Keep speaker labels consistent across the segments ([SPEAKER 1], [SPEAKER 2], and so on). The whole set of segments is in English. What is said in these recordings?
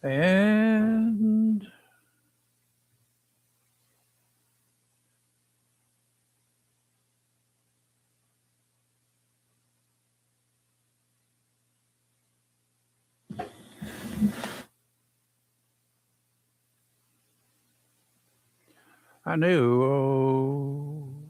[SPEAKER 1] And I knew.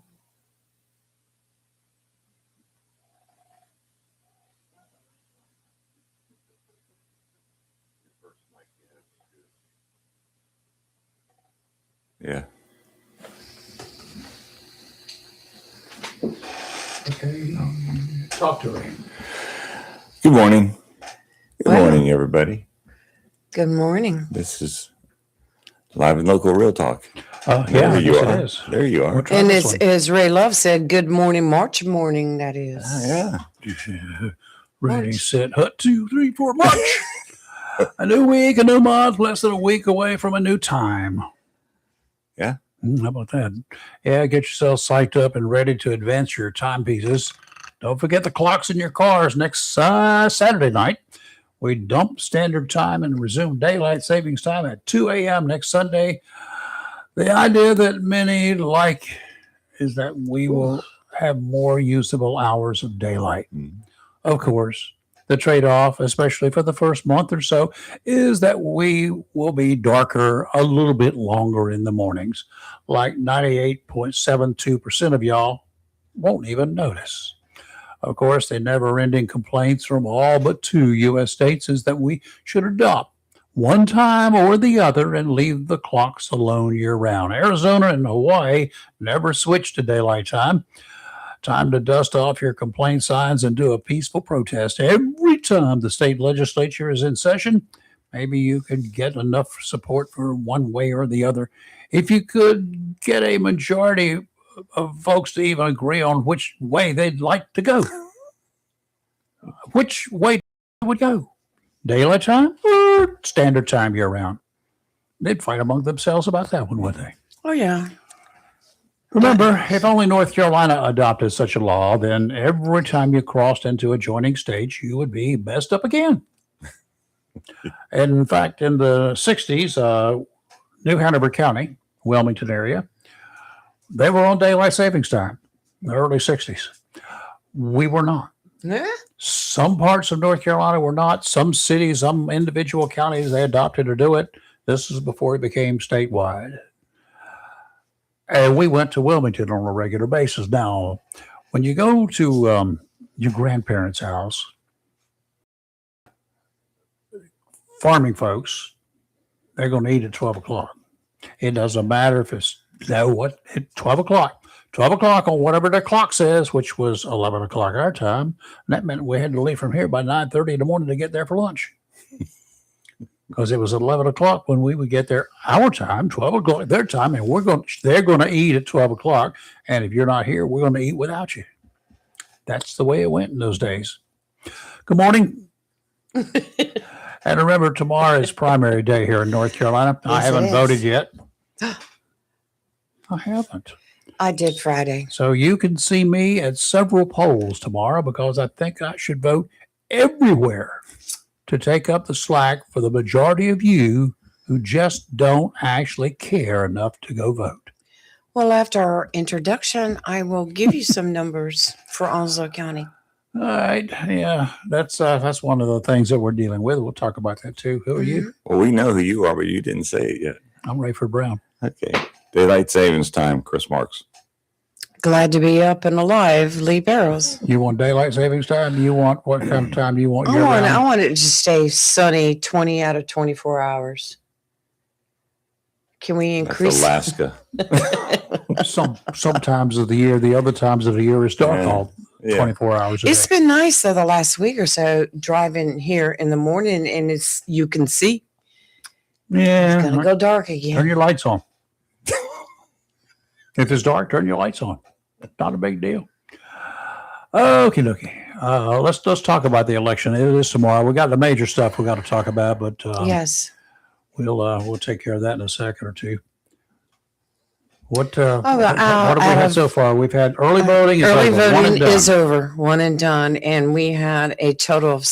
[SPEAKER 2] Yeah.
[SPEAKER 1] Okay. Talk to her.
[SPEAKER 2] Good morning. Good
[SPEAKER 3] Wow.
[SPEAKER 2] morning, everybody.
[SPEAKER 3] Good morning.
[SPEAKER 2] This is Live and Local Real Talk.
[SPEAKER 1] Yeah,
[SPEAKER 2] There you
[SPEAKER 1] yes,
[SPEAKER 2] are.
[SPEAKER 1] it is.
[SPEAKER 2] There you are.
[SPEAKER 1] We'll try
[SPEAKER 3] And
[SPEAKER 1] this
[SPEAKER 3] it's,
[SPEAKER 1] one.
[SPEAKER 3] as Ray Love said, good morning, March morning, that is.
[SPEAKER 2] Yeah.
[SPEAKER 1] Ready,
[SPEAKER 3] March.
[SPEAKER 1] set, hut, 2, 3, 4, March. A new week, a new month, less than a week away from a new time.
[SPEAKER 2] Yeah.
[SPEAKER 1] How about that? Yeah, get yourself psyched up and ready to advance your timepieces. Don't forget the clocks in your cars. Next Saturday night, we dump standard time and resume daylight savings time at 2 a.m. next Sunday. The idea that many like is that we will have more usable hours of daylight. Of course, the trade-off, especially for the first month or so, is that we will be darker a little bit longer in the mornings. Like 98.72% of y'all won't even notice. Of course, the never-ending complaints from all but 2 U.S. states is that we should adopt one time or the other and leave the clocks alone year-round. Arizona and Hawaii never switch to daylight time. Time to dust off your complaint signs and do a peaceful protest every time the state legislature is in session. Maybe you could get enough support for one way or the other. If you could get a majority of folks to even agree on which way they'd like to go. Which way would go? Daylight time or standard time year round? They'd fight among themselves about that one, wouldn't they?
[SPEAKER 3] Oh, yeah.
[SPEAKER 1] Remember, if only North Carolina adopted such a law, then every time you crossed into adjoining states, you would be messed up again. And in fact, in the 60s, New Hanover County, Wilmington area, they were on daylight savings time, the early 60s. We were not.
[SPEAKER 3] Yeah.
[SPEAKER 1] Some parts of North Carolina were not. Some cities, some individual counties, they adopted to do it. This is before it became statewide. And we went to Wilmington on a regular basis. Now, when you go to your grandparents' house, farming folks, they're going to eat at 12 o'clock. It doesn't matter if it's, at 12 o'clock. 12 o'clock on whatever the clock says, which was 11 o'clock our time. And that meant we had to leave from here by 9:30 in the morning to get there for lunch. Because it was 11 o'clock when we would get there, our time, 12 o'clock their time, and they're going to eat at 12 o'clock. And if you're not here, we're going to eat without you. That's the way it went in those days. Good morning. And remember, tomorrow is primary day here in North Carolina.
[SPEAKER 3] Yes,
[SPEAKER 1] I haven't
[SPEAKER 3] it is.
[SPEAKER 1] voted yet. I haven't.
[SPEAKER 3] I did Friday.
[SPEAKER 1] So you can see me at several polls tomorrow because I think I should vote everywhere to take up the slack for the majority of you who just don't actually care enough to go vote.
[SPEAKER 3] Well, after our introduction, I will give you some numbers for Onslow County.
[SPEAKER 1] All right. Yeah, that's one of the things that we're dealing with. We'll talk about that too. Who are you?
[SPEAKER 2] Well, we know who you are, but you didn't say it yet.
[SPEAKER 1] I'm Rayford Brown.
[SPEAKER 2] Okay. Daylight savings time, Chris Marks.
[SPEAKER 3] Glad to be up and alive, Lee Barrows.
[SPEAKER 1] You want daylight savings time? You want what kind of time you want?
[SPEAKER 3] I
[SPEAKER 1] year round?
[SPEAKER 3] want it to stay sunny 20 out of 24 hours. Can we
[SPEAKER 2] That's
[SPEAKER 3] increase?
[SPEAKER 2] Alaska.
[SPEAKER 1] Sometimes of the year, the other times of the year is dark
[SPEAKER 2] Yeah.
[SPEAKER 1] all
[SPEAKER 2] Yeah.
[SPEAKER 1] 24 hours a
[SPEAKER 3] It's
[SPEAKER 1] day.
[SPEAKER 3] been nice though the last week or so driving here in the morning, and you can see
[SPEAKER 1] Yeah.
[SPEAKER 3] it's gonna go dark
[SPEAKER 1] Turn
[SPEAKER 3] again.
[SPEAKER 1] your lights on. If it's dark, turn your lights on. Not a big deal. Okay, dokie. Let's talk about the election. It is tomorrow. We got the major stuff we got to talk about, but
[SPEAKER 3] Yes.
[SPEAKER 1] we'll take care of that in a second or two. What
[SPEAKER 3] well,
[SPEAKER 1] what have we
[SPEAKER 3] out
[SPEAKER 1] had
[SPEAKER 3] of-
[SPEAKER 1] so far? We've had early voting. It's
[SPEAKER 3] Early
[SPEAKER 1] over. One and
[SPEAKER 3] voting
[SPEAKER 1] done.
[SPEAKER 3] is over, one and done, and we had a total of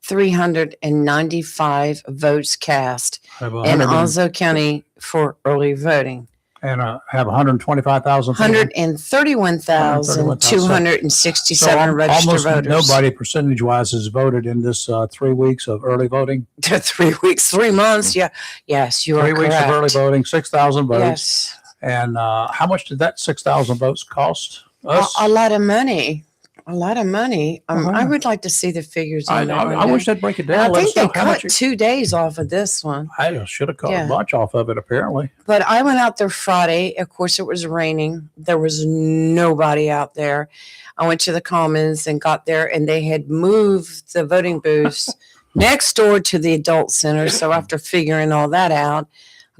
[SPEAKER 3] 1,395 votes cast
[SPEAKER 1] Have
[SPEAKER 3] in Onslow County for early voting.
[SPEAKER 1] and have 125,000 people.
[SPEAKER 3] 131,267 registered
[SPEAKER 1] almost
[SPEAKER 3] voters.
[SPEAKER 1] nobody percentage-wise has voted in this 3 weeks of early voting.
[SPEAKER 3] 3 weeks, 3 months. Yeah. Yes, you are
[SPEAKER 1] 3 weeks
[SPEAKER 3] correct.
[SPEAKER 1] of early voting, 6,000 votes.
[SPEAKER 3] Yes.
[SPEAKER 1] And how much did that 6,000 votes cost us?
[SPEAKER 3] A lot of money. A lot of money.
[SPEAKER 1] Uh-huh.
[SPEAKER 3] I would like to see the figures on that one
[SPEAKER 1] I
[SPEAKER 3] day.
[SPEAKER 1] wish they'd break it
[SPEAKER 3] And
[SPEAKER 1] down.
[SPEAKER 3] I
[SPEAKER 1] Let
[SPEAKER 3] think
[SPEAKER 1] us know
[SPEAKER 3] they
[SPEAKER 1] how much
[SPEAKER 3] cut 2 days off of this one.
[SPEAKER 1] I should have cut
[SPEAKER 3] Yeah.
[SPEAKER 1] a bunch off of it, apparently.
[SPEAKER 3] But I went out there Friday. Of course, it was raining. There was nobody out there. I went to the Commons and got there, and they had moved the voting booths next door to the adult center. So after figuring all that out,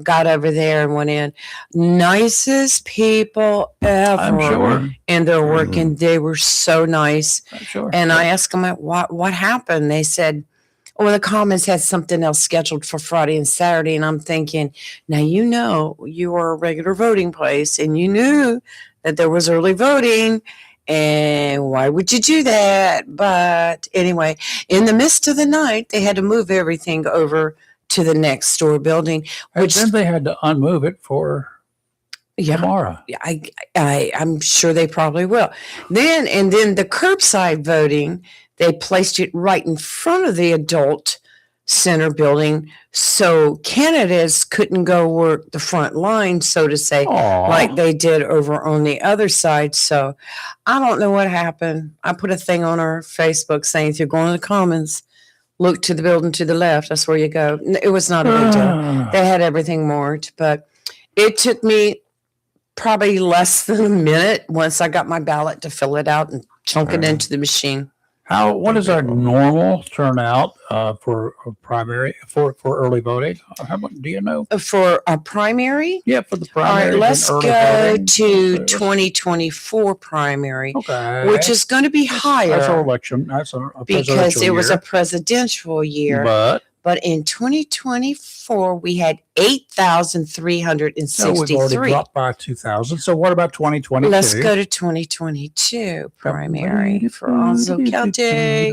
[SPEAKER 3] got over there and went in. Nicest people ever.
[SPEAKER 1] I'm sure.
[SPEAKER 3] And they're working. They were so nice.
[SPEAKER 1] I'm sure.
[SPEAKER 3] And I asked them what happened. They said, "Well, the Commons had something else scheduled for Friday and Saturday." And I'm thinking, now you are a regular voting place, and you knew that there was early voting. And why would you do that? But anyway, in the midst of the night, they had to move everything over to the next store building, which
[SPEAKER 1] then they had to unmove it for tomorrow.
[SPEAKER 3] I'm sure they probably will. Then the curbside voting, they placed it right in front of the adult center building, so candidates couldn't go work the front line, so to say, like they did over on the other side. So I don't know what happened. I put a thing on our Facebook saying, if you're going to the Commons, look to the building to the left. That's where you go. It was not a big deal. They had everything marked, but it took me probably less than a minute once I got my ballot to fill it out and chunk it into the machine.
[SPEAKER 1] What is our normal turnout for a primary for early voting? How much do you know?
[SPEAKER 3] For a primary?
[SPEAKER 1] Yeah, for the
[SPEAKER 3] All
[SPEAKER 1] primary.
[SPEAKER 3] right, let's go to 2024 primary,
[SPEAKER 1] Okay.
[SPEAKER 3] which is going to be
[SPEAKER 1] That's
[SPEAKER 3] higher
[SPEAKER 1] our election. That's a
[SPEAKER 3] because
[SPEAKER 1] presidential
[SPEAKER 3] it was
[SPEAKER 1] year.
[SPEAKER 3] a presidential year.
[SPEAKER 1] But
[SPEAKER 3] in 2024, we had 8,363.
[SPEAKER 1] no, we've already dropped by 2,000. So what about 2022?
[SPEAKER 3] Let's go to 2022 primary for Onslow County.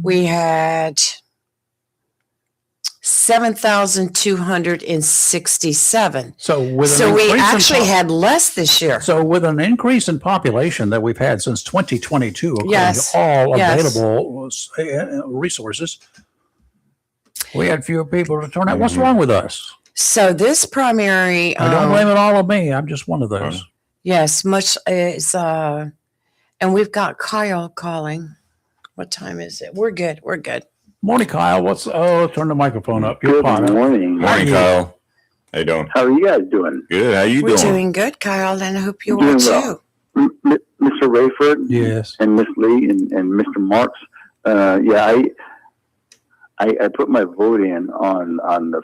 [SPEAKER 3] We had 7,267.
[SPEAKER 1] So
[SPEAKER 3] we actually had less this year.
[SPEAKER 1] So with an increase in population that we've had since 2022, according
[SPEAKER 3] Yes.
[SPEAKER 1] to all
[SPEAKER 3] Yes.
[SPEAKER 1] available resources, we had fewer people to turn out. What's wrong with us?
[SPEAKER 3] So this primary,
[SPEAKER 1] I don't blame it all on me. I'm just one of those.
[SPEAKER 3] yes, much is, and we've got Kyle calling. What time is it? We're good. We're good.
[SPEAKER 1] Morning, Kyle. Turn the microphone up. You're
[SPEAKER 4] Good
[SPEAKER 1] fine.
[SPEAKER 4] morning.
[SPEAKER 2] Morning, Kyle. How you doing?
[SPEAKER 4] How are you guys doing?
[SPEAKER 2] Good. How you
[SPEAKER 3] We're
[SPEAKER 2] doing?
[SPEAKER 3] doing good, Kyle, and I hope you
[SPEAKER 4] Doing
[SPEAKER 3] are
[SPEAKER 4] well.
[SPEAKER 3] too.
[SPEAKER 4] Mr. Rayford
[SPEAKER 1] Yes.
[SPEAKER 4] and Miss Lee and Mr. Marks. I put my vote in on the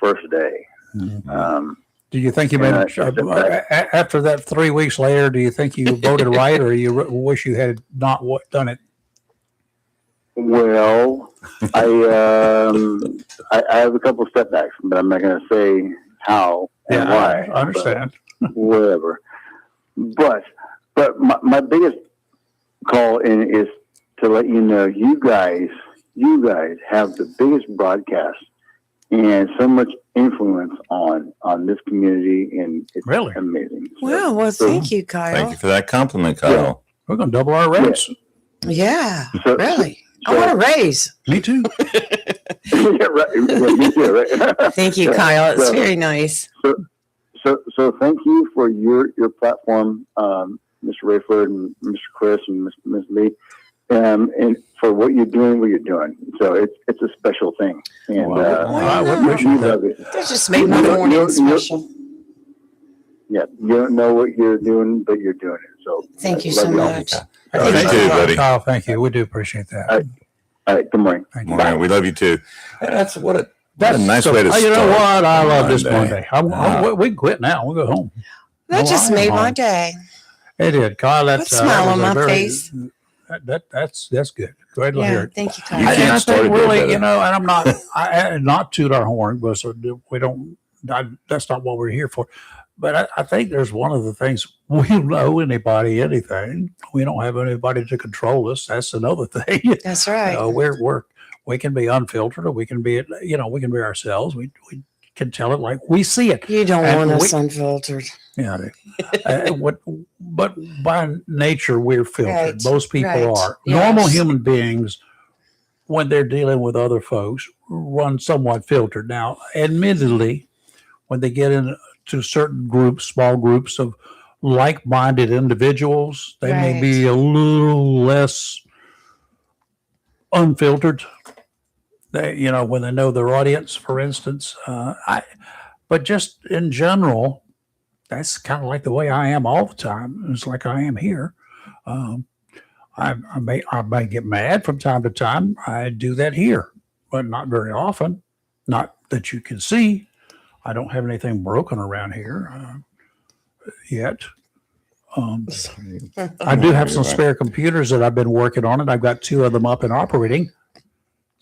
[SPEAKER 4] first day.
[SPEAKER 1] Do you think you made
[SPEAKER 4] Yeah,
[SPEAKER 1] after that 3 weeks later? Do you think you voted right, or you wish you had not done it?
[SPEAKER 4] Well, I have a couple of setbacks, but I'm not going to say how and why.
[SPEAKER 1] I understand.
[SPEAKER 4] Whatever. But my biggest call in is to let you know you guys have the biggest broadcast and so much influence on this community, and it's
[SPEAKER 1] Really
[SPEAKER 4] amazing.
[SPEAKER 3] Well, thank you, Kyle.
[SPEAKER 2] Thank you for that compliment, Kyle.
[SPEAKER 1] We're going to double our rates.
[SPEAKER 3] Yeah,
[SPEAKER 4] So-
[SPEAKER 3] really. I
[SPEAKER 4] so-
[SPEAKER 3] want a raise.
[SPEAKER 1] Me too.
[SPEAKER 4] Yeah, right. Yeah, me too, right?
[SPEAKER 3] Thank you,
[SPEAKER 4] Yeah.
[SPEAKER 3] Kyle. It's
[SPEAKER 4] So-
[SPEAKER 3] very nice.
[SPEAKER 4] So thank you for your platform, Mr. Rayford and Mr. Chris and Ms. Lee, and for what you're doing. So it's a special thing, and
[SPEAKER 1] I would
[SPEAKER 3] no.
[SPEAKER 1] appreciate
[SPEAKER 4] we
[SPEAKER 1] that.
[SPEAKER 4] love it.
[SPEAKER 3] That just made my
[SPEAKER 4] You-
[SPEAKER 3] morning
[SPEAKER 4] you-
[SPEAKER 3] special.
[SPEAKER 4] Yeah, you don't know what you're doing, but you're doing it. So
[SPEAKER 3] Thank you
[SPEAKER 4] love
[SPEAKER 3] so
[SPEAKER 4] y'all.
[SPEAKER 3] much.
[SPEAKER 2] Love you too, buddy.
[SPEAKER 1] Kyle, thank you. We do appreciate that.
[SPEAKER 4] All right, good morning.
[SPEAKER 1] Thank you.
[SPEAKER 2] Morning. We love you too. That's what a nice
[SPEAKER 1] so-
[SPEAKER 2] way to
[SPEAKER 1] You know
[SPEAKER 2] start
[SPEAKER 1] what? I love this
[SPEAKER 2] Monday.
[SPEAKER 1] Monday. We can quit now. We'll go home.
[SPEAKER 3] That just
[SPEAKER 1] I am
[SPEAKER 3] made my
[SPEAKER 1] home.
[SPEAKER 3] day.
[SPEAKER 1] It did, Kyle. That's
[SPEAKER 3] Put a smile
[SPEAKER 1] that
[SPEAKER 3] on
[SPEAKER 1] was a
[SPEAKER 3] my
[SPEAKER 1] very-
[SPEAKER 3] face.
[SPEAKER 1] That's good. Glad to hear
[SPEAKER 3] Yeah,
[SPEAKER 1] it.
[SPEAKER 3] thank you,
[SPEAKER 2] You
[SPEAKER 3] Kyle.
[SPEAKER 1] And
[SPEAKER 2] can't
[SPEAKER 1] I
[SPEAKER 2] start
[SPEAKER 1] think
[SPEAKER 2] a day
[SPEAKER 1] really,
[SPEAKER 2] better.
[SPEAKER 1] and I'm not, not toot our horn, but we don't. That's not what we're here for. But I think there's one of the things, we don't owe anybody anything. We don't have anybody to control us. That's another thing.
[SPEAKER 3] That's right.
[SPEAKER 1] We can be unfiltered, or we can be, we can be ourselves. We can tell it like we see it.
[SPEAKER 3] You don't
[SPEAKER 1] And
[SPEAKER 3] want us unfiltered.
[SPEAKER 1] Yeah. But by nature, we're filtered.
[SPEAKER 3] Right,
[SPEAKER 1] Most people
[SPEAKER 3] right.
[SPEAKER 1] are.
[SPEAKER 3] Yes.
[SPEAKER 1] Normal human beings, when they're dealing with other folks, run somewhat filtered. Now, admittedly, when they get into certain groups, small groups of like-minded individuals, they may be a little less unfiltered. They, when they know their audience, for instance. But just in general, that's kind of like the way I am all the time. It's like I am here. I may get mad from time to time. I do that here, but not very often. Not that you can see. I don't have anything broken around here yet. I do have some spare computers that I've been working on, and I've got 2 of them up and operating.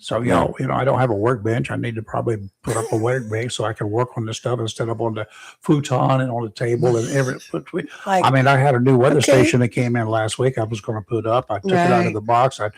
[SPEAKER 1] So, I don't have a workbench. I need to probably put up a workbench so I can work on this stuff instead of on the futon and on the table and everything. I had a new weather station that came in last week. I was going to put up. I took it out of the box. I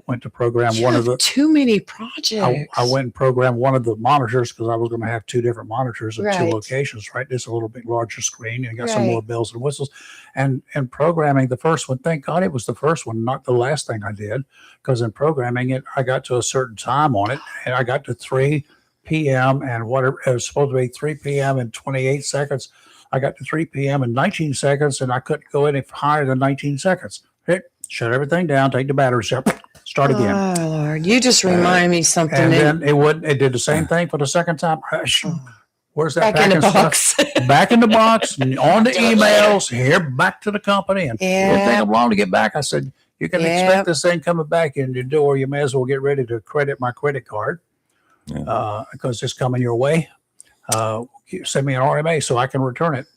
[SPEAKER 1] went to program one of the.
[SPEAKER 3] Too many projects.
[SPEAKER 1] I went and programmed one of the monitors because I was going to have 2 different monitors at 2 locations. Right, this a little bit larger screen, and got some more bells and whistles. And programming the first one, thank God it was the first one, not the last thing I did. Because in programming it, I got to a certain time on it, and I got to 3 p.m. and whatever it was supposed to be 3 p.m. and 28 seconds. I got to 3 p.m. and 19 seconds, and I couldn't go any higher than 19 seconds. Shut everything down, take the batteries out, start again.
[SPEAKER 3] Oh Lord, you just reminded me something.
[SPEAKER 1] And then it did the same thing for the second time. Where's that
[SPEAKER 3] back in the box?
[SPEAKER 1] Back in the box, and on the emails, here back to the company, and it took them long to get back. I said, you can expect this thing coming back in your door. You may as well get ready to credit my credit card because it's coming your way. Send me an RMA so I can return it.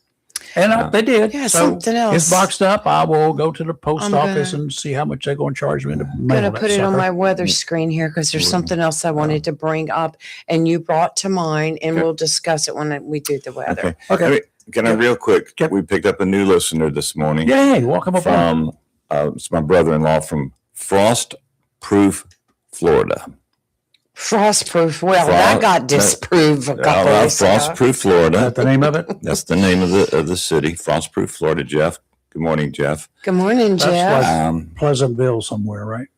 [SPEAKER 1] And they did.
[SPEAKER 3] Yeah,
[SPEAKER 1] so
[SPEAKER 3] something else.
[SPEAKER 1] It's boxed up. I will go to the post office and see how much they're going to charge me to mail
[SPEAKER 3] I'm going to put it on my weather screen here because there's something else I wanted to bring up and you brought to mind, and we'll discuss it when we do the weather.
[SPEAKER 2] Okay. Can I real quick? We picked up a new listener this morning.
[SPEAKER 1] Yay, welcome aboard.
[SPEAKER 2] From it's my brother-in-law from Frostproof, Florida.
[SPEAKER 3] Frostproof. Well, that got disproved a couple weeks ago.
[SPEAKER 2] Frostproof, Florida.
[SPEAKER 1] Is that the name of it?
[SPEAKER 2] That's the name of the city. Frostproof, Florida. Jeff. Good morning, Jeff.
[SPEAKER 3] Good morning, Jeff.
[SPEAKER 1] That's like Pleasantville somewhere, right?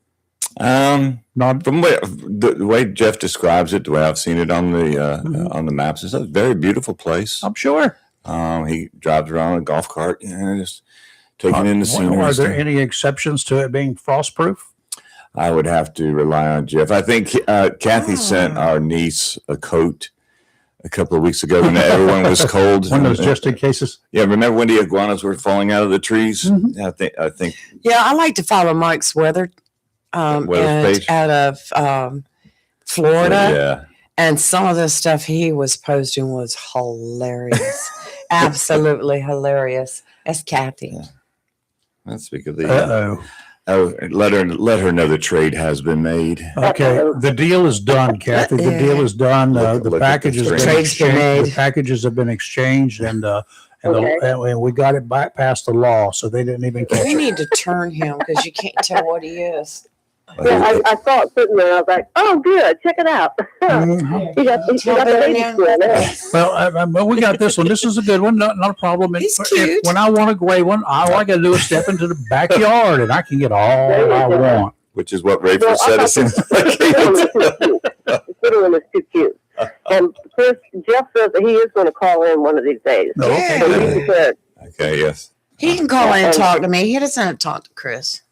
[SPEAKER 2] Not from the way Jeff describes it, the way I've seen it on the maps, it's a very beautiful place.
[SPEAKER 1] I'm sure.
[SPEAKER 2] He drives around a golf cart and just taking in the scenery.
[SPEAKER 1] Are there any exceptions to it being frostproof?
[SPEAKER 2] I would have to rely on Jeff. I think Kathy sent our niece a coat a couple of weeks ago when everyone was cold.
[SPEAKER 1] One of those just in cases.
[SPEAKER 2] Yeah, remember when the iguanas were falling out of the trees?
[SPEAKER 1] Mm-hmm.
[SPEAKER 2] I think.
[SPEAKER 3] Yeah, I like to follow Mike's weather
[SPEAKER 2] page
[SPEAKER 3] out of Florida.
[SPEAKER 2] Yeah.
[SPEAKER 3] And some of the stuff he was posting was hilarious. Absolutely hilarious. That's Kathy.
[SPEAKER 2] Yeah. Let's speak of the. Let her know the trade has been made.
[SPEAKER 1] Okay, the deal is done, Kathy. The deal is done. The packages have been exchanged. The packages have been exchanged, and we got it bypassed the law, so they didn't even catch
[SPEAKER 3] We
[SPEAKER 1] it.
[SPEAKER 3] need to turn him because you can't tell what he is.
[SPEAKER 5] Yeah, I saw it sitting there. I was like, "Oh, good, check it out."
[SPEAKER 1] Mhm.
[SPEAKER 5] You got the ladies doing it.
[SPEAKER 1] Well, we got this one. This is a good one. Not a problem.
[SPEAKER 3] He's cute.
[SPEAKER 1] When I want a gray one, all I got to do is step into the backyard, and I can get all I want.
[SPEAKER 2] Which is what Rayford said. It seems like
[SPEAKER 5] The little one is too cute. And first, Jeff says that he is going to call in one of these days.
[SPEAKER 1] No, okay.
[SPEAKER 5] So be prepared.
[SPEAKER 2] Okay, yes.
[SPEAKER 3] He can call in and talk to me. He doesn't have to talk to Chris.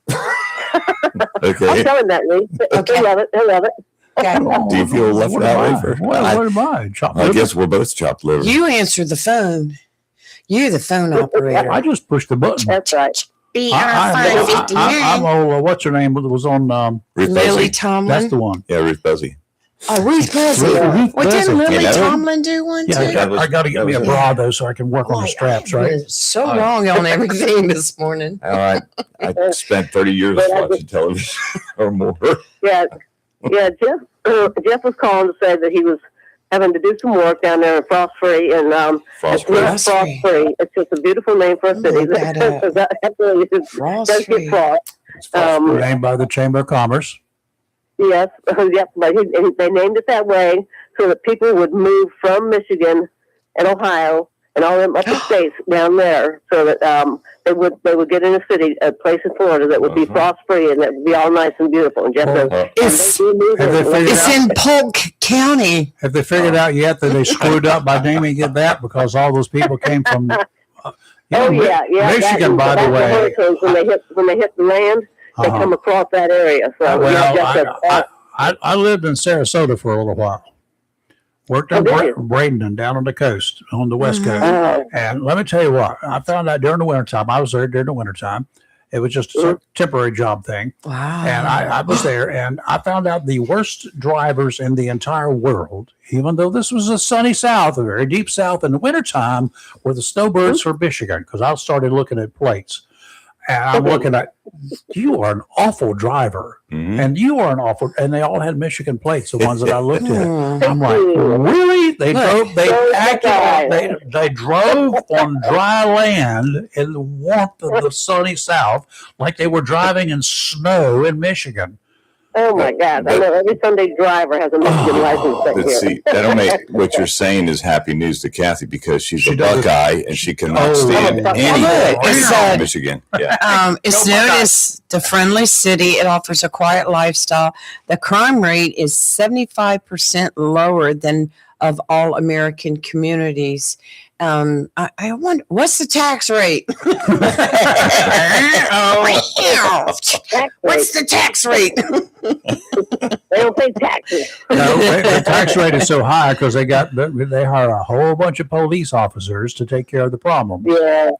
[SPEAKER 2] Okay.
[SPEAKER 5] I'm telling that, Lee.
[SPEAKER 3] Okay.
[SPEAKER 5] He'll love it. He'll love it.
[SPEAKER 3] Okay.
[SPEAKER 2] Do you feel left
[SPEAKER 1] What
[SPEAKER 2] out,
[SPEAKER 1] am I?
[SPEAKER 2] Rayford?
[SPEAKER 1] Well, what am I? Chopped
[SPEAKER 2] I
[SPEAKER 1] liver?
[SPEAKER 2] guess we're both chopped liver.
[SPEAKER 3] You answered the phone. You're the phone operator.
[SPEAKER 1] I just pushed the button.
[SPEAKER 5] That's right.
[SPEAKER 1] I'm old. What's her name? That was on.
[SPEAKER 2] Ruth
[SPEAKER 3] Lily
[SPEAKER 2] Buzzy.
[SPEAKER 3] Tomlin.
[SPEAKER 1] That's the one.
[SPEAKER 2] Yeah, Ruth Buzzy.
[SPEAKER 3] Oh, Ruth Buzzy.
[SPEAKER 1] Ruth
[SPEAKER 3] Well, didn't
[SPEAKER 1] Buzzy.
[SPEAKER 3] Lily
[SPEAKER 2] You know?
[SPEAKER 3] Tomlin do one too?
[SPEAKER 1] Yeah, I got to get me a
[SPEAKER 2] that was-
[SPEAKER 1] bra though, so I can work on the straps. Right.
[SPEAKER 3] You're so wrong on everything this morning.
[SPEAKER 2] All right. I spent 30 years watching television or more.
[SPEAKER 5] Yeah, Jeff was calling to say that he was having to do some work down there in Frost Free, and
[SPEAKER 2] Frost
[SPEAKER 5] it's not
[SPEAKER 3] Frost
[SPEAKER 5] Frost
[SPEAKER 3] Free.
[SPEAKER 5] Free. It's just a beautiful name for a city.
[SPEAKER 3] Look that up.
[SPEAKER 5] That really is-
[SPEAKER 3] Frost
[SPEAKER 5] does
[SPEAKER 3] Free.
[SPEAKER 5] get frost.
[SPEAKER 2] It's Frost Free.
[SPEAKER 1] Named by the Chamber of Commerce.
[SPEAKER 5] Yes, yep. But they named it that way so that people would move from Michigan and Ohio and all them upper states down there, so that they would get in a place in Florida that would be frost free and that would be all nice and beautiful. And just
[SPEAKER 3] It's-
[SPEAKER 1] Have they figured
[SPEAKER 3] It's in Polk County.
[SPEAKER 1] Have they figured out yet that they screwed up by naming it that because all those people came from Michigan, by the way.
[SPEAKER 5] hurricanes, when they hit the land, they
[SPEAKER 1] Uh-huh.
[SPEAKER 5] come across that area. So
[SPEAKER 1] I lived in Sarasota for a little while. Worked in
[SPEAKER 5] did you?
[SPEAKER 1] Bradenton down on the coast, on the West Coast.
[SPEAKER 5] uh,
[SPEAKER 1] And let me tell you what, I found out during the wintertime. I was there during the wintertime. It was just a temporary job thing.
[SPEAKER 3] Wow.
[SPEAKER 1] And I was there, and I found out the worst drivers in the entire world, even though this was a sunny South, a very deep South in the wintertime, were the snowbirds from Michigan, because I started looking at plates. And I'm looking at, you are an awful driver.
[SPEAKER 2] Mhm.
[SPEAKER 1] And you are an awful, and they all had Michigan plates, the ones that I looked at.
[SPEAKER 3] Hmm.
[SPEAKER 1] I'm like, really? They drove,
[SPEAKER 5] Look.
[SPEAKER 1] they drove on dry land in the warmth of the sunny South, like they were driving in snow in Michigan.
[SPEAKER 5] oh my God! I know every Sunday driver has a Michigan license
[SPEAKER 2] But
[SPEAKER 5] right here.
[SPEAKER 2] see, that'll make what you're saying is happy news to Kathy because she's
[SPEAKER 1] She
[SPEAKER 2] a
[SPEAKER 1] does.
[SPEAKER 2] Buckeye and she cannot
[SPEAKER 1] Oh,
[SPEAKER 2] stand
[SPEAKER 5] I'm a
[SPEAKER 2] any
[SPEAKER 5] Buckeye.
[SPEAKER 3] It's,
[SPEAKER 2] from Michigan. Yeah.
[SPEAKER 3] It's
[SPEAKER 1] Go
[SPEAKER 3] known
[SPEAKER 1] Buckeyes.
[SPEAKER 3] as the friendly city. It offers a quiet lifestyle. The crime rate is 75% lower than of all American communities. I wonder, what's the tax rate? What's the tax rate?
[SPEAKER 5] They don't pay taxes.
[SPEAKER 1] No, the tax rate is so high because they hire a whole bunch of police officers to take care of the problem.
[SPEAKER 5] Yeah,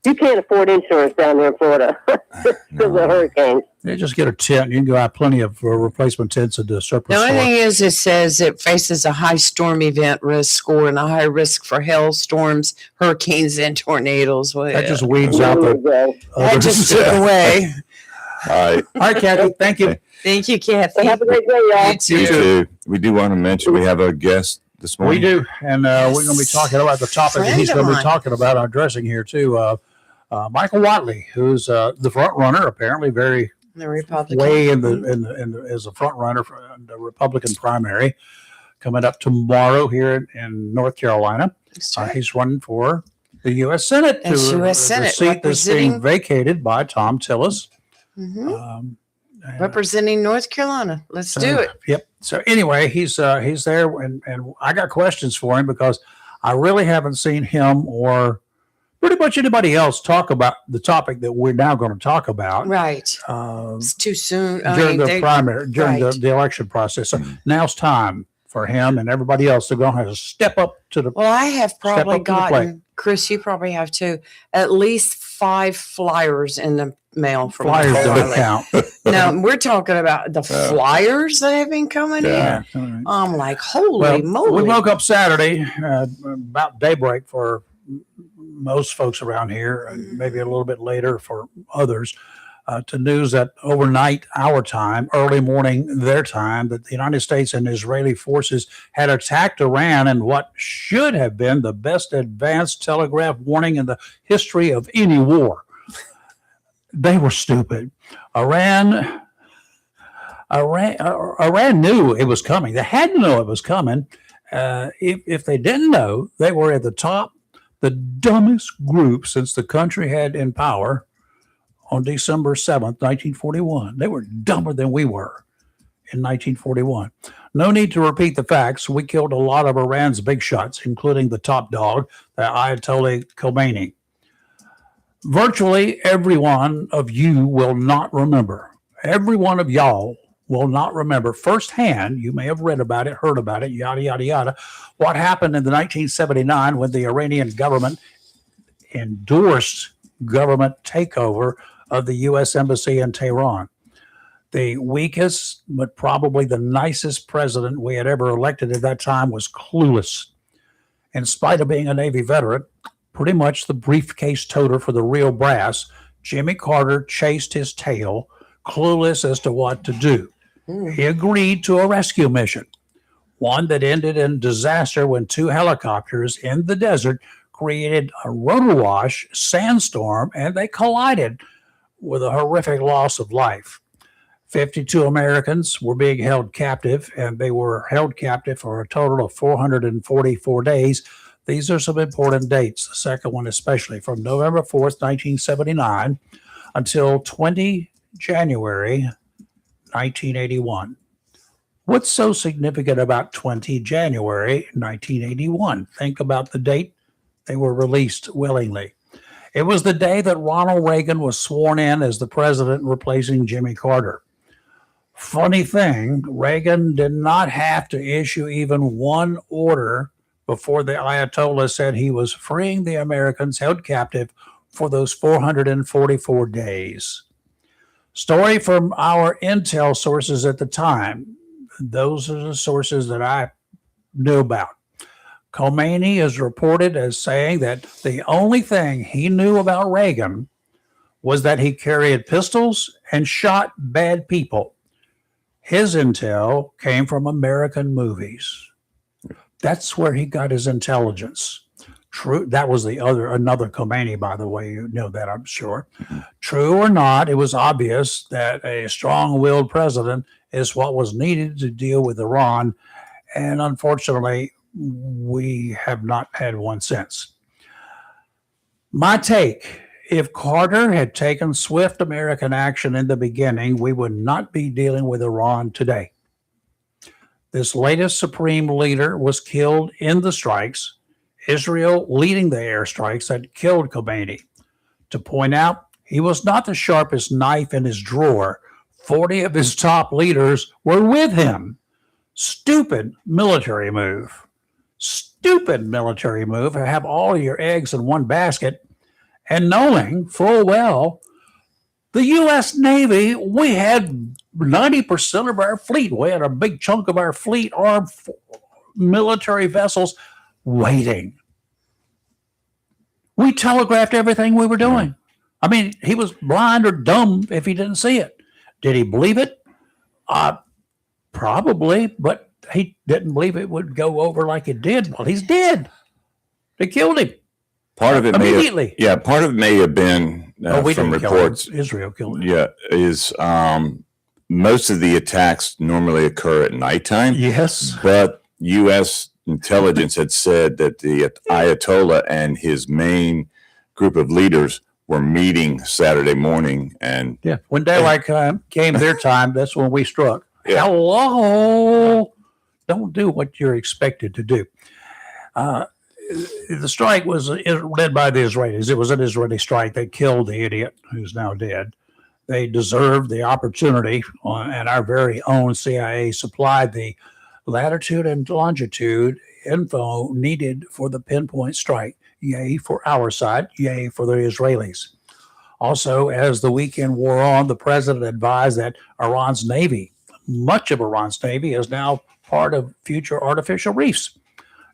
[SPEAKER 5] you can't afford insurance down there in Florida because of hurricanes.
[SPEAKER 1] They just get a tent. You can go out plenty of replacement tents at the surplus
[SPEAKER 3] The only
[SPEAKER 1] store.
[SPEAKER 3] thing is, it says it faces a high storm event risk score and a high risk for hailstorms, hurricanes, and tornadoes. Well,
[SPEAKER 1] That just weeds out
[SPEAKER 5] There
[SPEAKER 1] the
[SPEAKER 5] you go.
[SPEAKER 3] that just took
[SPEAKER 1] others.
[SPEAKER 3] away.
[SPEAKER 2] All right.
[SPEAKER 1] All right, Kathy, thank you.
[SPEAKER 3] Thank you,
[SPEAKER 5] So
[SPEAKER 3] Kathy.
[SPEAKER 5] have a great day, y'all.
[SPEAKER 3] You too.
[SPEAKER 2] You too. We do want to mention we have a guest this
[SPEAKER 1] We
[SPEAKER 2] morning.
[SPEAKER 1] do, and we're going to be talking about the topic that he's
[SPEAKER 3] Friend of
[SPEAKER 1] going to be
[SPEAKER 3] mine.
[SPEAKER 1] talking about addressing here too. Michael Watley, who's the front runner, apparently very
[SPEAKER 3] The Republican.
[SPEAKER 1] way in the as a front runner for the Republican primary coming up tomorrow here in North Carolina.
[SPEAKER 3] That's right.
[SPEAKER 1] He's running for the U.S. Senate.
[SPEAKER 3] That's
[SPEAKER 1] to,
[SPEAKER 3] US
[SPEAKER 1] the
[SPEAKER 3] Senate,
[SPEAKER 1] seat that's being
[SPEAKER 3] representing-
[SPEAKER 1] vacated by Tom Tillis.
[SPEAKER 3] Mhm.
[SPEAKER 1] And,
[SPEAKER 3] Representing North Carolina. Let's do it.
[SPEAKER 1] Yep. So anyway, he's there, and I got questions for him because I really haven't seen him or pretty much anybody else talk about the topic that we're now going to talk about
[SPEAKER 3] Right.
[SPEAKER 1] uh,
[SPEAKER 3] It's too soon.
[SPEAKER 1] during the primary, during
[SPEAKER 3] right.
[SPEAKER 1] the election process. So now's time for him and everybody else to go and have to step up to the.
[SPEAKER 3] Well, I have probably
[SPEAKER 1] up to the plate.
[SPEAKER 3] gotten, Chris, you probably have too, at least 5 flyers in the mail from
[SPEAKER 1] Flyers
[SPEAKER 3] Michael
[SPEAKER 1] don't
[SPEAKER 3] Wiley.
[SPEAKER 1] count.
[SPEAKER 3] No, we're talking about the flyers that have been coming
[SPEAKER 2] Yeah.
[SPEAKER 3] in.
[SPEAKER 1] All right.
[SPEAKER 3] I'm like, holy
[SPEAKER 1] Well,
[SPEAKER 3] moly.
[SPEAKER 1] we woke up Saturday about daybreak for most folks around here, and maybe a little bit later for others, to news that overnight, our time, early morning, their time, that the United States and Israeli forces had attacked Iran in what should have been the best advanced telegraph warning in the history of any war. They were stupid. Iran knew it was coming. They had to know it was coming. If they didn't know, they were at the top, the dumbest group since the country had in power on December 7th, 1941. They were dumber than we were in 1941. No need to repeat the facts. We killed a lot of Iran's big shots, including the top dog, the Ayatollah Khomeini. Virtually every one of you will not remember. Every one of y'all will not remember firsthand. You may have read about it, heard about it, yada, yada, yada. What happened in the 1979 when the Iranian government endorsed government takeover of the U.S. Embassy in Tehran. The weakest, but probably the nicest president we had ever elected at that time was clueless. In spite of being a Navy veteran, pretty much the briefcase toter for the real brass, Jimmy Carter chased his tail, clueless as to what to do. He agreed to a rescue mission. one that ended in disaster when two helicopters in the desert created a rotor-wash sandstorm and they collided with a horrific loss of life. 52 Americans were being held captive, and they were held captive for a total of 444 days. These are some important dates, the second one especially, from November 4th, 1979 until 20 January 1981. What's so significant about 20 January 1981? Think about the date they were released willingly. It was the day that Ronald Reagan was sworn in as the president, replacing Jimmy Carter. Funny thing, Reagan did not have to issue even one order before the Ayatollah said he was freeing the Americans held captive for those 444 days. Story from our intel sources at the time. Those are the sources that I knew about. Khomeini is reported as saying that the only thing he knew about Reagan was that he carried pistols and shot bad people. His intel came from American movies. That's where he got his intelligence. True, that was another Khomeini, by the way. You know that, I'm sure. True or not, it was obvious that a strong-willed president is what was needed to deal with Iran, and unfortunately, we have not had one since. My take: if Carter had taken swift American action in the beginning, we would not be dealing with Iran today. This latest supreme leader was killed in the strikes, Israel leading the airstrikes that killed Khomeini. To point out, he was not the sharpest knife in his drawer. 40 of his top leaders were with him. Stupid military move. Stupid military move to have all your eggs in one basket. And knowing full well, the U.S. Navy, we had 90% of our fleet. We had a big chunk of our fleet, armed military vessels, waiting. We telegraphed everything we were doing. I mean, he was blind or dumb if he didn't see it. Did he believe it? Probably, but he didn't believe it would go over like it did. Well, he's dead. They killed him.
[SPEAKER 2] Part of it
[SPEAKER 1] immediately.
[SPEAKER 2] Part of it may have been from reports.
[SPEAKER 1] Israel killed him.
[SPEAKER 2] Yeah, is most of the attacks normally occur at nighttime.
[SPEAKER 1] Yes,
[SPEAKER 2] but U.S. intelligence had said that the Ayatollah and his main group of leaders were meeting Saturday morning, and
[SPEAKER 1] when daylight came their time, that's when we struck.
[SPEAKER 2] Yeah.
[SPEAKER 1] Hello, don't do what you're expected to do. The strike was led by the Israelis. It was an Israeli strike. They killed the idiot who's now dead. They deserved the opportunity, and our very own CIA supplied the latitude and longitude info needed for the pinpoint strike. Yay for our side, yay for the Israelis. Also, as the weekend wore on, the president advised that Iran's navy, much of Iran's navy, is now part of future artificial reefs.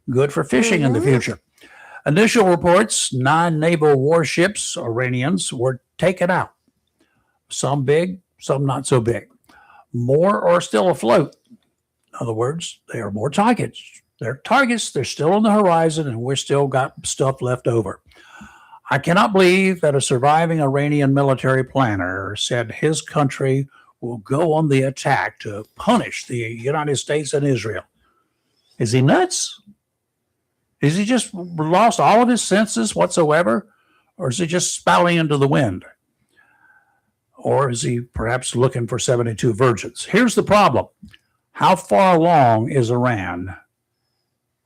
[SPEAKER 1] Good for fishing in the future. Initial reports, 9 naval warships, Iranians, were taken out. Some big, some not so big. More are still afloat. In other words, they are more targets. They're targets, they're still on the horizon, and we're still got stuff left over. I cannot believe that a surviving Iranian military planner said his country will go on the attack to punish the United States and Israel. Is he nuts? Is he just lost all of his senses whatsoever? Or is he just spouting into the wind? Or is he perhaps looking for 72 virgins? Here's the problem. How far along is Iran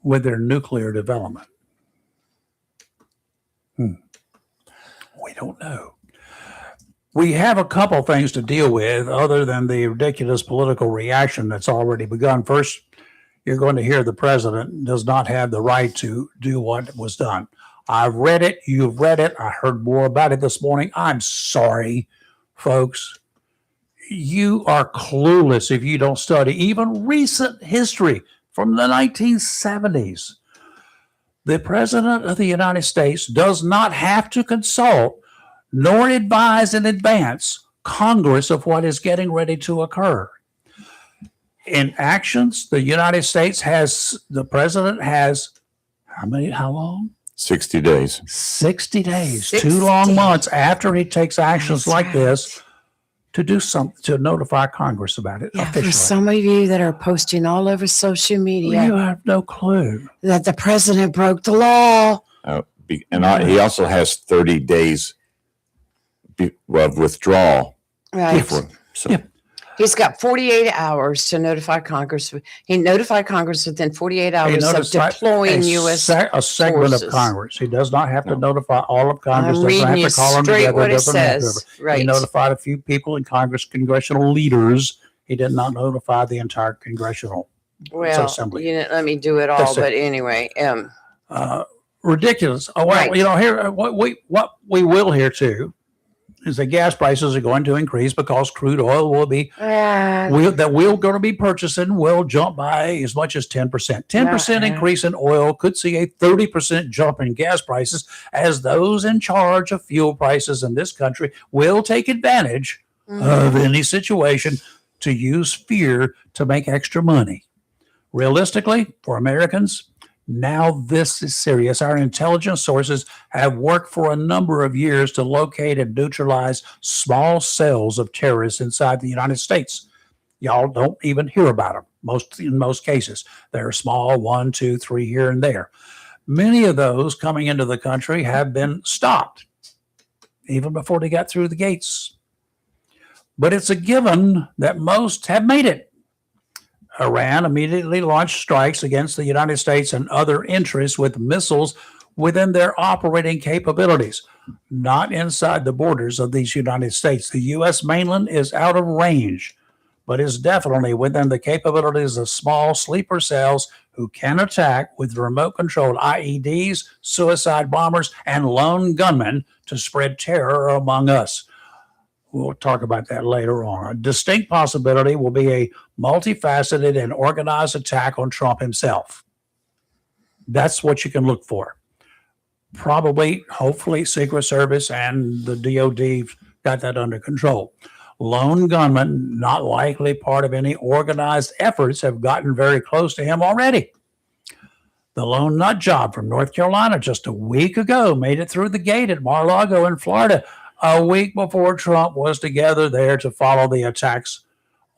[SPEAKER 1] with their nuclear development? We don't know. We have a couple things to deal with other than the ridiculous political reaction that's already begun. First, you're going to hear the president does not have the right to do what was done. I've read it. You've read it. I heard more about it this morning. I'm sorry, folks. You are clueless if you don't study even recent history from the 1970s. The president of the United States does not have to consult nor advise in advance Congress of what is getting ready to occur. In actions, the United States the president has how long?
[SPEAKER 2] 60 days.
[SPEAKER 1] 60 days,
[SPEAKER 3] 60.
[SPEAKER 1] 2 long months after he takes actions
[SPEAKER 3] That's
[SPEAKER 1] like
[SPEAKER 3] right.
[SPEAKER 1] this to do something, to notify Congress about it
[SPEAKER 3] Yeah, for
[SPEAKER 1] officially.
[SPEAKER 3] some of you that are posting all over social media
[SPEAKER 1] You have no clue.
[SPEAKER 3] that the president broke the law.
[SPEAKER 2] He also has 30 days of withdrawal.
[SPEAKER 3] Right.
[SPEAKER 2] Before, so.
[SPEAKER 1] Yeah.
[SPEAKER 3] He's got 48 hours to notify Congress. He notified Congress within 48
[SPEAKER 1] He
[SPEAKER 3] hours of
[SPEAKER 1] notified
[SPEAKER 3] deploying
[SPEAKER 1] a
[SPEAKER 3] U.S.
[SPEAKER 1] segment
[SPEAKER 3] forces.
[SPEAKER 1] of Congress. He does not have to
[SPEAKER 2] No.
[SPEAKER 1] notify all of Congress.
[SPEAKER 3] I'm
[SPEAKER 1] Doesn't
[SPEAKER 3] reading
[SPEAKER 1] have
[SPEAKER 3] you
[SPEAKER 1] to call them
[SPEAKER 3] straight
[SPEAKER 1] together.
[SPEAKER 3] what it
[SPEAKER 1] Doesn't have to.
[SPEAKER 3] says.
[SPEAKER 1] He
[SPEAKER 3] Right.
[SPEAKER 1] notified a few people in Congress, congressional leaders. He did not notify the entire congressional
[SPEAKER 3] Well,
[SPEAKER 1] assembly.
[SPEAKER 3] you didn't let me do it all,
[SPEAKER 1] That's it.
[SPEAKER 3] but anyway,
[SPEAKER 1] Ridiculous. Oh, well,
[SPEAKER 3] Right.
[SPEAKER 1] you know, here what we will hear too is that gas prices are going to increase because crude oil will be we're going to be purchasing will jump by as much as 10%. 10% increase in oil could see a 30% jump in gas prices, as those in charge of fuel prices in this country will take advantage of any situation to use fear to make extra money. Realistically, for Americans, now this is serious. Our intelligence sources have worked for a number of years to locate and neutralize small cells of terrorists inside the United States. Y'all don't even hear about them. In most cases, they're small, 1, 2, 3 here and there. Many of those coming into the country have been stopped even before they got through the gates. But it's a given that most have made it. Iran immediately launched strikes against the United States and other interests with missiles within their operating capabilities, not inside the borders of these United States. The U.S. mainland is out of range, but is definitely within the capabilities of small sleeper cells who can attack with remote-controlled IEDs, suicide bombers, and lone gunmen to spread terror among us. We'll talk about that later on. A distinct possibility will be a multifaceted and organized attack on Trump himself. That's what you can look for. Probably, hopefully, Secret Service and the DOD got that under control. Lone gunmen, not likely part of any organized efforts, have gotten very close to him already. The lone nut job from North Carolina just a week ago made it through the gate at Mar-a-Lago in Florida, a week before Trump was to gather there to follow the attacks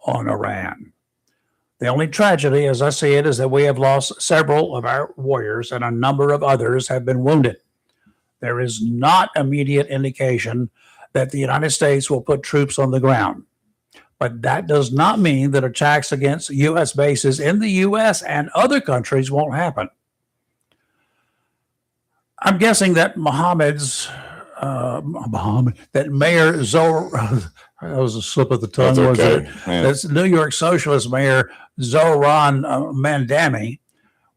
[SPEAKER 1] on Iran. The only tragedy, as I see it, is that we have lost several of our warriors and a number of others have been wounded. There is not immediate indication that the United States will put troops on the ground. But that does not mean that attacks against U.S. bases in the U.S. and other countries won't happen. I'm guessing that that Mayor Zoran, that was a slip of the tongue,
[SPEAKER 2] That's
[SPEAKER 1] was
[SPEAKER 2] okay.
[SPEAKER 1] it?
[SPEAKER 2] Yeah.
[SPEAKER 1] That's New York Socialist Mayor Zoran Mandami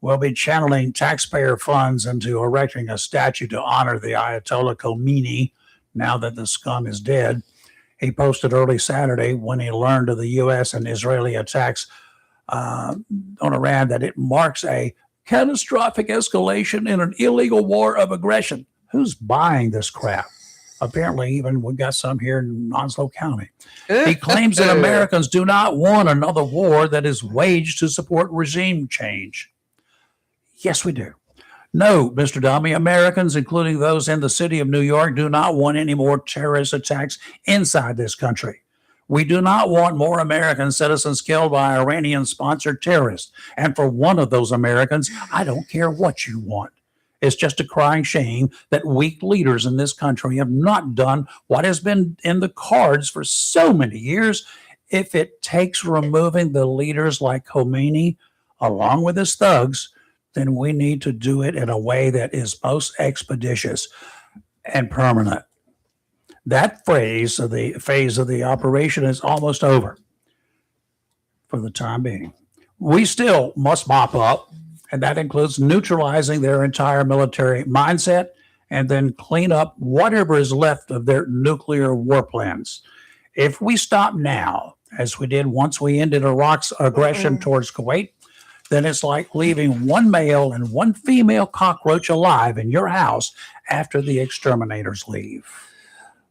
[SPEAKER 1] will be channeling taxpayer funds into erecting a statue to honor the Ayatollah Khomeini now that the scum is dead. He posted early Saturday when he learned of the U.S. and Israeli attacks on Iran that it marks a catastrophic escalation in an illegal war of aggression. Who's buying this crap? Apparently, even we got some here in Onslow County. He claims that Americans do not want another war that is waged to support regime change. Yes, we do. No, Mr. Dummy, Americans, including those in the city of New York, do not want any more terrorist attacks inside this country. We do not want more American citizens killed by Iranian-sponsored terrorists. And for one of those Americans, I don't care what you want. It's just a crying shame that weak leaders in this country have not done what has been in the cards for so many years. If it takes removing the leaders like Khomeini, along with his thugs, then we need to do it in a way that is most expeditious and permanent. That phase of the operation is almost over for the time being. We still must mop up, and that includes neutralizing their entire military mindset and then clean up whatever is left of their nuclear war plans. If we stop now, as we did once we ended Iraq's aggression towards Kuwait, then it's like leaving one male and one female cockroach alive in your house after the exterminators leave.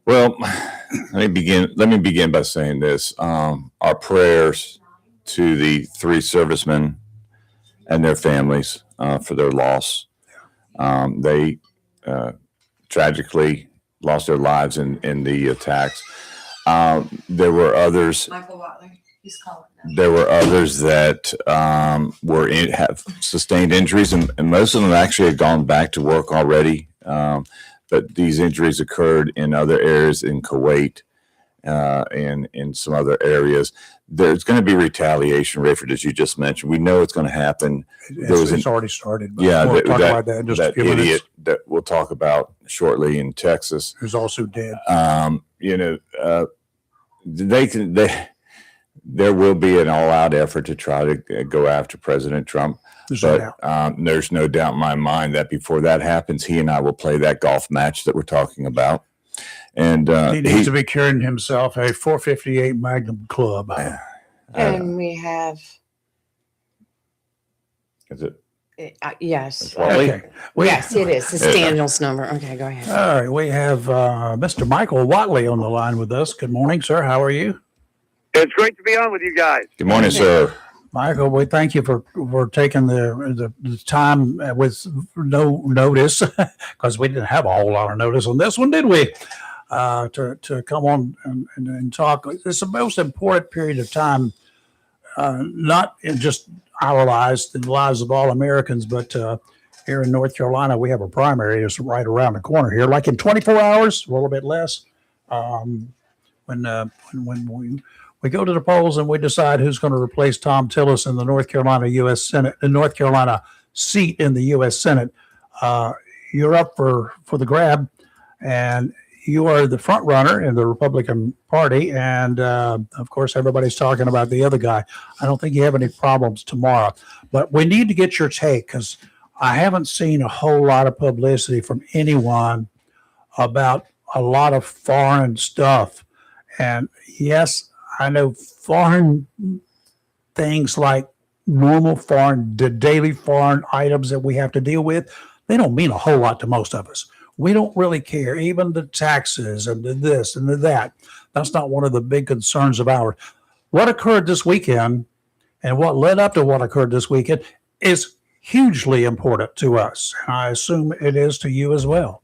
[SPEAKER 2] Well, let me begin by saying this. Our prayers to the 3 servicemen and their families for their loss. They tragically lost their lives in the attacks. There were others.
[SPEAKER 3] Michael Watley, he's calling now.
[SPEAKER 2] There were others that have sustained injuries, and most of them actually had gone back to work already. But these injuries occurred in other areas in Kuwait and in some other areas. There's going to be retaliation, Rayford, as you just mentioned. We know it's going to happen.
[SPEAKER 1] It's already started. But
[SPEAKER 2] Yeah,
[SPEAKER 1] we'll talk about that in just a few
[SPEAKER 2] idiot
[SPEAKER 1] minutes.
[SPEAKER 2] that we'll talk about shortly in Texas.
[SPEAKER 1] Who's also dead.
[SPEAKER 2] There will be an all-out effort to try to go after President Trump. There's no doubt in my mind that before that happens, he and I will play that golf match that we're talking about. And
[SPEAKER 1] he needs to be carrying himself a 458 Magnum club.
[SPEAKER 3] And we have,
[SPEAKER 2] Is it?
[SPEAKER 3] yes.
[SPEAKER 1] Okay.
[SPEAKER 3] Yes, it is. It's Daniel's number. Okay, go ahead.
[SPEAKER 1] All right. We have Mr. Michael Watley on the line with us. Good morning, sir. How are you?
[SPEAKER 6] It's great to be on with you guys.
[SPEAKER 2] Good morning, sir.
[SPEAKER 1] Michael, we thank you for taking the time with no notice, because we didn't have a whole lot of notice on this one, did we? To come on and talk. It's the most important period of time, not in just our lives, the lives of all Americans, but here in North Carolina, we have a primary that's right around the corner here, like in 24 hours, a little bit less. When we go to the polls and we decide who's going to replace Tom Tillis in the North Carolina U.S. Senate, the North Carolina seat in the U.S. Senate, you're up for the grab, and you are the front runner in the Republican Party. And of course, everybody's talking about the other guy. I don't think you have any problems tomorrow, but we need to get your take, because I haven't seen a whole lot of publicity from anyone about a lot of foreign stuff. And yes, I know foreign things like normal foreign, the daily foreign items that we have to deal with, they don't mean a whole lot to most of us. We don't really care. Even the taxes and the this and the that, that's not one of the big concerns of ours. What occurred this weekend and what led up to what occurred this weekend is hugely important to us. And I assume it is to you as well.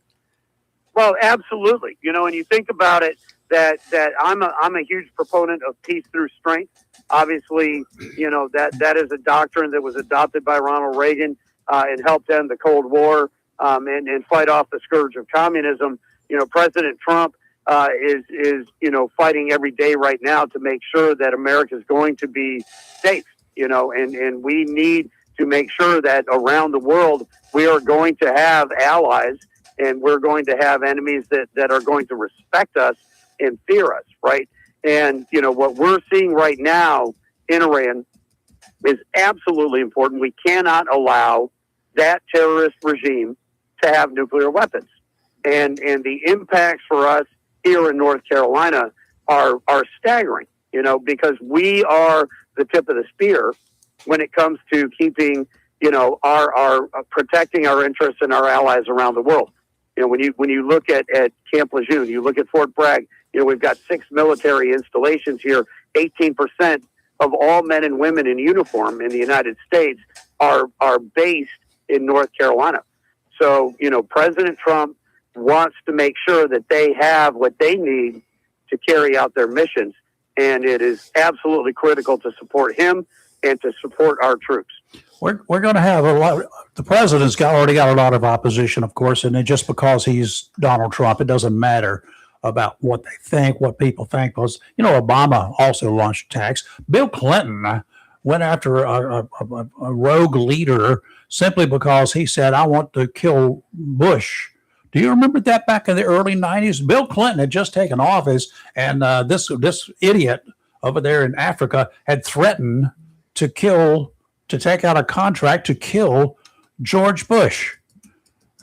[SPEAKER 6] Well, absolutely. And you think about it, that I'm a huge proponent of peace through strength. Obviously, that is a doctrine that was adopted by Ronald Reagan and helped end the Cold War and fight off the scourge of communism. President Trump is fighting every day right now to make sure that America is going to be safe. And we need to make sure that around the world we are going to have allies, and we're going to have enemies that are going to respect us and fear us, right? And, what we're seeing right now in Iran is absolutely important. We cannot allow that terrorist regime to have nuclear weapons. And the impacts for us here in North Carolina are staggering, because we are the tip of the spear when it comes to keeping, our protecting our interests and our allies around the world. When you look at Camp Lejeune, you look at Fort Bragg, we've got 6 military installations here. 18% of all men and women in uniform in the United States are based in North Carolina. So, President Trump wants to make sure that they have what they need to carry out their missions. And it is absolutely critical to support him and to support our troops.
[SPEAKER 1] We're going to have a lot. The president's already got a lot of opposition, of course, and just because he's Donald Trump, it doesn't matter about what they think, what people think. Because Obama also launched attacks. Bill Clinton went after a rogue leader simply because he said, "I want to kill Bush." Do you remember that back in the early 90s? Bill Clinton had just taken office, and this idiot over there in Africa had threatened to take out a contract to kill George Bush,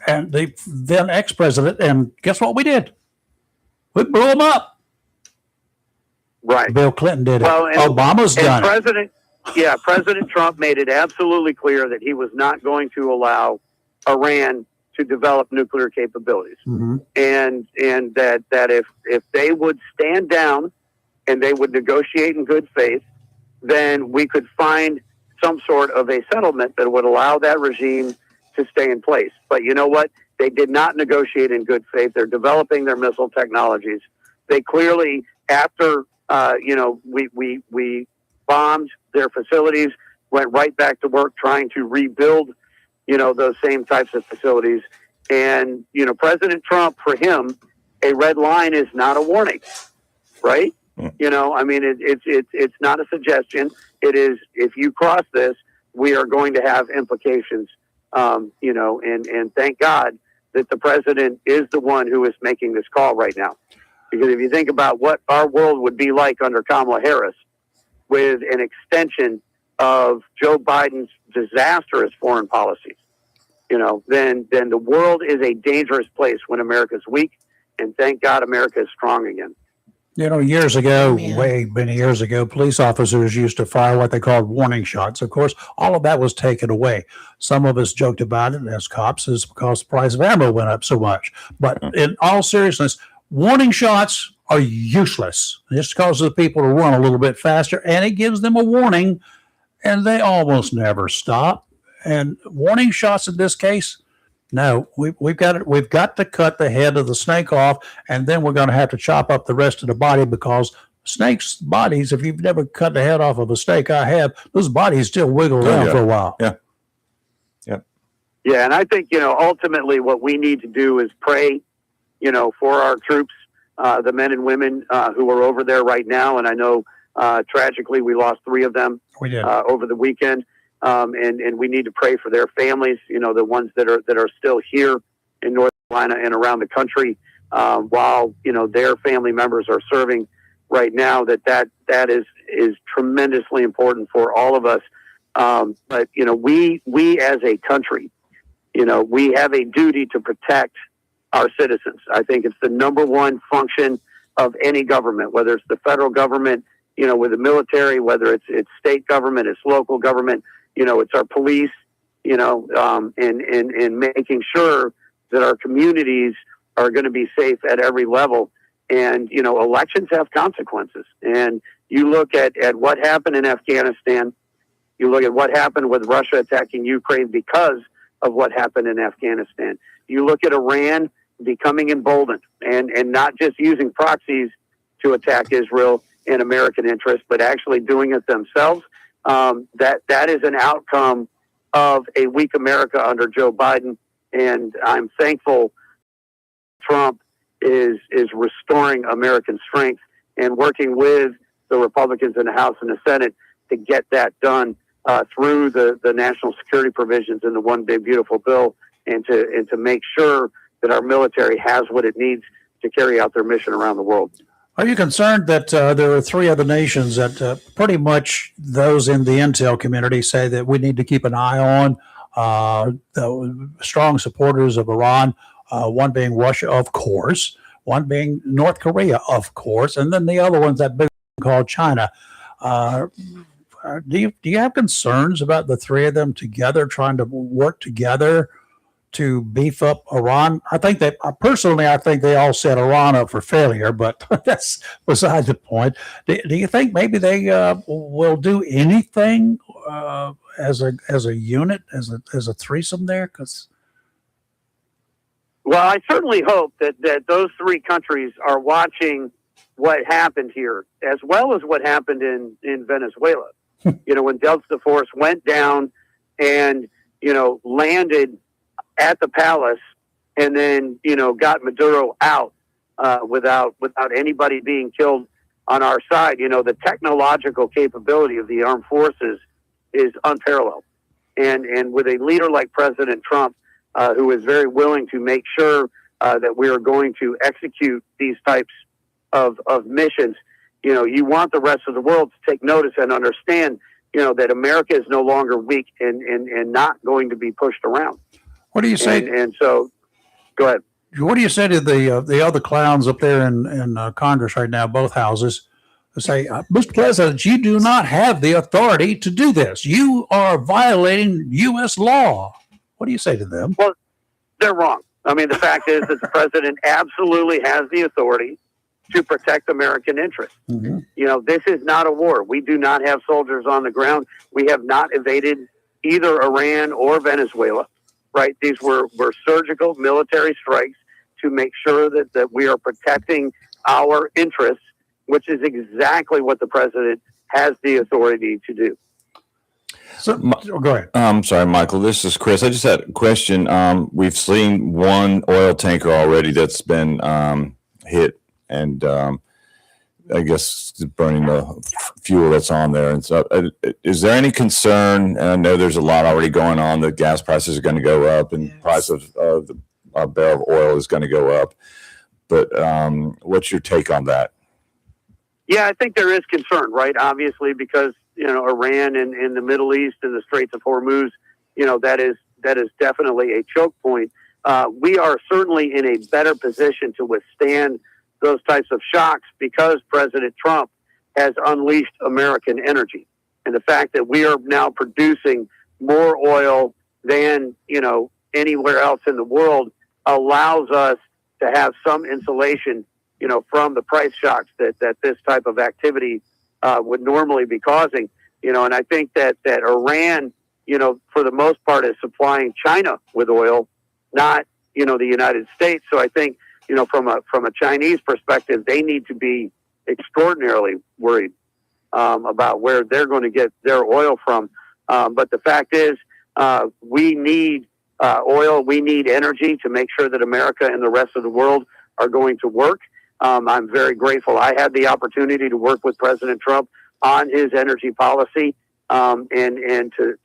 [SPEAKER 1] and the then ex-president. And guess what we did? We blew him up.
[SPEAKER 6] Right.
[SPEAKER 1] Bill Clinton did it.
[SPEAKER 6] Well,
[SPEAKER 1] Obama's done it.
[SPEAKER 6] President Trump made it absolutely clear that he was not going to allow Iran to develop nuclear capabilities.
[SPEAKER 1] Mm-hmm.
[SPEAKER 6] And that if they would stand down and they would negotiate in good faith, then we could find some sort of a settlement that would allow that regime to stay in place. But you know what? They did not negotiate in good faith. They're developing their missile technologies. They clearly, after we bombed their facilities, went right back to work trying to rebuild, those same types of facilities. And President Trump, for him, a red line is not a warning, right? It's not a suggestion. It is, if you cross this, we are going to have implications. And thank God that the president is the one who is making this call right now. Because if you think about what our world would be like under Kamala Harris, with an extension of Joe Biden's disastrous foreign policies, then the world is a dangerous place when America's weak. And thank God America is strong again.
[SPEAKER 1] Years ago,
[SPEAKER 3] Man.
[SPEAKER 1] way many years ago, police officers used to fire what they called warning shots. Of course, all of that was taken away. Some of us joked about it as cops is because the price of ammo went up so much. But in all seriousness, warning shots are useless. It just causes the people to run a little bit faster, and it gives them a warning, and they almost never stop. And warning shots in this case, no, we've got it. We've got to cut the head of the snake off, and then we're going to have to chop up the rest of the body, because snakes' bodies, if you've never cut the head off of a snake, I have, those bodies still wiggle around for a while.
[SPEAKER 2] Yeah.
[SPEAKER 6] Yeah, and I think, ultimately what we need to do is pray, for our troops, the men and women who are over there right now. And I know, tragically, we lost 3 of them
[SPEAKER 1] We did.
[SPEAKER 6] over the weekend. And we need to pray for their families, the ones that are still here in North Carolina and around the country, while, their family members are serving right now. That is tremendously important for all of us. But, we as a country, we have a duty to protect our citizens. I think it's the number one function of any government, whether it's the federal government, with the military, whether it's state government, it's local government, it's our police, and making sure that our communities are going to be safe at every level. And, elections have consequences. And you look at what happened in Afghanistan, you look at what happened with Russia attacking Ukraine because of what happened in Afghanistan. You look at Iran becoming emboldened and not just using proxies to attack Israel in American interest, but actually doing it themselves. That is an outcome of a weak America under Joe Biden. And I'm thankful Trump is restoring American strength and working with the Republicans in the House and the Senate to get that done through the national security provisions in the One Big Beautiful Bill, and to make sure that our military has what it needs to carry out their mission around the world.
[SPEAKER 1] Are you concerned that there are 3 other nations that pretty much those in the intel community say that we need to keep an eye on, the strong supporters of Iran, one being Russia, of course, one being North Korea, of course, and then the other one's that big one called China. Do you have concerns about the 3 of them together, trying to work together to beef up Iran? I think that personally, I think they all set Iran up for failure, but that's beside the point. Do you think maybe they will do anything as a unit, as a threesome there?
[SPEAKER 6] Well, I certainly hope that those 3 countries are watching what happened here, as well as what happened in Venezuela. When Delta Force went down and, landed at the palace and then, got Maduro out without anybody being killed on our side. The technological capability of the armed forces is unparalleled. And with a leader like President Trump, who is very willing to make sure that we are going to execute these types of missions, you want the rest of the world to take notice and understand, that America is no longer weak and not going to be pushed around.
[SPEAKER 1] What do you say?
[SPEAKER 6] And so, go ahead.
[SPEAKER 1] What do you say to the other clowns up there in Congress right now, both houses, who say, Mr. President, you do not have the authority to do this. You are violating U.S. law. What do you say to them?
[SPEAKER 6] Well, they're wrong. I mean, the fact is that the president absolutely has the authority to protect American interests.
[SPEAKER 1] Mm-hmm.
[SPEAKER 6] You know, this is not a war. We do not have soldiers on the ground. We have not invaded either Iran or Venezuela, right? These were surgical military strikes to make sure that we are protecting our interests, which is exactly what the president has the authority to do.
[SPEAKER 1] So, go ahead.
[SPEAKER 2] I'm sorry, Michael. This is Chris. I just had a question. We've seen one oil tanker already that's been hit, and I guess burning the fuel that's on there. And so, is there any concern? And I know there's a lot already going on. The gas prices are going to go up, and price of a barrel of oil is going to go up. But what's your take on that?
[SPEAKER 6] Yeah, I think there is concern, right? Obviously, because Iran and in the Middle East and the Straits of Hormuz, that is definitely a choke point. We are certainly in a better position to withstand those types of shocks because President Trump has unleashed American energy, and the fact that we are now producing more oil than anywhere else in the world allows us to have some insulation, from the price shocks that this type of activity would normally be causing, and I think that Iran, for the most part is supplying China with oil, not, the United States. So I think, from a Chinese perspective, they need to be extraordinarily worried about where they're going to get their oil from. But the fact is, we need oil, we need energy to make sure that America and the rest of the world are going to work. I'm very grateful. I had the opportunity to work with President Trump on his energy policy, and to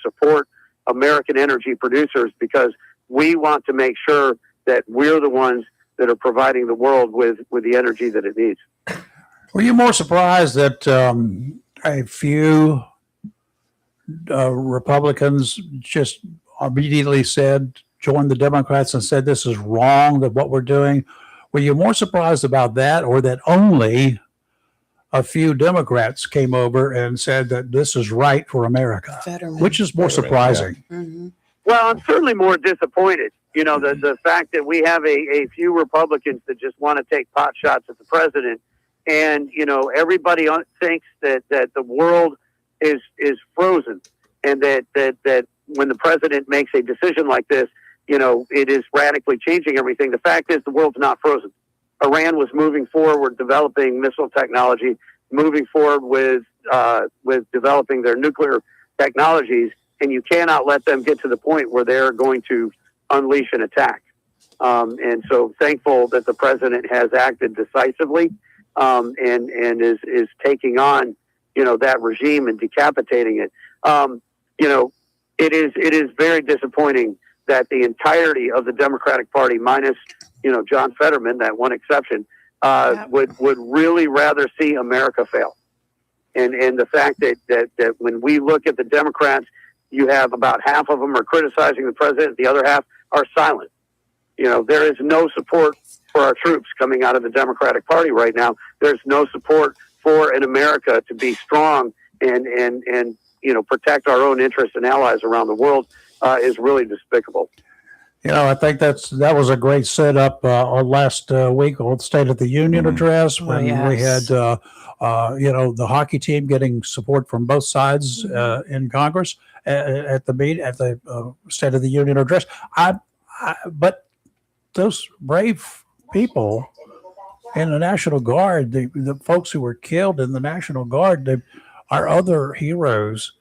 [SPEAKER 6] support American energy producers, because we want to make sure that we're the ones that are providing the world with the energy that it needs.
[SPEAKER 1] Were you more surprised that a few Republicans just immediately joined the Democrats and said this is wrong, that what we're doing? Were you more surprised about that, or that only a few Democrats came over and said that this is right for America? Which is more surprising?
[SPEAKER 3] Yeah. Mm-hmm.
[SPEAKER 6] Well, I'm certainly more disappointed. The fact that we have a few Republicans that just want to take pot shots at the president, and everybody thinks that the world is frozen, and that when the president makes a decision like this, it is radically changing everything. The fact is, the world's not frozen. Iran was moving forward, developing missile technology, moving forward with developing their nuclear technologies, and you cannot let them get to the point where they're going to unleash an attack. And so, thankful that the president has acted decisively, and is taking on that regime and decapitating it. It is very disappointing that the entirety of the Democratic Party, minus John Fetterman, that one exception, would really rather see America fail. And the fact that when we look at the Democrats, you have about half of them are criticizing the president, the other half are silent. There is no support for our troops coming out of the Democratic Party right now. There's no support for an America to be strong and protect our own interests and allies around the world. Is really despicable.
[SPEAKER 1] I think that was a great setup on last week on the State of the Union address, when we had the hockey team getting support from both sides in Congress at the State of the Union address. But those brave people in the National Guard, the folks who were killed in the National Guard, our other heroes,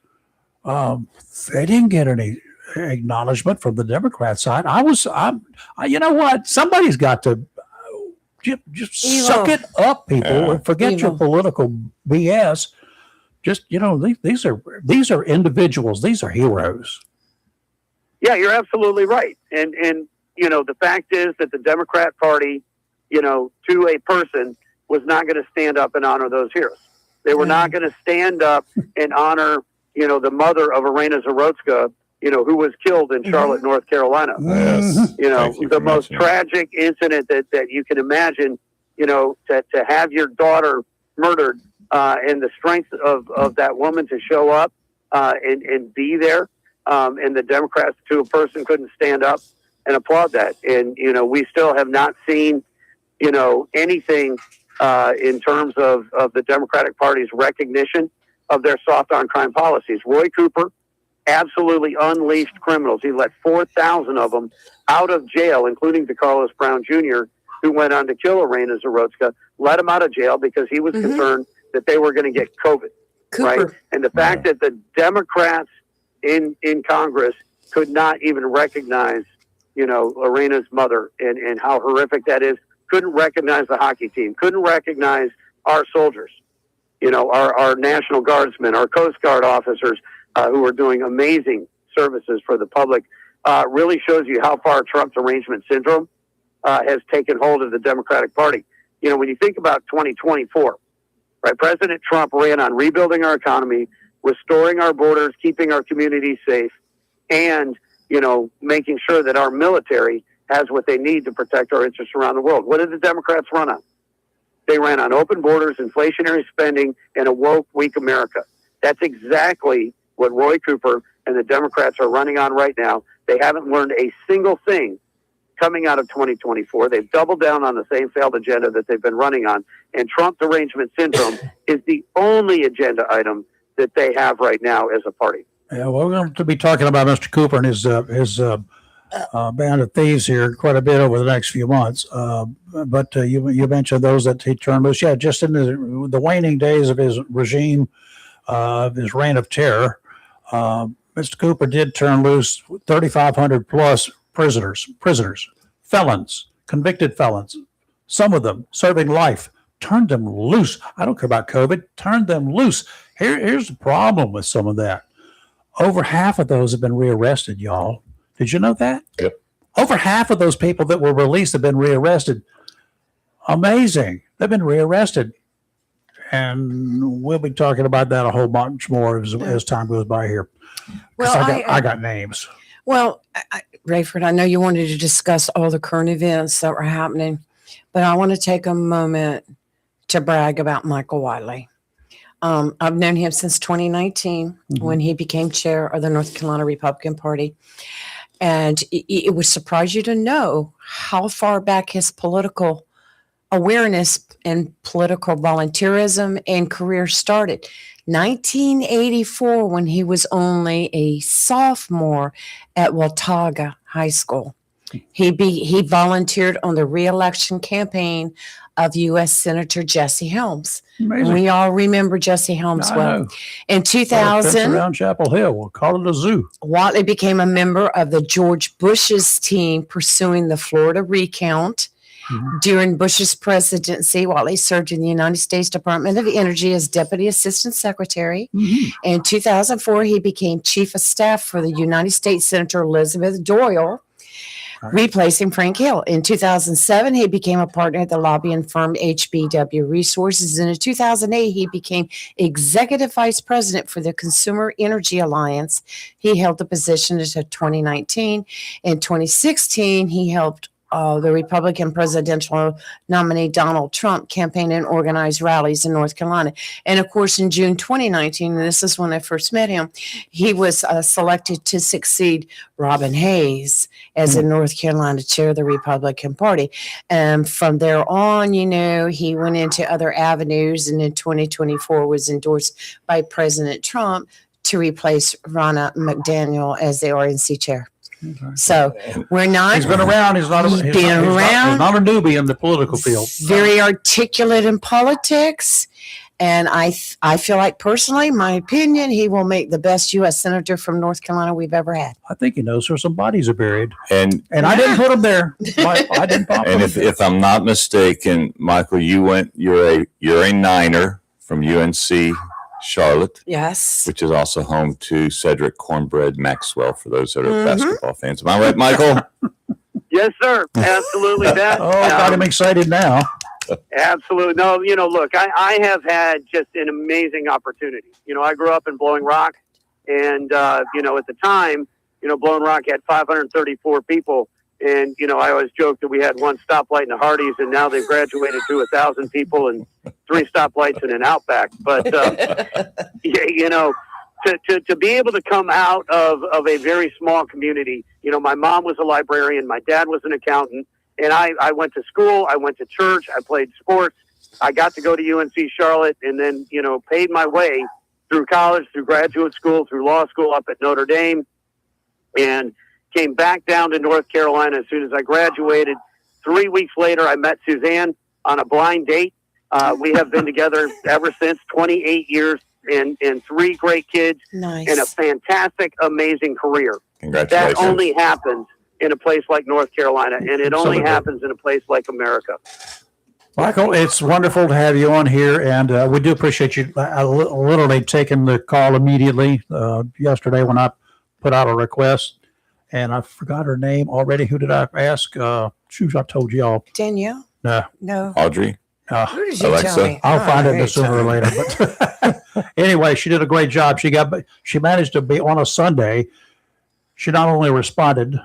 [SPEAKER 1] they didn't get any acknowledgement from the Democrat side. You know what? Somebody's got to just suck it up, people, and forget your political BS. Just these are individuals. These are heroes.
[SPEAKER 6] Yeah, you're absolutely right. And the fact is that the Democrat Party, to a person, was not going to stand up and honor those heroes. They were not going to stand up and honor, the mother of Irina Zarotska, who was killed in Charlotte, North Carolina.
[SPEAKER 2] Yes.
[SPEAKER 6] The most tragic incident that you can imagine, to have your daughter murdered, and the strength of that woman to show up and be there, and the Democrats, to a person, couldn't stand up and applaud that. And, we still have not seen, anything in terms of the Democratic Party's recognition of their soft on crime policies. Roy Cooper absolutely unleashed criminals. He let 4,000 of them out of jail, including DeCarlos Brown Jr., who went on to kill Irena Zarotska, let him out of jail because he was concerned that they were going to get COVID.
[SPEAKER 3] Cooper.
[SPEAKER 6] Right? And the fact that the Democrats in Congress could not even recognize, Irena's mother and how horrific that is, couldn't recognize the hockey team, couldn't recognize our soldiers, our National Guardsmen, our Coast Guard officers who are doing amazing services for the public, really shows you how far Trump's arrangement syndrome has taken hold of the Democratic Party. When you think about 2024, right, President Trump ran on rebuilding our economy, restoring our borders, keeping our communities safe, and, making sure that our military has what they need to protect our interests around the world. What did the Democrats run on? They ran on open borders, inflationary spending, and a woke, weak America. That's exactly what Roy Cooper and the Democrats are running on right now. They haven't learned a single thing coming out of 2024. They've doubled down on the same failed agenda that they've been running on. And Trump derangement syndrome is the only agenda item that they have right now as a party.
[SPEAKER 1] Yeah, well, we're going to be talking about Mr. Cooper and his band of thieves here quite a bit over the next few months. But you mentioned those that he turned loose. Yeah, just in the waning days of his regime, his reign of terror, Mr. Cooper did turn loose 3,500 plus prisoners, felons, convicted felons, some of them serving life, turned them loose. I don't care about COVID, turned them loose. Here's the problem with some of that. Over half of those have been rearrested, y'all. Did you know that?
[SPEAKER 2] Yep.
[SPEAKER 1] Over half of those people that were released have been rearrested. Amazing. They've been rearrested. And we'll be talking about that a whole bunch more as time goes by here.
[SPEAKER 3] Well,
[SPEAKER 1] I got names.
[SPEAKER 3] Well, Rayford, I know you wanted to discuss all the current events that were happening, but I want to take a moment to brag about Michael Wiley. I've known him since 2019 when he became chair of the North Carolina Republican Party. And it would surprise you to know how far back his political awareness and political volunteerism and career started. 1984, when he was only a sophomore at Watauga High School. He volunteered on the re-election campaign of U.S. Senator Jesse Helms.
[SPEAKER 1] Amazing.
[SPEAKER 3] We all remember Jesse Helms
[SPEAKER 1] I
[SPEAKER 3] well.
[SPEAKER 1] know.
[SPEAKER 3] In 2000,
[SPEAKER 1] around Chapel Hill, we'll call it a zoo.
[SPEAKER 3] Watley became a member of the George Bush's team pursuing the Florida recount. During Bush's presidency, Watley served in the United States Department of Energy as Deputy Assistant Secretary. In 2004, he became Chief of Staff for the United States Senator Elizabeth Doyle, replacing Frank Hill. In 2007, he became a partner at the lobbying firm HBW Resources. And in 2008, he became Executive Vice President for the Consumer Energy Alliance. He held the position until 2019. In 2016, he helped the Republican presidential nominee Donald Trump campaign and organize rallies in North Carolina. And of course, in June 2019, and this is when I first met him, he was selected to succeed Robin Hayes as the North Carolina chair of the Republican Party. And from there on, he went into other avenues, and in 2024 was endorsed by President Trump to replace Ronna McDaniel as the RNC chair. Okay. So we're not.
[SPEAKER 1] He's been around. He's not a newbie in the political field.
[SPEAKER 3] Very articulate in politics, and I feel like personally, my opinion, he will make the best U.S. senator from North Carolina we've ever had.
[SPEAKER 1] I think he knows where some bodies are buried,
[SPEAKER 2] and
[SPEAKER 1] I didn't put them there. I didn't pop them.
[SPEAKER 2] And if I'm not mistaken, Michael, you're a Niner from UNC. Charlotte,
[SPEAKER 3] yes,
[SPEAKER 2] which is also home to Cedric Cornbread Maxwell, for those that are basketball fans. Am I right, Michael?
[SPEAKER 6] Yes, sir. Absolutely that.
[SPEAKER 1] Got him excited now.
[SPEAKER 6] Absolutely. No, look, I have had just an amazing opportunity. I grew up in Blowing Rock, and, at the time, Blowing Rock had 534 people. And, I always joke that we had one stoplight in the Hardee's, and now they've graduated to 1,000 people and 3 stoplights in an Outback. But, to be able to come out of a very small community, my mom was a librarian, my dad was an accountant, And I went to school, I went to church, I played sports. I got to go to UNC Charlotte, and then, paid my way through college, through graduate school, through law school up at Notre Dame, and came back down to North Carolina as soon as I graduated. 3 weeks later, I met Suzanne on a blind date. We have been together ever since, 28 years, and 3 great kids,
[SPEAKER 3] Nice.
[SPEAKER 6] and a fantastic, amazing career.
[SPEAKER 2] Congratulations.
[SPEAKER 6] That only happens in a place like North Carolina, and it only
[SPEAKER 1] Absolutely.
[SPEAKER 6] happens in a place like America.
[SPEAKER 1] Michael, it's wonderful to have you on here, and we do appreciate you literally taking the call immediately yesterday when I put out a request, and I forgot her name already. Who did I ask? Shoot, I told y'all.
[SPEAKER 3] Danielle?
[SPEAKER 1] No.
[SPEAKER 3] No.
[SPEAKER 2] Audrey.
[SPEAKER 3] Who did you
[SPEAKER 2] Alexa?
[SPEAKER 3] tell me?
[SPEAKER 1] I'll
[SPEAKER 3] Oh,
[SPEAKER 1] find it
[SPEAKER 3] you
[SPEAKER 1] sooner or
[SPEAKER 3] told me.
[SPEAKER 1] later. But anyway, she did a great job. She managed to be on a Sunday. She not only responded,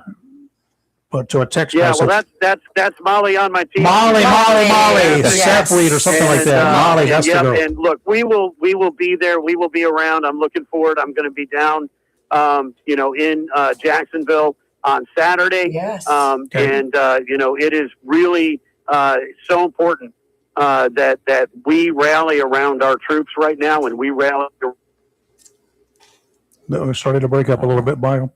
[SPEAKER 1] but to a text
[SPEAKER 6] Yeah,
[SPEAKER 1] message.
[SPEAKER 6] well, that's Molly on my team.
[SPEAKER 1] Molly,
[SPEAKER 3] Yes.
[SPEAKER 1] Seth Weed or something like that. Molly, that's the girl.
[SPEAKER 6] And look, we will be there. We will be around. I'm looking forward. I'm going to be down, in Jacksonville on Saturday.
[SPEAKER 3] Yes.
[SPEAKER 1] Okay.
[SPEAKER 6] And it is really so important that we rally around our troops right now, and we rally
[SPEAKER 1] We're starting to break up a little bit, Michael.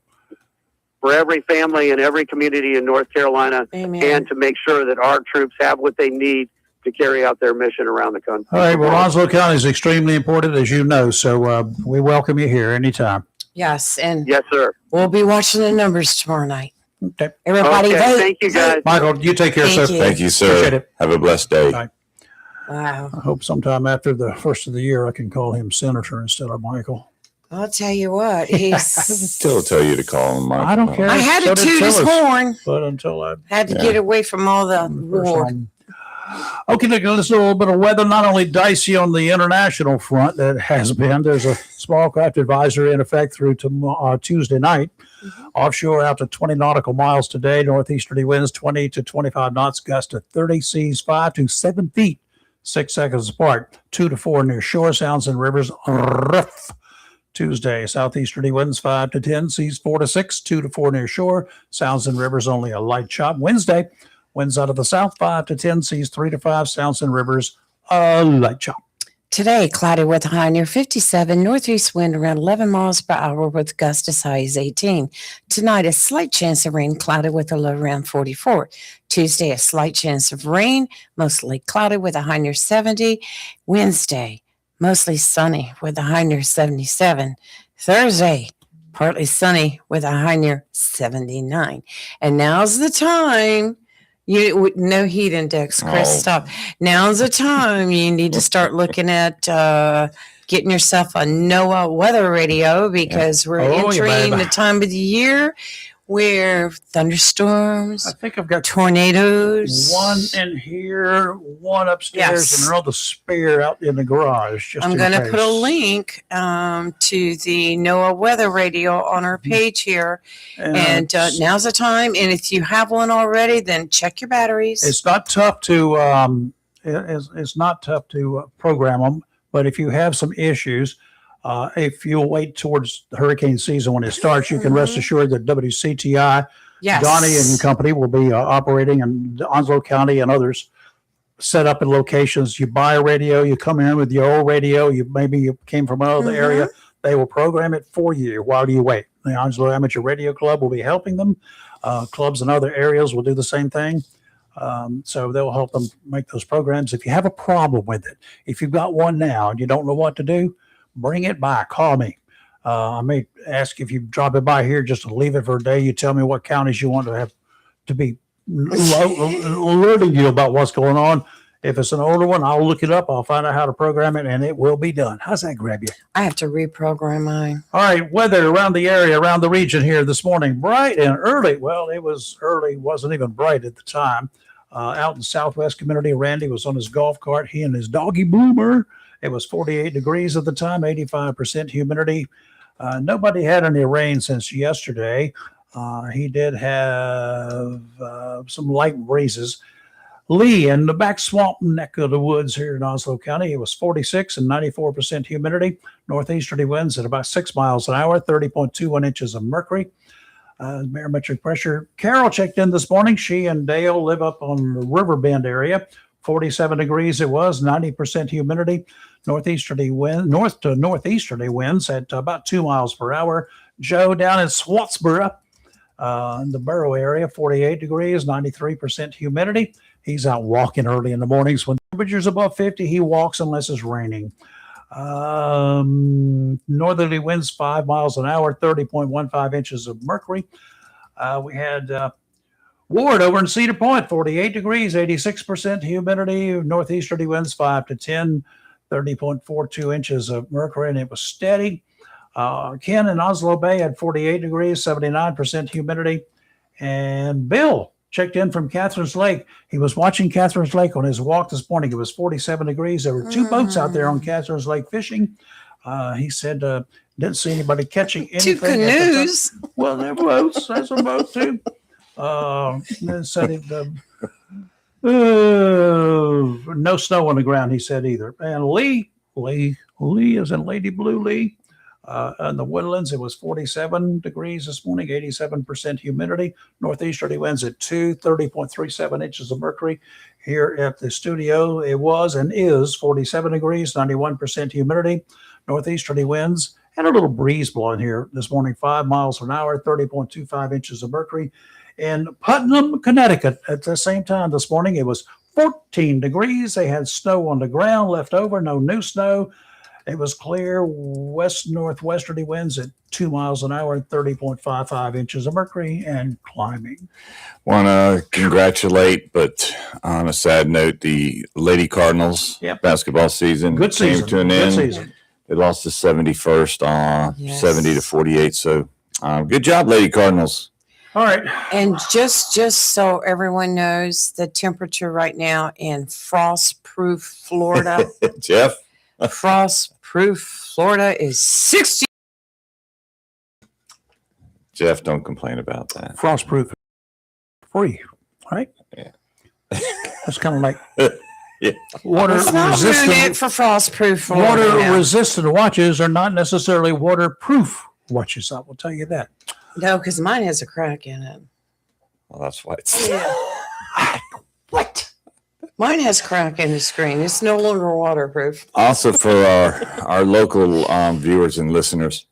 [SPEAKER 6] for every family and every community in North Carolina,
[SPEAKER 3] Amen.
[SPEAKER 6] and to make sure that our troops have what they need to carry out their mission around the country.
[SPEAKER 1] All right. Well, Onslow County is extremely important, as you know. So we welcome you here anytime.
[SPEAKER 3] Yes. And
[SPEAKER 6] Yes, sir.
[SPEAKER 3] we'll be watching the numbers tomorrow night.
[SPEAKER 1] Okay.
[SPEAKER 3] Everybody
[SPEAKER 6] Okay,
[SPEAKER 3] vote.
[SPEAKER 6] thank you, guys.
[SPEAKER 1] Michael, you take care,
[SPEAKER 3] Thank
[SPEAKER 1] sir.
[SPEAKER 3] you.
[SPEAKER 2] Thank you,
[SPEAKER 1] Appreciate
[SPEAKER 2] sir.
[SPEAKER 1] it.
[SPEAKER 2] Have a blessed day.
[SPEAKER 1] Bye.
[SPEAKER 3] Wow.
[SPEAKER 1] I hope sometime after the first of the year, I can call him Senator instead of Michael.
[SPEAKER 3] I'll tell you what. He's.
[SPEAKER 2] Still tell you to call him, Mike.
[SPEAKER 1] I don't care.
[SPEAKER 3] I had
[SPEAKER 1] So
[SPEAKER 3] to
[SPEAKER 1] did
[SPEAKER 3] toot his
[SPEAKER 1] Phyllis.
[SPEAKER 3] horn.
[SPEAKER 1] But until I
[SPEAKER 3] Had to
[SPEAKER 2] Yeah.
[SPEAKER 3] get away from all the
[SPEAKER 1] first
[SPEAKER 3] war.
[SPEAKER 1] one. Okay, let's do a little bit of weather. Not only dicey on the international front that has been, there's a small craft advisory in effect through to Tuesday night. Offshore out to 20 nautical miles today. Northeasterly winds 20 to 25 knots, gust to 30, seas 5 to 7 feet, 6 seconds apart. 2 to 4 near shore, sounds and rivers rough. Tuesday, southeasterly winds 5 to 10, seas 4 to 6, 2 to 4 near shore, sounds and rivers only a light chop. Wednesday, winds out of the south 5 to 10, seas 3 to 5, sounds and rivers a light chop.
[SPEAKER 3] Today, cloudy with a high near 57, northeast wind around 11 miles per hour with gusts as high as 18. Tonight, a slight chance of rain, cloudy with a low around 44. Tuesday, a slight chance of rain, mostly cloudy with a high near 70. Wednesday, mostly sunny with a high near 77. Thursday, partly sunny with a high near 79. And now's the time. No heat index, Chris.
[SPEAKER 2] Oh.
[SPEAKER 3] Stop. Now's the time you need to start looking at getting yourself a NOAA weather radio because we're
[SPEAKER 1] Oh, yeah,
[SPEAKER 3] entering
[SPEAKER 1] baby.
[SPEAKER 3] the time of the year where thunderstorms,
[SPEAKER 1] I think I've got
[SPEAKER 3] tornadoes.
[SPEAKER 1] one in here, one upstairs,
[SPEAKER 3] Yes.
[SPEAKER 1] and another spare out in the garage. Just
[SPEAKER 3] I'm
[SPEAKER 1] in
[SPEAKER 3] going to
[SPEAKER 1] case.
[SPEAKER 3] put a link to the NOAA weather radio on our page here. And now's the time. And if you have one already, then check your batteries.
[SPEAKER 1] it's not tough to it's not tough to program them, but if you have some issues, if you'll wait towards the hurricane season when it starts, you can rest assured that WCTI,
[SPEAKER 3] Yes.
[SPEAKER 1] Donnie and company will be operating in Onslow County and others set up in locations. You buy a radio, you come in with your old radio, you came from another area, they will program it for you while you wait. The Onslow Amateur Radio Club will be helping them. Clubs in other areas will do the same thing. So they'll help them make those programs. If you have a problem with it, if you've got one now and you don't know what to do, bring it by. Call me. I may ask if you drop it by here just to leave it for a day. You tell me what counties you want to have to be alerting you about what's going on. If it's an older one, I'll look it up. I'll find out how to program it, and it will be done. How's that grab you?
[SPEAKER 3] I have to reprogram mine.
[SPEAKER 1] All right, weather around the area, around the region here this morning, bright and early. Well, it was early, wasn't even bright at the time. Out in the southwest community, Randy was on his golf cart, he and his doggy Bloomer. It was 48 degrees at the time, 85% humidity. Nobody had any rain since yesterday. He did have some light breezes. Lee in the back swamp neck of the woods here in Onslow County, it was 46 and 94% humidity. Northeasterly winds at about 6 miles an hour, 30.21 inches of mercury. Barometric pressure. Carol checked in this morning. She and Dale live up on the Riverbend area. 47 degrees it was, 90% humidity. North to northeasterly winds at about 2 miles per hour. Joe down in Swatsboro, in the Borough area, 48 degrees, 93% humidity. He's out walking early in the mornings. When temperature's above 50, he walks unless it's raining. Northerly winds 5 miles an hour, 30.15 inches of mercury. We had Ward over in Cedar Point, 48 degrees, 86% humidity. Northeasterly winds 5 to 10, 30.42 inches of mercury, and it was steady. Ken in Oslo Bay had 48 degrees, 79% humidity. And Bill checked in from Catherine's Lake. He was watching Catherine's Lake on his walk this morning. It was 47 degrees. There were 2 boats out there on Catherine's Lake fishing. He said didn't see anybody catching anything.
[SPEAKER 3] 2 canoes.
[SPEAKER 1] Well, there were boats. There's a boat too. Then said no snow on the ground, he said either. And Lee is in Lady Blue Lee. In the Woodlands, it was 47 degrees this morning, 87% humidity. Northeasterly winds at 30.37 inches of mercury. Here at the studio, it was and is 47 degrees, 91% humidity. Northeasterly winds and a little breeze blowing here this morning, 5 miles an hour, 30.25 inches of mercury. In Putnam, Connecticut, at the same time this morning, it was 14 degrees. They had snow on the ground left over, no new snow. It was clear, west-northwesterly winds at 2 miles an hour, 30.55 inches of mercury, and climbing.
[SPEAKER 2] Want to congratulate, but on a sad note, the Lady Cardinals basketball season
[SPEAKER 1] Good season.
[SPEAKER 2] came to an
[SPEAKER 1] Good
[SPEAKER 2] end.
[SPEAKER 1] season.
[SPEAKER 2] They lost the 71st on
[SPEAKER 3] Yes.
[SPEAKER 2] 70 to 48. So good job, Lady Cardinals.
[SPEAKER 1] All right.
[SPEAKER 3] And just so everyone knows, the temperature right now in frost-proof Florida,
[SPEAKER 2] Jeff?
[SPEAKER 3] frost-proof Florida is 60.
[SPEAKER 2] Jeff, don't complain about that.
[SPEAKER 1] Frostproof free, right?
[SPEAKER 2] Yeah.
[SPEAKER 1] That's kind of like
[SPEAKER 2] Yeah.
[SPEAKER 1] water
[SPEAKER 3] It's not doing it
[SPEAKER 1] resistant.
[SPEAKER 3] for frost-proof Florida.
[SPEAKER 1] Water
[SPEAKER 3] now.
[SPEAKER 1] resistant watches are not necessarily waterproof watches. I will tell you that.
[SPEAKER 3] No, because mine has a crack in it.
[SPEAKER 2] Well, that's why it's.
[SPEAKER 1] What?
[SPEAKER 3] Mine has crack in the screen. It's no longer waterproof.
[SPEAKER 2] Also, for our local viewers and listeners,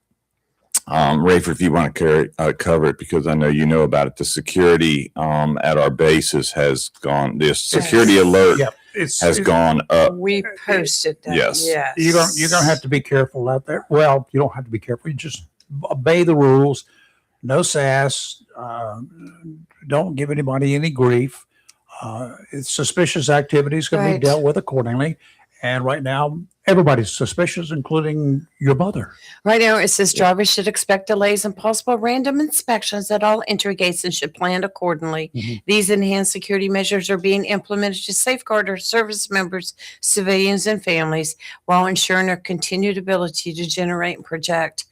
[SPEAKER 2] Rayford, if you want to cover it, because I know you know about it, the security at our bases has gone. The security alert
[SPEAKER 1] Yep.
[SPEAKER 2] has gone up.
[SPEAKER 3] We posted that.
[SPEAKER 2] Yes.
[SPEAKER 3] Yes.
[SPEAKER 1] You're gonna have to be careful out there. Well, you don't have to be careful. You just obey the rules. No sass. Don't give anybody any grief. It's suspicious activities can be
[SPEAKER 3] Right.
[SPEAKER 1] dealt with accordingly. And right now, everybody's suspicious, including your mother.
[SPEAKER 3] Right now, it says drivers should expect delays and possible random inspections at all entry gates and should plan accordingly.
[SPEAKER 1] Mhm.
[SPEAKER 3] These enhanced security measures are being implemented to safeguard our service members, civilians, and families while ensuring our continued ability to generate and project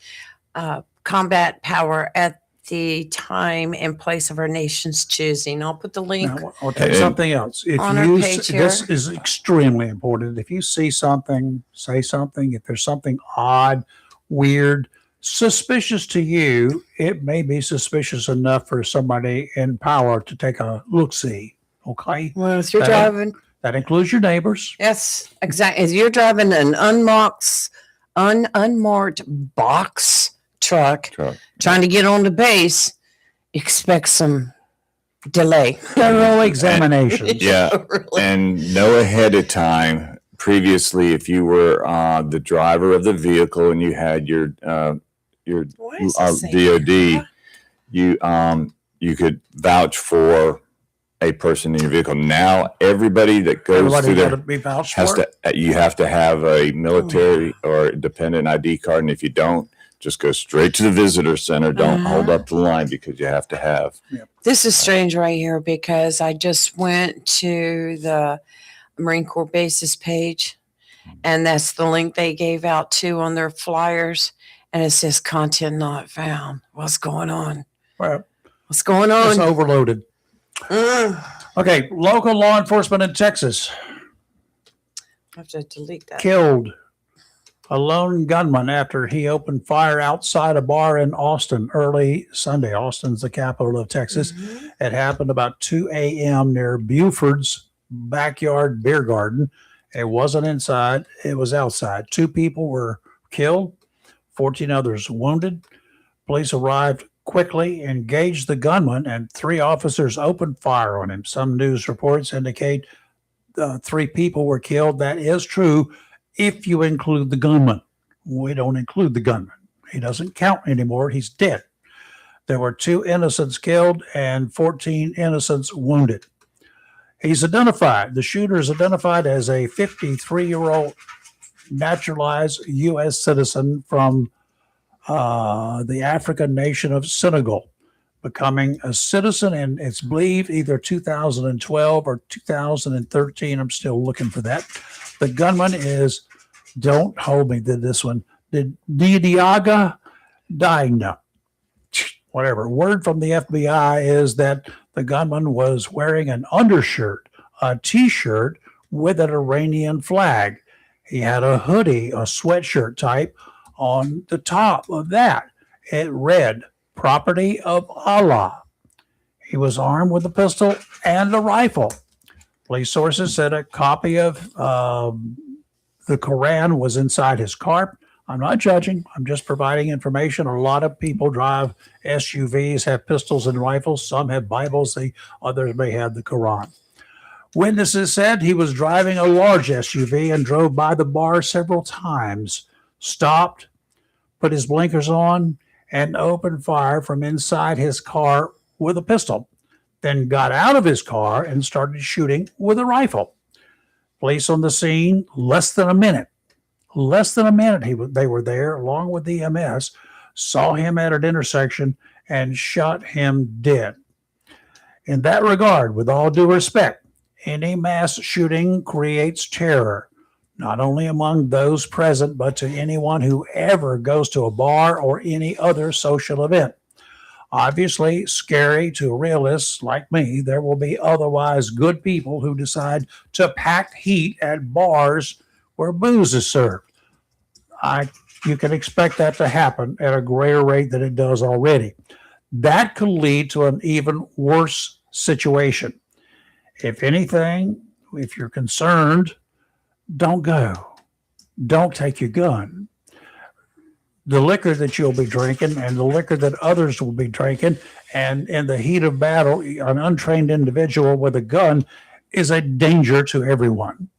[SPEAKER 3] combat power at the time and place of our nation's choosing. I'll put the link.
[SPEAKER 1] Now, I'll tell you
[SPEAKER 2] And-
[SPEAKER 1] something else. If
[SPEAKER 3] On our
[SPEAKER 1] you,
[SPEAKER 3] page
[SPEAKER 1] this
[SPEAKER 3] here.
[SPEAKER 1] is extremely important. If you see something, say something. If there's something odd, weird, suspicious to you, it may be suspicious enough for somebody in power to take a look-see. Okay,
[SPEAKER 3] Well, if you're
[SPEAKER 1] That-
[SPEAKER 3] driving,
[SPEAKER 1] that includes your neighbors.
[SPEAKER 3] yes, exactly. If you're driving an unmarked box truck trying to get on the base, expect some delay.
[SPEAKER 1] Thorough examinations.
[SPEAKER 2] Yeah.
[SPEAKER 3] Really.
[SPEAKER 2] And know ahead of time. Previously, if you were the driver of the vehicle and you had your
[SPEAKER 3] What is this saying?
[SPEAKER 2] DOD, you could vouch for a person in your vehicle. Now, everybody that goes
[SPEAKER 1] Everybody
[SPEAKER 2] through
[SPEAKER 1] got to
[SPEAKER 2] there
[SPEAKER 1] be vouched
[SPEAKER 2] has
[SPEAKER 1] for.
[SPEAKER 2] you have to have a military or dependent ID card, and if you don't, just go straight to the visitor center. Don't hold up the line because you have to have.
[SPEAKER 3] This is strange right here because I just went to the Marine Corps bases page, and that's the link they gave out to on their flyers, and it says content not found. What's going on?
[SPEAKER 1] Well,
[SPEAKER 3] What's going
[SPEAKER 1] it's
[SPEAKER 3] on?
[SPEAKER 1] overloaded. Okay, local law enforcement in Texas
[SPEAKER 3] I have to delete that.
[SPEAKER 1] killed A lone gunman after he opened fire outside a bar in Austin early Sunday. Austin's the capital of Texas.
[SPEAKER 3] Mhm.
[SPEAKER 1] It happened about 2 a.m. near Buford's backyard beer garden. It wasn't inside, it was outside. 2 people were killed, 14 others wounded. Police arrived quickly, engaged the gunman, and 3 officers opened fire on him. Some news reports indicate 3 people were killed. That is true if you include the gunman. We don't include the gunman. He doesn't count anymore. He's dead. There were 2 innocents killed and 14 innocents wounded. He's identified. The shooter is identified as a 53-year-old naturalized U.S. citizen from the African nation of Senegal, becoming a citizen in, it's believed, either 2012 or 2013. I'm still looking for that. The gunman is, don't hold me to this one, Didiaga Daigna. Whatever. Word from the FBI is that the gunman was wearing an undershirt, a T-shirt with an Iranian flag. He had a hoodie, a sweatshirt type on the top of that. It read, "Property of Allah." He was armed with a pistol and a rifle. Police sources said a copy of the Quran was inside his car. I'm not judging. I'm just providing information. A lot of people drive SUVs, have pistols and rifles. Some have Bibles. The others may have the Quran. Witnesses said he was driving a large SUV and drove by the bar several times, stopped, put his blinkers on, and opened fire from inside his car with a pistol, then got out of his car and started shooting with a rifle. Police on the scene, less than a minute, they were there along with the EMS, saw him at an intersection and shot him dead. In that regard, with all due respect, any mass shooting creates terror, not only among those present, but to anyone who ever goes to a bar or any other social event. Obviously, scary to realists like me, there will be otherwise good people who decide to pack heat at bars where booze is served. You can expect that to happen at a greater rate than it does already. That could lead to an even worse situation. If anything, if you're concerned, don't go. Don't take your gun. The liquor that you'll be drinking and the liquor that others will be drinking, and in the heat of battle, an untrained individual with a gun is a danger to everyone.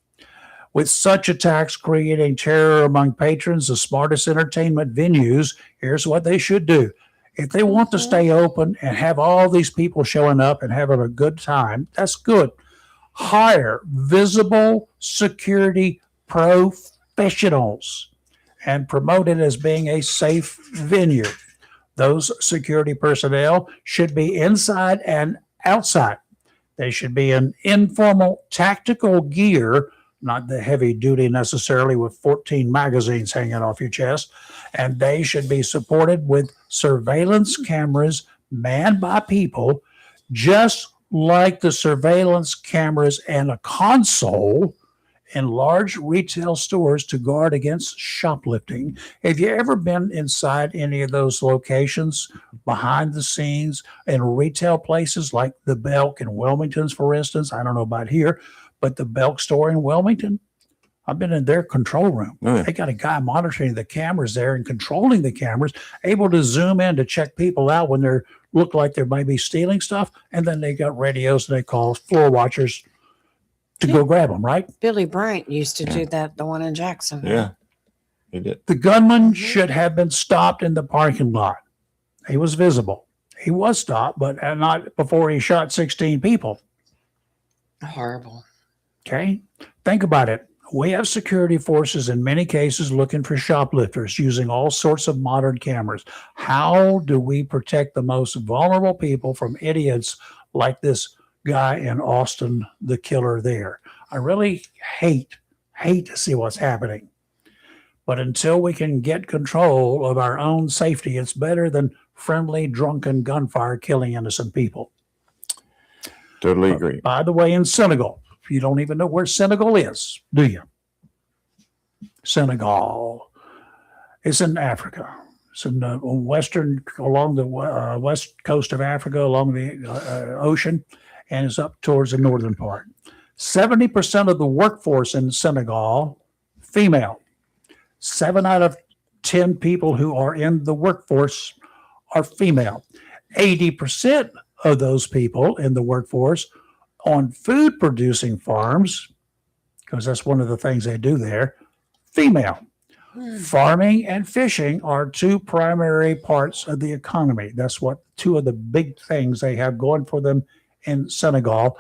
[SPEAKER 1] With such attacks creating terror among patrons, the smartest entertainment venues, here's what they should do. If they want to stay open and have all these people showing up and having a good time, that's good. Hire visible security professionals and promote it as being a safe venue. Those security personnel should be inside and outside. They should be in informal tactical gear, not the heavy duty necessarily with 14 magazines hanging off your chest. And they should be supported with surveillance cameras manned by people, just like the surveillance cameras and a console in large retail stores to guard against shoplifting. Have you ever been inside any of those locations behind the scenes in retail places like the Belk in Wilmington, for instance? I don't know about here, but the Belk store in Wilmington, I've been in their control room.
[SPEAKER 2] Oh, yeah.
[SPEAKER 1] They got a guy monitoring the cameras there and controlling the cameras, able to zoom in to check people out when they look like they might be stealing stuff. And then they got radios and they call floor watchers to go grab them, right?
[SPEAKER 3] Billy Bryant used to do that, the one in Jacksonville.
[SPEAKER 2] Yeah, he did.
[SPEAKER 1] The gunman should have been stopped in the parking lot. He was visible. He was stopped, but not before he shot 16 people.
[SPEAKER 3] Horrible.
[SPEAKER 1] Okay? Think about it. We have security forces in many cases looking for shoplifters using all sorts of modern cameras. How do we protect the most vulnerable people from idiots like this guy in Austin, the killer there? I really hate to see what's happening. But until we can get control of our own safety, it's better than friendly, drunken gunfire killing innocent people.
[SPEAKER 2] Totally agree.
[SPEAKER 1] By the way, in Senegal, you don't even know where Senegal is, do you? Senegal. It's in Africa. It's in the along the west coast of Africa, along the ocean, and it's up towards the northern part. 70% of the workforce in Senegal, female. 7 out of 10 people who are in the workforce are female. 80% of those people in the workforce on food producing farms, because that's one of the things they do there, female. Farming and fishing are 2 primary parts of the economy. That's what 2 of the big things they have going for them in Senegal.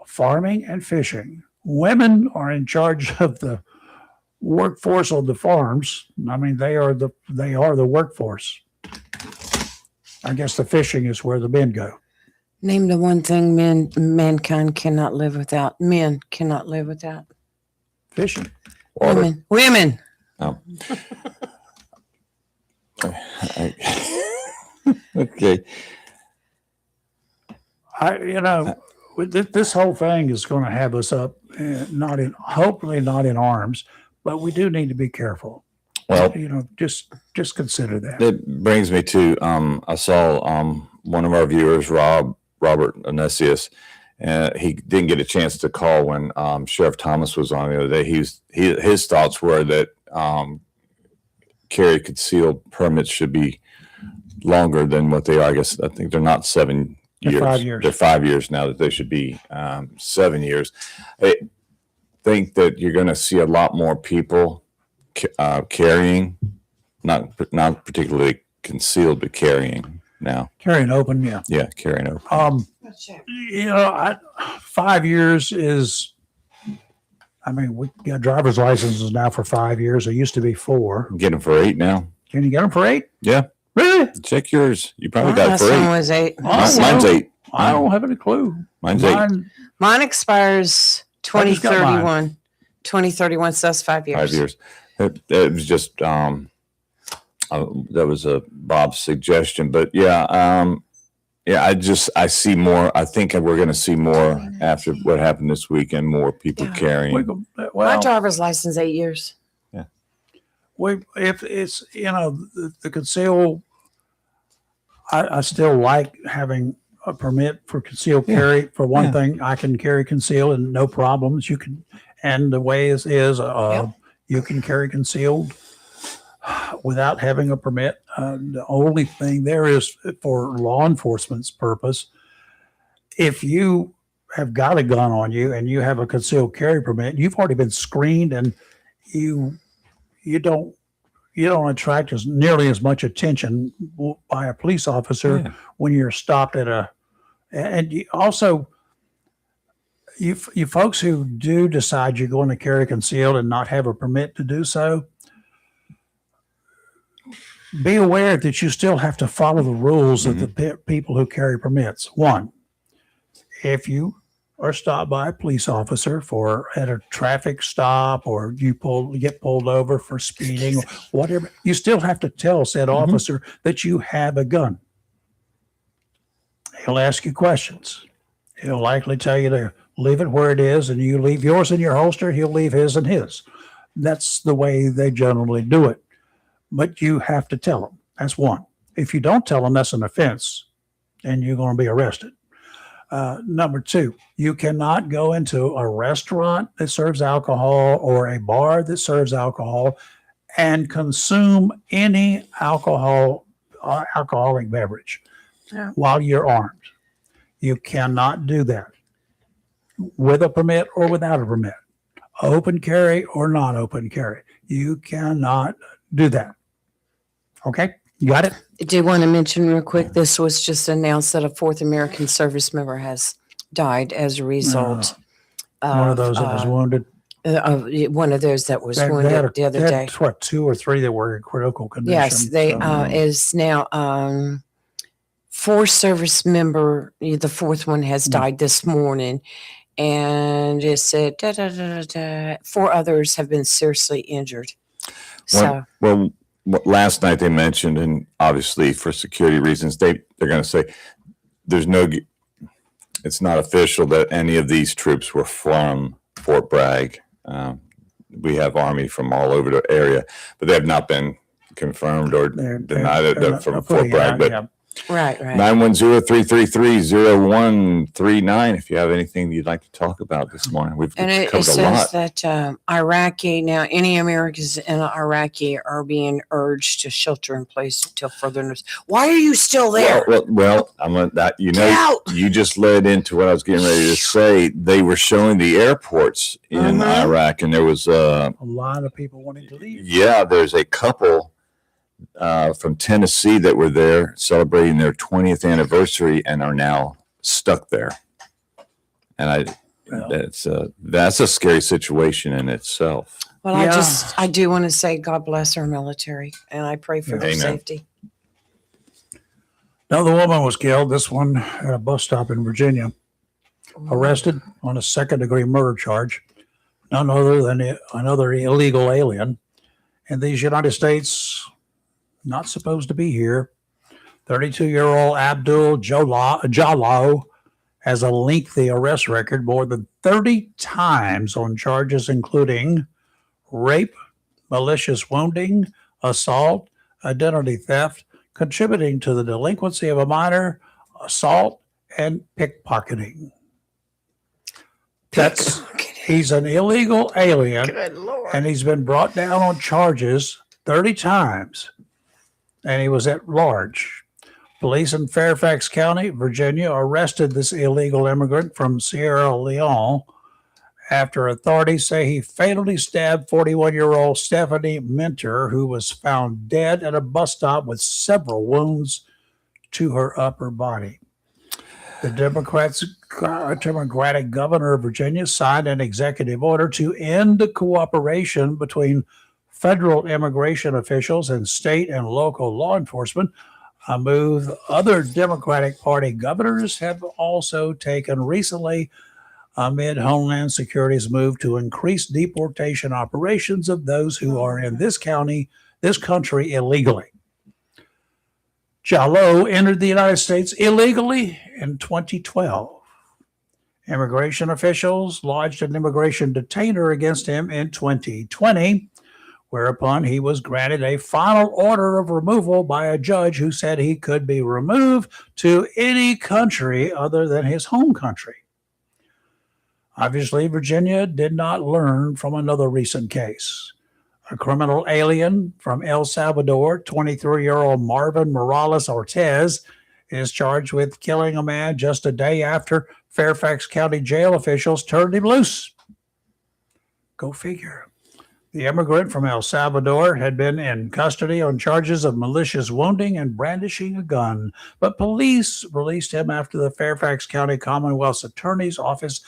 [SPEAKER 1] Farming and fishing. Women are in charge of the workforce on the farms. I mean, they are the workforce. I guess the fishing is where the men go.
[SPEAKER 3] Name the one thing mankind cannot live without. Men cannot live without.
[SPEAKER 1] Fishing.
[SPEAKER 2] Water.
[SPEAKER 3] Women.
[SPEAKER 2] Oh. Okay.
[SPEAKER 1] This whole thing is going to have us up, hopefully not in arms, but we do need to be careful.
[SPEAKER 2] Well,
[SPEAKER 1] just consider that.
[SPEAKER 2] it brings me to I saw one of our viewers, Robert Onesius, and he didn't get a chance to call when Sheriff Thomas was on the other day. His thoughts were that carry concealed permits should be longer than what they are. I think they're not 7 years.
[SPEAKER 1] 5 years.
[SPEAKER 2] They're 5 years now, that they should be 7 years. I think that you're going to see a lot more people carrying, not particularly concealed, but carrying now.
[SPEAKER 1] Carrying open, yeah.
[SPEAKER 2] Yeah, carrying open.
[SPEAKER 1] 5 years is, we got driver's licenses now for 5 years. It used to be 4.
[SPEAKER 2] Get them for 8 now.
[SPEAKER 1] Can you get them for 8?
[SPEAKER 2] Yeah.
[SPEAKER 1] Really?
[SPEAKER 2] Check yours. You probably got it
[SPEAKER 3] Last
[SPEAKER 2] for
[SPEAKER 3] one
[SPEAKER 2] 8.
[SPEAKER 3] was 8.
[SPEAKER 2] Mine's 8.
[SPEAKER 1] I don't have any clue.
[SPEAKER 2] Mine's 8.
[SPEAKER 3] Mine expires
[SPEAKER 1] I just got mine.
[SPEAKER 3] 2031. 2031, so that's 5 years.
[SPEAKER 2] 5 years. It was just that was a Bob's suggestion, but yeah. I see more. I think we're going to see more after what happened this weekend. More people
[SPEAKER 3] Yeah.
[SPEAKER 2] carrying.
[SPEAKER 3] My driver's license 8 years.
[SPEAKER 1] If it's the conceal, I still like having a permit for concealed carry. For one thing, I can carry concealed and no problems. You can, and the way is you can carry concealed without having a permit. The only thing there is for law enforcement's purpose. If you have got a gun on you and you have a concealed carry permit, you've already been screened, and you don't attract nearly as much attention by a police officer when you're stopped and you also, you folks who do decide you're going to carry concealed and not have a permit to do so, be aware that you still have to follow the rules of the people who carry permits. 1, if you are stopped by a police officer at a traffic stop, or you get pulled over for speeding or whatever, you still have to tell said officer that you have a gun. He'll ask you questions. He'll likely tell you to leave it where it is, and you leave yours in your holster. He'll leave his in his. That's the way they generally do it. But you have to tell them. That's 1. If you don't tell them, that's an offense, and you're going to be arrested. Number 2, you cannot go into a restaurant that serves alcohol or a bar that serves alcohol and consume any alcoholic beverage while you're armed. You cannot do that with a permit or without a permit, open carry or not open carry. You cannot do that. Okay, you got it?
[SPEAKER 3] I did want to mention real quick, this was just announced that a 4th American service member has died as a result.
[SPEAKER 1] One of those that was wounded.
[SPEAKER 3] One of those that was
[SPEAKER 1] They
[SPEAKER 3] wounded
[SPEAKER 1] had
[SPEAKER 3] the other day.
[SPEAKER 1] 2 or 3 that were in critical condition.
[SPEAKER 3] Yes, they
[SPEAKER 1] So,
[SPEAKER 3] is now 4 service member. The 4th one has died this morning, and it said 4 others have been seriously injured. So
[SPEAKER 2] Last night they mentioned, and obviously for security reasons, they're going to say it's not official that any of these troops were from Fort Bragg. we have Army from all over the area, but they have not been confirmed or denied it from Fort Bragg. But
[SPEAKER 3] Right.
[SPEAKER 2] 910-333-0139 if you have anything you'd like to talk about this morning. We've
[SPEAKER 3] And it
[SPEAKER 2] covered a
[SPEAKER 3] says
[SPEAKER 2] lot.
[SPEAKER 3] that any Americans in Iraqi are being urged to shelter in place until further notice. Why are you still there?
[SPEAKER 2] Well, I'm on that.
[SPEAKER 3] Get out!
[SPEAKER 2] You just led into what I was getting ready to say. They were showing the airports in Iraq, and there was
[SPEAKER 1] a lot of people wanting to leave.
[SPEAKER 2] Yeah, there's a couple from Tennessee that were there celebrating their 20th anniversary and are now stuck there. And that's a scary situation in itself.
[SPEAKER 3] Well, I do want to say God bless our military, and I pray for their safety.
[SPEAKER 1] Another woman was killed, this one at a bus stop in Virginia, arrested on a second-degree murder charge, none other than another illegal alien. In these United States, not supposed to be here. 32-year-old Abdul Jallo has a lengthy arrest record, more than 30 times on charges including rape, malicious wounding, assault, identity theft, contributing to the delinquency of a minor, assault, and pickpocketing. He's an illegal alien, and he's been brought down on charges 30 times. And he was at large. Police in Fairfax County, Virginia, arrested this illegal immigrant from Sierra Leone after authorities say he fatally stabbed 41-year-old Stephanie Minter, who was found dead at a bus stop with several wounds to her upper body. The Democratic governor of Virginia signed an executive order to end the cooperation between federal immigration officials and state and local law enforcement, a move other Democratic Party governors have also taken recently amid Homeland Security's move to increase deportation operations of those who are in this country illegally. Jallo entered the United States illegally in 2012. Immigration officials lodged an immigration detainer against him in 2020. Whereupon he was granted a final order of removal by a judge who said he could be removed to any country other than his home country. Obviously, Virginia did not learn from another recent case. A criminal alien from El Salvador, 23-year-old Marvin Morales Ortez, is charged with killing a man just a day after Fairfax County jail officials turned him loose. Go figure. The immigrant from El Salvador had been in custody on charges of malicious wounding and brandishing a gun, but police released him after the Fairfax County Commonwealth's Attorney's Office,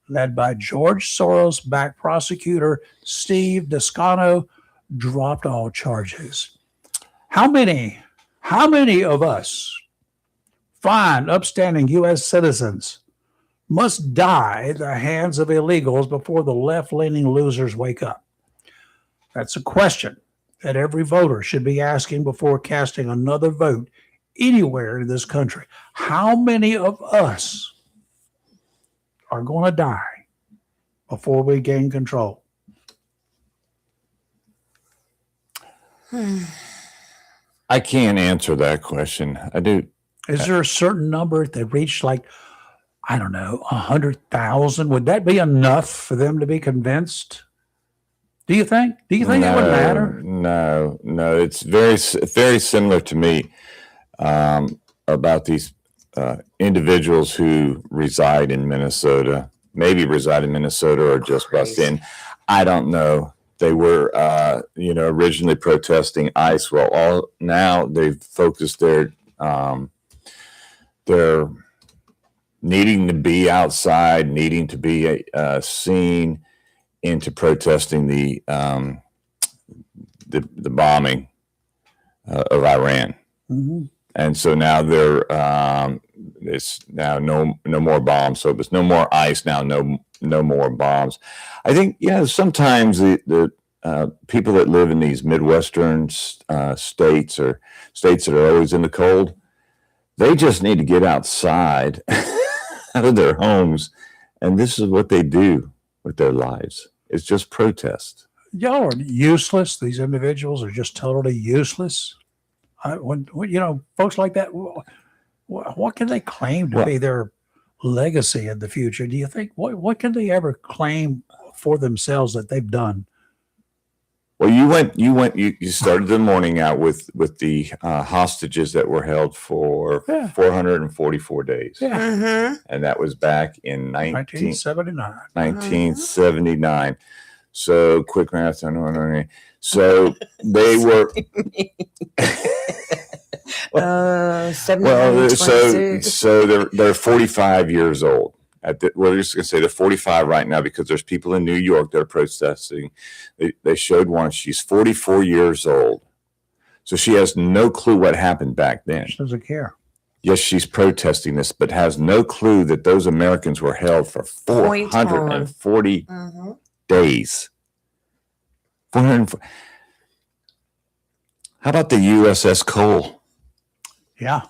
[SPEAKER 1] led by George Soros-backed prosecutor Steve Descano, dropped all charges. How many of us fine, upstanding U.S. citizens must die at the hands of illegals before the left-leaning losers wake up? That's a question that every voter should be asking before casting another vote anywhere in this country. How many of us are going to die before we gain control?
[SPEAKER 2] I can't answer that question. I do.
[SPEAKER 1] Is there a certain number if they reach, like, I don't know, 100,000? Would that be enough for them to be convinced? Do you think? It would matter?
[SPEAKER 2] No. It's very similar to me about these individuals who reside in Minnesota, or just bust in. I don't know. They were, originally protesting ICE. Well, now they've focused their needing to be outside, needing to be seen, into protesting the bombing of Iran.
[SPEAKER 1] Mm-hmm.
[SPEAKER 2] And so now it's now no more bombs. So there's no more ICE now, no more bombs. I think, sometimes the people that live in these Midwestern states or states that are always in the cold, they just need to get outside out of their homes. And this is what they do with their lives. It's just protest.
[SPEAKER 1] y'all are useless. These individuals are just totally useless. When folks like that, what can they claim to
[SPEAKER 2] Well-
[SPEAKER 1] be their legacy in the future? Do you think what can they ever claim for themselves that they've done?
[SPEAKER 2] Well, you started the morning out with the hostages that were held for
[SPEAKER 1] Yeah.
[SPEAKER 2] 444 days.
[SPEAKER 1] Yeah,
[SPEAKER 3] Mm-hmm.
[SPEAKER 2] And that was back in
[SPEAKER 1] 1979.
[SPEAKER 2] 1979. So quick math. So they were
[SPEAKER 3] 79,
[SPEAKER 2] well.
[SPEAKER 3] 26.
[SPEAKER 2] So they're 45 years old. We're just gonna say they're 45 right now because there's people in New York that are protesting. They showed one. She's 44 years old, so she has no clue what happened back then.
[SPEAKER 1] She doesn't care.
[SPEAKER 2] Yes, she's protesting this, but has no clue that those Americans were held for
[SPEAKER 3] Point
[SPEAKER 2] 440
[SPEAKER 3] Mm-hmm.
[SPEAKER 2] days. 440. How about the USS Cole?
[SPEAKER 1] Yeah.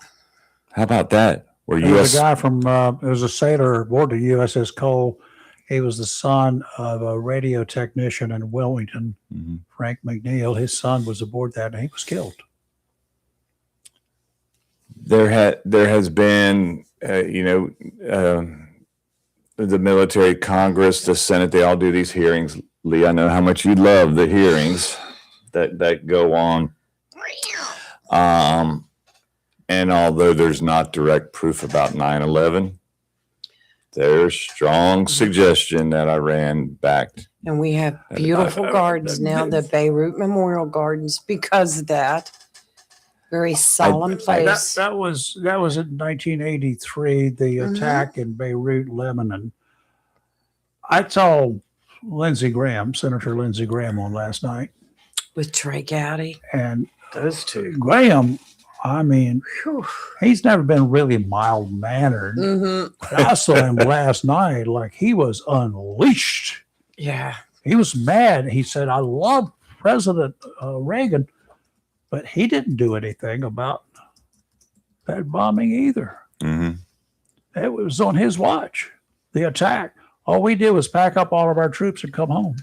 [SPEAKER 2] How about that? Where
[SPEAKER 1] There was
[SPEAKER 2] US
[SPEAKER 1] a guy from, there was a sailor aboard the USS Cole. He was the son of a radio technician in Wilmington,
[SPEAKER 2] Mhm.
[SPEAKER 1] Frank McNeil. His son was aboard that and he was killed.
[SPEAKER 2] there has been the military, Congress, the Senate, they all do these hearings. Lee, I know how much you love the hearings that go on. And although there's not direct proof about 9/11, there's strong suggestion that Iran backed.
[SPEAKER 3] And we have beautiful gardens now, the Beirut Memorial Gardens, because of that. Very solemn place.
[SPEAKER 1] That was in 1983, the
[SPEAKER 3] Mhm.
[SPEAKER 1] attack in Beirut, Lebanon. I told Senator Lindsey Graham on last night,
[SPEAKER 3] With Trey Gowdy.
[SPEAKER 1] and
[SPEAKER 3] Those two.
[SPEAKER 1] Graham, I mean, he's never been really mild mannered.
[SPEAKER 3] Mm-hmm.
[SPEAKER 1] But I saw him last night like he was unleashed.
[SPEAKER 3] Yeah.
[SPEAKER 1] He was mad. He said, "I love President Reagan," but he didn't do anything about that bombing either.
[SPEAKER 2] Mm-hmm.
[SPEAKER 1] It was on his watch, the attack. All we did was pack up all of our troops and come home.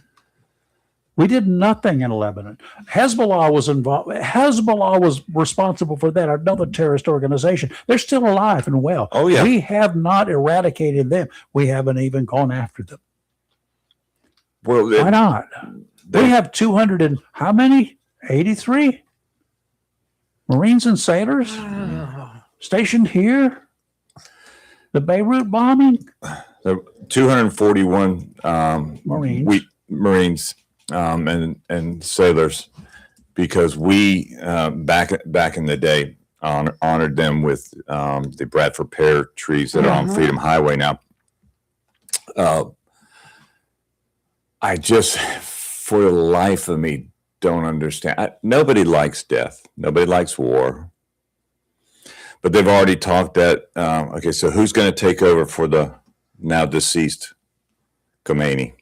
[SPEAKER 1] We did nothing in Lebanon. Hezbollah was involved. Hezbollah was responsible for that, another terrorist organization. They're still alive and well.
[SPEAKER 2] Oh, yeah.
[SPEAKER 1] We have not eradicated them. We haven't even gone after them.
[SPEAKER 2] Well,
[SPEAKER 1] Why not? We have 200 and how many? 83 Marines and sailors stationed here. The Beirut bombing.
[SPEAKER 2] 241
[SPEAKER 1] Marines.
[SPEAKER 2] Marines and sailors, because we back in the day honored them with the Bradford pear trees that are on Freedom Highway now. I just, for the life of me, don't understand. Nobody likes death. Nobody likes war. But they've already talked that. Okay, so who's going to take over for the now deceased Khomeini?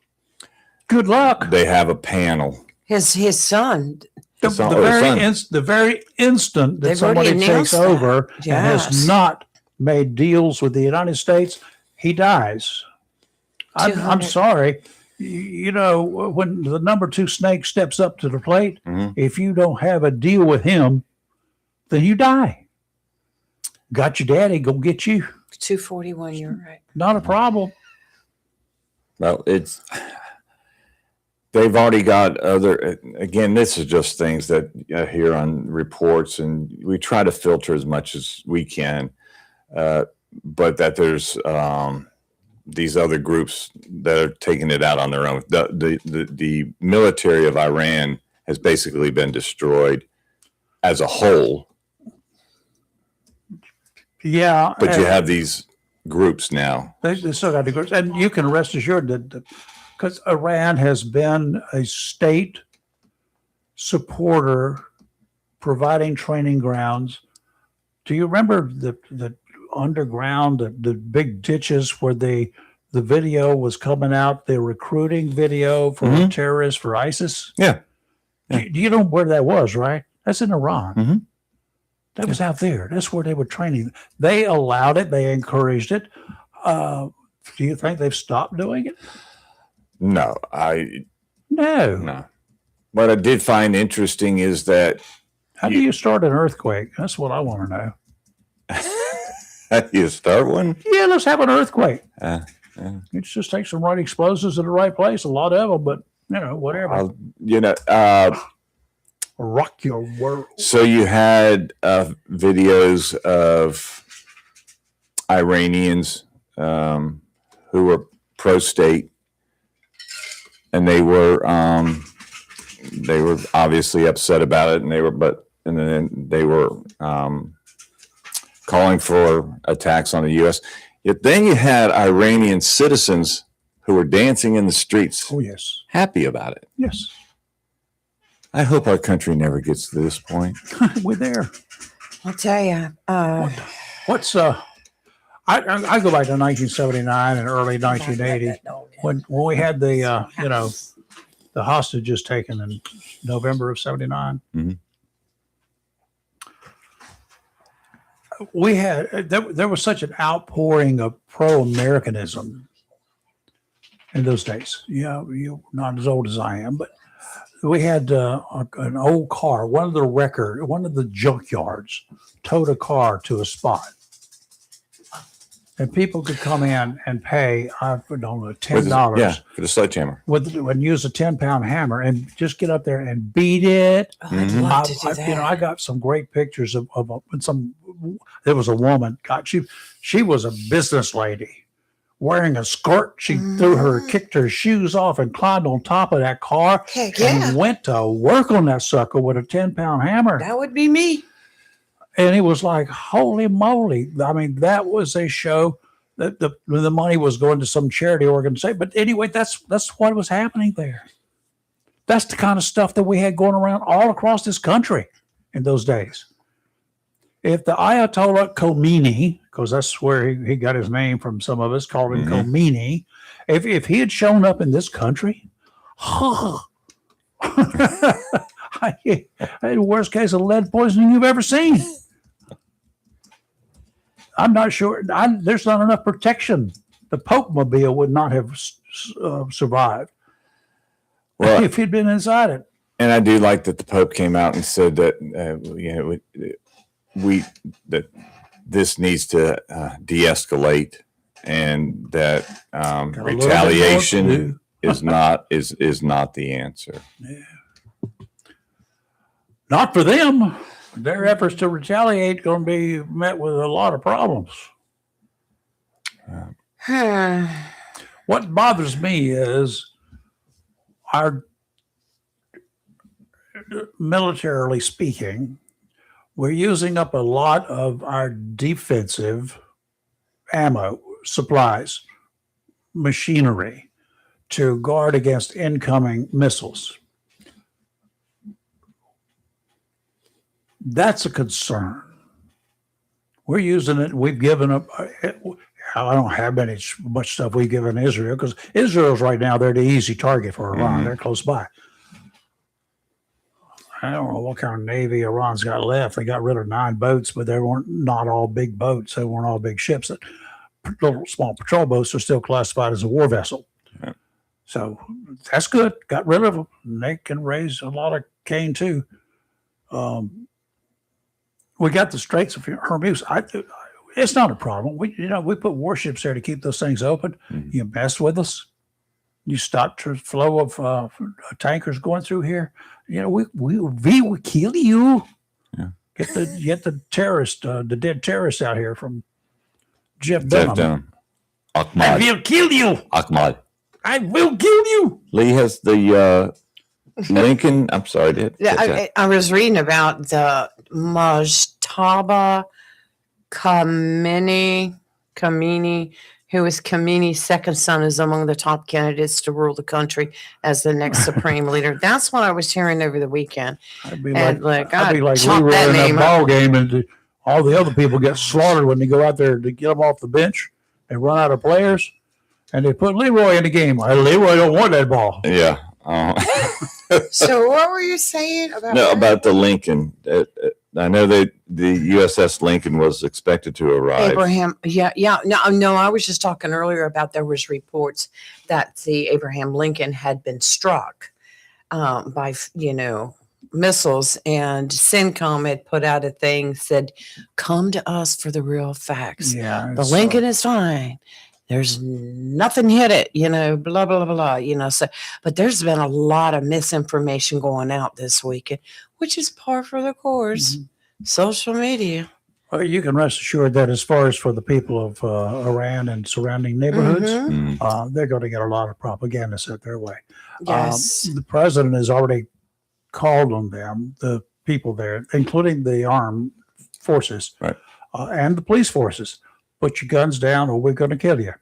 [SPEAKER 1] Good luck.
[SPEAKER 2] They have a panel.
[SPEAKER 3] His son.
[SPEAKER 1] The very instant that
[SPEAKER 3] They've already
[SPEAKER 1] somebody takes
[SPEAKER 3] announced that.
[SPEAKER 1] over and
[SPEAKER 3] Yes.
[SPEAKER 1] has not made deals with the United States, he dies. I'm
[SPEAKER 3] 200.
[SPEAKER 1] sorry. When the number 2 snake steps up to the plate,
[SPEAKER 2] Mhm.
[SPEAKER 1] if you don't have a deal with him, then you die. Got your daddy, go get you.
[SPEAKER 3] 241, you're right.
[SPEAKER 1] Not a problem.
[SPEAKER 2] Well, they've already got other. Again, this is just things that I hear on reports, and we try to filter as much as we can. But that there's these other groups that are taking it out on their own. The military of Iran has basically been destroyed as a whole.
[SPEAKER 1] Yeah.
[SPEAKER 2] But you have these groups now.
[SPEAKER 1] They still got the groups. And you can rest assured that because Iran has been a state supporter providing training grounds. Do you remember the underground, the big ditches where the video was coming out, the recruiting video for
[SPEAKER 2] Mhm.
[SPEAKER 1] terrorists for ISIS?
[SPEAKER 2] Yeah.
[SPEAKER 1] Do you know where that was, right? That's in Iran.
[SPEAKER 2] Mhm.
[SPEAKER 1] That was out there. That's where they were training. They allowed it. They encouraged it. Do you think they've stopped doing it?
[SPEAKER 2] No,
[SPEAKER 1] No.
[SPEAKER 2] no. What I did find interesting is that
[SPEAKER 1] How do you start an earthquake? That's what I want to know.
[SPEAKER 2] how do you start one?
[SPEAKER 1] Yeah, let's have an earthquake.
[SPEAKER 2] Yeah.
[SPEAKER 1] It just takes some right explosives in the right place, a lot of them, but whatever. Rock your world.
[SPEAKER 2] So you had videos of Iranians who were pro-state, and they were obviously upset about it, and then they were calling for attacks on the U.S. Yet then you had Iranian citizens who were dancing in the streets,
[SPEAKER 1] Oh, yes.
[SPEAKER 2] happy about it.
[SPEAKER 1] Yes.
[SPEAKER 2] I hope our country never gets to this point.
[SPEAKER 1] We're there.
[SPEAKER 3] I'll tell you.
[SPEAKER 1] What's I go back to 1979 and early 1980 when we had the the hostages taken in November of 79.
[SPEAKER 2] Mhm.
[SPEAKER 1] We had there was such an outpouring of pro-Americanism in those days. You're not as old as I am, but we had an old car. One of the junkyards towed a car to a spot. And people could come in and pay, I don't know, $10.
[SPEAKER 2] Yeah, for the sledgehammer.
[SPEAKER 1] And use a 10-pound hammer and just get up there and beat it.
[SPEAKER 3] Oh, I'd love to do that.
[SPEAKER 1] I got some great pictures of some. There was a woman. God, she was a business lady wearing a skirt. She kicked her shoes off and climbed on top of that car
[SPEAKER 3] Heck yeah.
[SPEAKER 1] and went to work on that sucker with a 10-pound hammer.
[SPEAKER 3] That would be me.
[SPEAKER 1] And it was like, holy moly. I mean, that was a show that the money was going to some charity organization. But anyway, that's what was happening there. That's the kind of stuff that we had going around all across this country in those days. If the Ayatollah Khomeini, because that's where he got his name from, some of us called him Khomeini, if he had shown up in this country, I had the worst case of lead poisoning you've ever seen. I'm not sure. There's not enough protection. The Pope Mobile would not have survived if he'd been inside it.
[SPEAKER 2] And I do like that the Pope came out and said that that this needs to de-escalate, and that retaliation is not the answer.
[SPEAKER 1] Yeah. Not for them. Their efforts to retaliate going to be met with a lot of problems. What bothers me is our, militarily speaking, we're using up a lot of our defensive ammo, supplies, machinery to guard against incoming missiles. That's a concern. We're using it. We've given up. I don't have much stuff we've given Israel, because Israel's right now, they're the easy target for Iran.
[SPEAKER 2] Mm-hmm.
[SPEAKER 1] They're close by. I don't know what kind of navy Iran's got left. They got rid of 9 boats, but they weren't not all big boats. They weren't all big ships. Little small patrol boats are still classified as a war vessel.
[SPEAKER 2] Yeah.
[SPEAKER 1] So that's good. Got rid of them. And they can raise a lot of cane too. We got the Straits of Hormuz. It's not a problem. We put warships there to keep those things open.
[SPEAKER 2] Mm-hmm.
[SPEAKER 1] You mess with us, you stop the flow of tankers going through here. We will kill you.
[SPEAKER 2] Yeah.
[SPEAKER 1] Get the terrorist, the dead terrorist out here from Jeff Dunham.
[SPEAKER 2] Ahmad.
[SPEAKER 1] I will kill you.
[SPEAKER 2] Ahmad.
[SPEAKER 1] I will kill you.
[SPEAKER 2] Lee has the Lincoln. I'm sorry,
[SPEAKER 3] I was reading about the Mujtaba Khamenei, who is Khamenei's second son, is among the top candidates to rule the country as the next supreme leader. That's what I was hearing over the weekend.
[SPEAKER 1] I'd be
[SPEAKER 3] And
[SPEAKER 1] like
[SPEAKER 3] I'd
[SPEAKER 1] we were
[SPEAKER 3] chop
[SPEAKER 1] in
[SPEAKER 3] that
[SPEAKER 1] that
[SPEAKER 3] name
[SPEAKER 1] ball
[SPEAKER 3] up.
[SPEAKER 1] game, and all the other people get slaughtered when they go out there to get them off the bench. They run out of players, and they put Leroy in the game. Leroy don't want that ball.
[SPEAKER 2] Yeah.
[SPEAKER 3] So what were you saying about
[SPEAKER 2] No,
[SPEAKER 3] that?
[SPEAKER 2] about the Lincoln. I know that the USS Lincoln was expected to arrive.
[SPEAKER 3] Abraham? Yeah. No. I was just talking earlier about there was reports that the Abraham Lincoln had been struck by, missiles, and CENTCOM had put out a thing said, come to us for the real facts.
[SPEAKER 1] Yeah.
[SPEAKER 3] The
[SPEAKER 1] it's,
[SPEAKER 3] Lincoln is fine. There's nothing hit it, blah, blah, blah, so, but there's been a lot of misinformation going out this weekend, which is par for the course. Social media.
[SPEAKER 1] well, you can rest assured that as far as for the people of Iran and surrounding neighborhoods,
[SPEAKER 3] Mhm.
[SPEAKER 1] they're going to get a lot of propaganda sent their way.
[SPEAKER 3] Yes.
[SPEAKER 1] The president has already called on them, the people there, including the armed forces
[SPEAKER 2] Right.
[SPEAKER 1] And the police forces. Put your guns down, or we're going to kill you.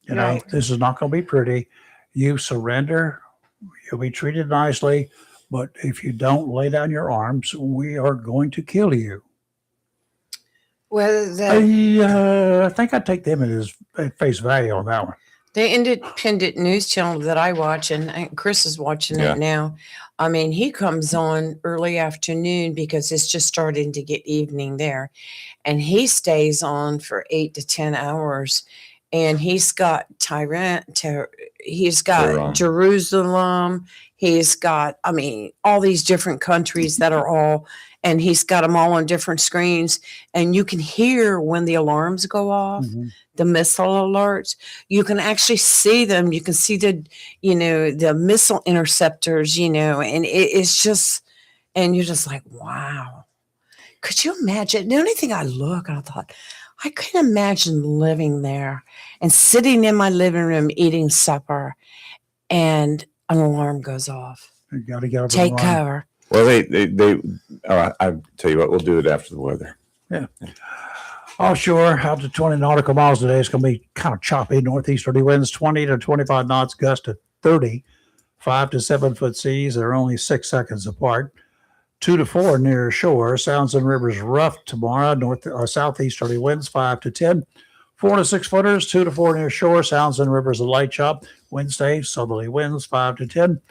[SPEAKER 3] Right.
[SPEAKER 1] This is not going to be pretty. You surrender, you'll be treated nicely, but if you don't lay down your arms, we are going to kill you.
[SPEAKER 3] Well,
[SPEAKER 1] I think I take them at face value on that one.
[SPEAKER 3] the independent news channel that I watch, and Chris is watching
[SPEAKER 2] Yeah.
[SPEAKER 3] it now. I mean, he comes on early afternoon because it's just starting to get evening there. And he stays on for 8 to 10 hours. And he's got he's got
[SPEAKER 2] Tehran.
[SPEAKER 3] Jerusalem. He's got, all these different countries that are all, and he's got them all on different screens. And you can hear when the alarms go off. The missile alerts, you can actually see them. You can see the missile interceptors, and it's just, and you're just like, wow. Could you imagine? The only thing I thought, I couldn't imagine living there and sitting in my living room eating supper and an alarm goes off.
[SPEAKER 1] You got to get up
[SPEAKER 3] Take
[SPEAKER 1] and run.
[SPEAKER 3] cover.
[SPEAKER 2] Well, I tell you what, we'll do it after the weather.
[SPEAKER 1] Yeah. Offshore, out to 20 nautical miles today. It's going to be kind of choppy. Northeasterly winds 20 to 25 knots, gust to 30, 5 to 7 foot seas. They're only 6 seconds apart. 2 to 4 near shore. Sounds and rivers rough tomorrow. Southeasterly winds 5 to 10. 4 to 6 footers, 2 to 4 near shore. Sounds and rivers a light chop. Wednesday, southerly winds 5 to 10.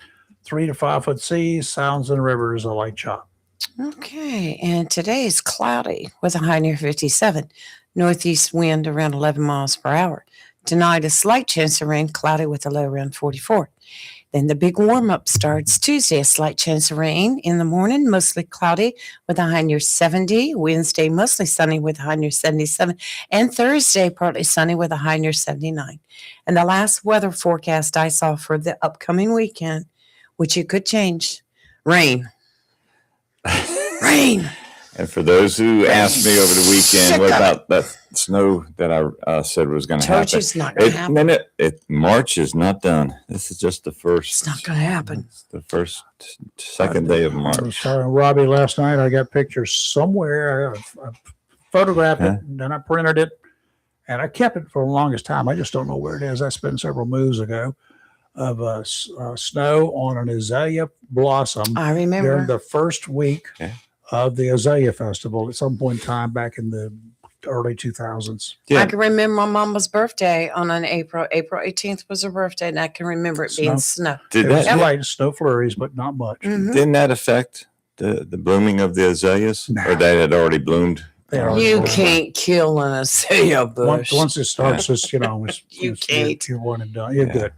[SPEAKER 1] 3 to 5 foot seas. Sounds and rivers a light chop.
[SPEAKER 3] Okay, and today is cloudy with a high near 57. Northeast wind around 11 miles per hour. Tonight, a slight chance of rain, cloudy with a low around 44. Then the big warm-up starts Tuesday, a slight chance of rain in the morning, mostly cloudy with a high near 70. Wednesday, mostly sunny with a high near 77. And Thursday, partly sunny with a high near 79. And the last weather forecast I saw for the upcoming weekend, which it could change, rain. Rain.
[SPEAKER 2] And for those who asked me over the weekend,
[SPEAKER 3] Sick
[SPEAKER 2] what
[SPEAKER 3] of
[SPEAKER 2] about that snow that I said was going to
[SPEAKER 3] Told
[SPEAKER 2] happen?
[SPEAKER 3] you it's not going to happen.
[SPEAKER 2] March is not done. This is just the first.
[SPEAKER 3] It's not going to happen.
[SPEAKER 2] It's the second day of
[SPEAKER 1] I was
[SPEAKER 2] March.
[SPEAKER 1] telling Robbie last night, I got pictures somewhere. I photographed it, and then I printed it, and I kept it for the longest time. I just don't know where it is. I spent several moves ago of snow on an azalea blossom
[SPEAKER 3] I
[SPEAKER 1] during
[SPEAKER 3] remember.
[SPEAKER 1] the first week
[SPEAKER 2] Yeah.
[SPEAKER 1] of the Azalea Festival at some point in time back in the early 2000s.
[SPEAKER 2] Yeah.
[SPEAKER 3] I can remember my mama's birthday on an April 18th was her birthday, and I can remember it being snow.
[SPEAKER 2] Did
[SPEAKER 1] It was
[SPEAKER 2] that,
[SPEAKER 1] light snow flurries, but not much.
[SPEAKER 3] Mhm.
[SPEAKER 2] didn't that affect the blooming of the azaleas?
[SPEAKER 1] No.
[SPEAKER 2] Or they had already bloomed?
[SPEAKER 1] They are
[SPEAKER 3] You
[SPEAKER 1] bloomed.
[SPEAKER 3] can't kill an azalea bush.
[SPEAKER 1] Once it starts, it's,
[SPEAKER 3] You can't.
[SPEAKER 1] You're one and done. You're
[SPEAKER 2] Yeah.
[SPEAKER 1] good.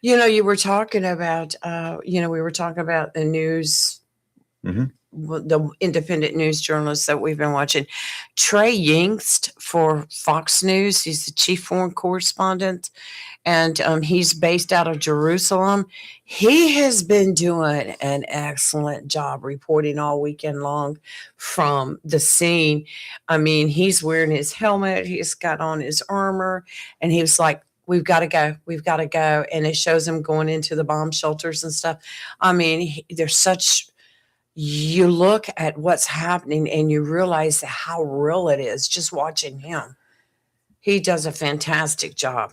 [SPEAKER 3] You were talking about, we were talking about the news,
[SPEAKER 2] Mhm.
[SPEAKER 3] the independent news journalists that we've been watching. Trey Yingst for Fox News, he's the chief foreign correspondent, and he's based out of Jerusalem. He has been doing an excellent job reporting all weekend long from the scene. I mean, he's wearing his helmet, he's got on his armor, and he was like, we've got to go. We've got to go. And it shows him going into the bomb shelters and stuff. I mean, you look at what's happening and you realize how real it is just watching him. He does a fantastic job.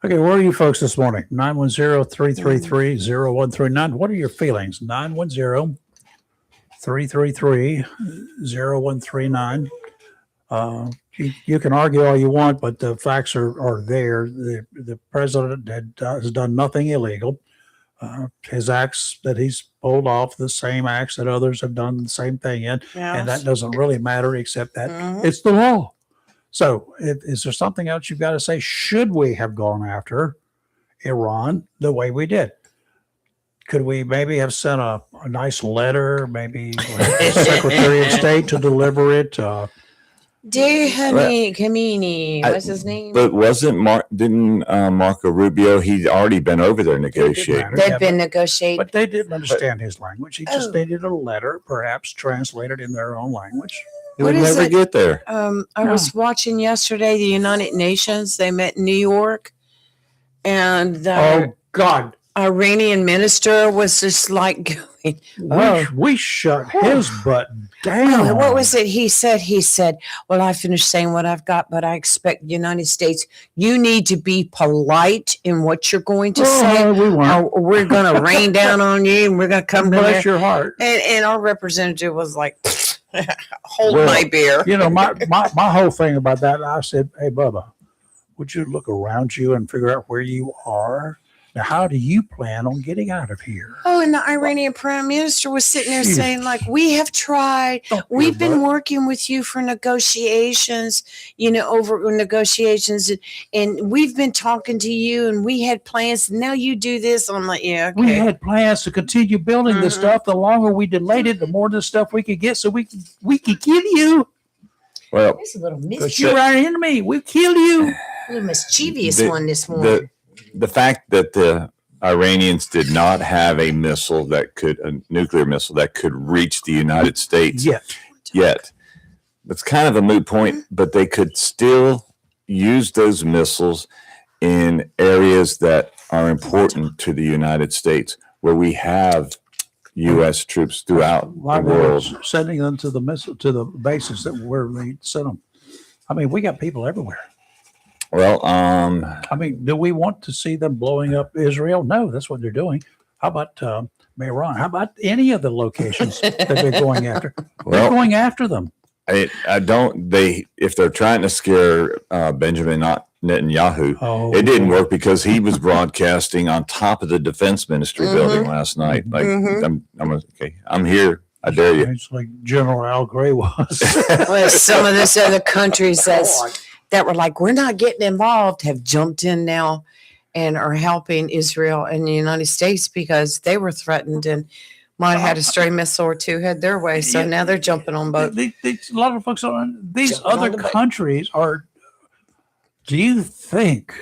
[SPEAKER 1] Okay, where are you folks this morning? 910-333-0139. What are your feelings? 910-333-0139. You can argue all you want, but the facts are there. The president has done nothing illegal. His acts that he's pulled off, the same acts that others have done the same thing in, and that doesn't really matter except that
[SPEAKER 3] Mhm.
[SPEAKER 1] it's the law. So is there something else you've got to say? Should we have gone after Iran the way we did? Could we maybe have sent a nice letter, maybe the Secretary of State to deliver it?
[SPEAKER 3] Dear honey, Kamini, what's his name?
[SPEAKER 2] But didn't Marco Rubio, he'd already been over there negotiating.
[SPEAKER 1] matter.
[SPEAKER 3] They've been negotiating.
[SPEAKER 1] But they didn't understand his language. He just needed a letter, perhaps translated in their own language.
[SPEAKER 2] He
[SPEAKER 3] What
[SPEAKER 2] would
[SPEAKER 3] is
[SPEAKER 2] never
[SPEAKER 3] it?
[SPEAKER 2] get there.
[SPEAKER 3] I was watching yesterday the United Nations. They met in New York, and the
[SPEAKER 1] Oh, God.
[SPEAKER 3] Iranian minister was just like going,
[SPEAKER 1] We shut his butt down.
[SPEAKER 3] Oh, what was it he said? He said, well, I finished saying what I've got, but I expect the United States, you need to be polite in what you're going to say.
[SPEAKER 1] We weren't.
[SPEAKER 3] Or we're going to rain down on you and we're going to come down
[SPEAKER 1] Bless
[SPEAKER 3] there.
[SPEAKER 1] your heart.
[SPEAKER 3] And our representative was like, hold
[SPEAKER 1] Well,
[SPEAKER 3] my beer.
[SPEAKER 1] You know, my whole thing about that, I said, hey, Bubba, would you look around you and figure out where you are? Now, how do you plan on getting out of here?
[SPEAKER 3] Oh, and the Iranian prime minister was sitting there saying, like, we have tried. We've been working with you for negotiations, over negotiations. And we've been talking to you and we had plans. And now you do this. I'm like, yeah, okay.
[SPEAKER 1] We had plans to continue building this stuff. The longer we delayed it, the more of the stuff we could get so we could kill you.
[SPEAKER 2] Well,
[SPEAKER 3] There's a little
[SPEAKER 1] Because you're our enemy. We'll kill you.
[SPEAKER 3] a little mischievous
[SPEAKER 2] The-
[SPEAKER 3] one this morning.
[SPEAKER 2] the fact that the Iranians did not have a nuclear missile that could reach the United States yet. That's kind of a moot point, but they could still use those missiles in areas that are important to the United States, where we have U.S. troops throughout
[SPEAKER 1] Why
[SPEAKER 2] the
[SPEAKER 1] were
[SPEAKER 2] world.
[SPEAKER 1] we sending them to the bases where they sent them? I mean, we got people everywhere.
[SPEAKER 2] Well,
[SPEAKER 1] I mean, do we want to see them blowing up Israel? No, that's what they're doing. How about Iran? How about any of the locations that they're going after? They're going after them.
[SPEAKER 2] if they're trying to scare Benjamin Netanyahu, it didn't work because he was broadcasting on top of the defense ministry building last night. Like, I'm here. I dare you.
[SPEAKER 1] It's like General Al Gray was.
[SPEAKER 3] Well, some of those other countries that were like, we're not getting involved, have jumped in now and are helping Israel and the United States because they were threatened and might have had a stray missile or two head their way. So now they're jumping on both.
[SPEAKER 1] A lot of folks on these
[SPEAKER 3] Jumping on
[SPEAKER 1] other
[SPEAKER 3] the boat.
[SPEAKER 1] countries are. Do you think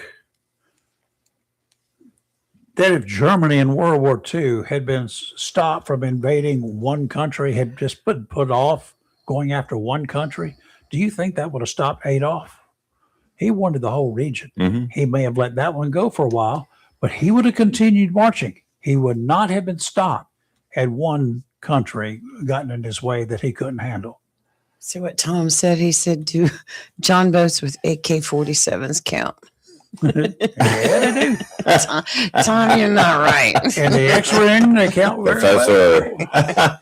[SPEAKER 1] that if Germany in World War II had been stopped from invading one country, had just been put off going after one country, do you think that would have stopped Adolf? He wanted the whole region.
[SPEAKER 2] Mm-hmm.
[SPEAKER 1] He may have let that one go for a while, but he would have continued marching. He would not have been stopped had one country gotten in his way that he couldn't handle.
[SPEAKER 3] See what Tom said? He said, do John boats with AK-47s count?
[SPEAKER 1] Yeah, they do.
[SPEAKER 3] Tom, you're not right.
[SPEAKER 1] And the X-ring, they count very well.
[SPEAKER 2] Professor.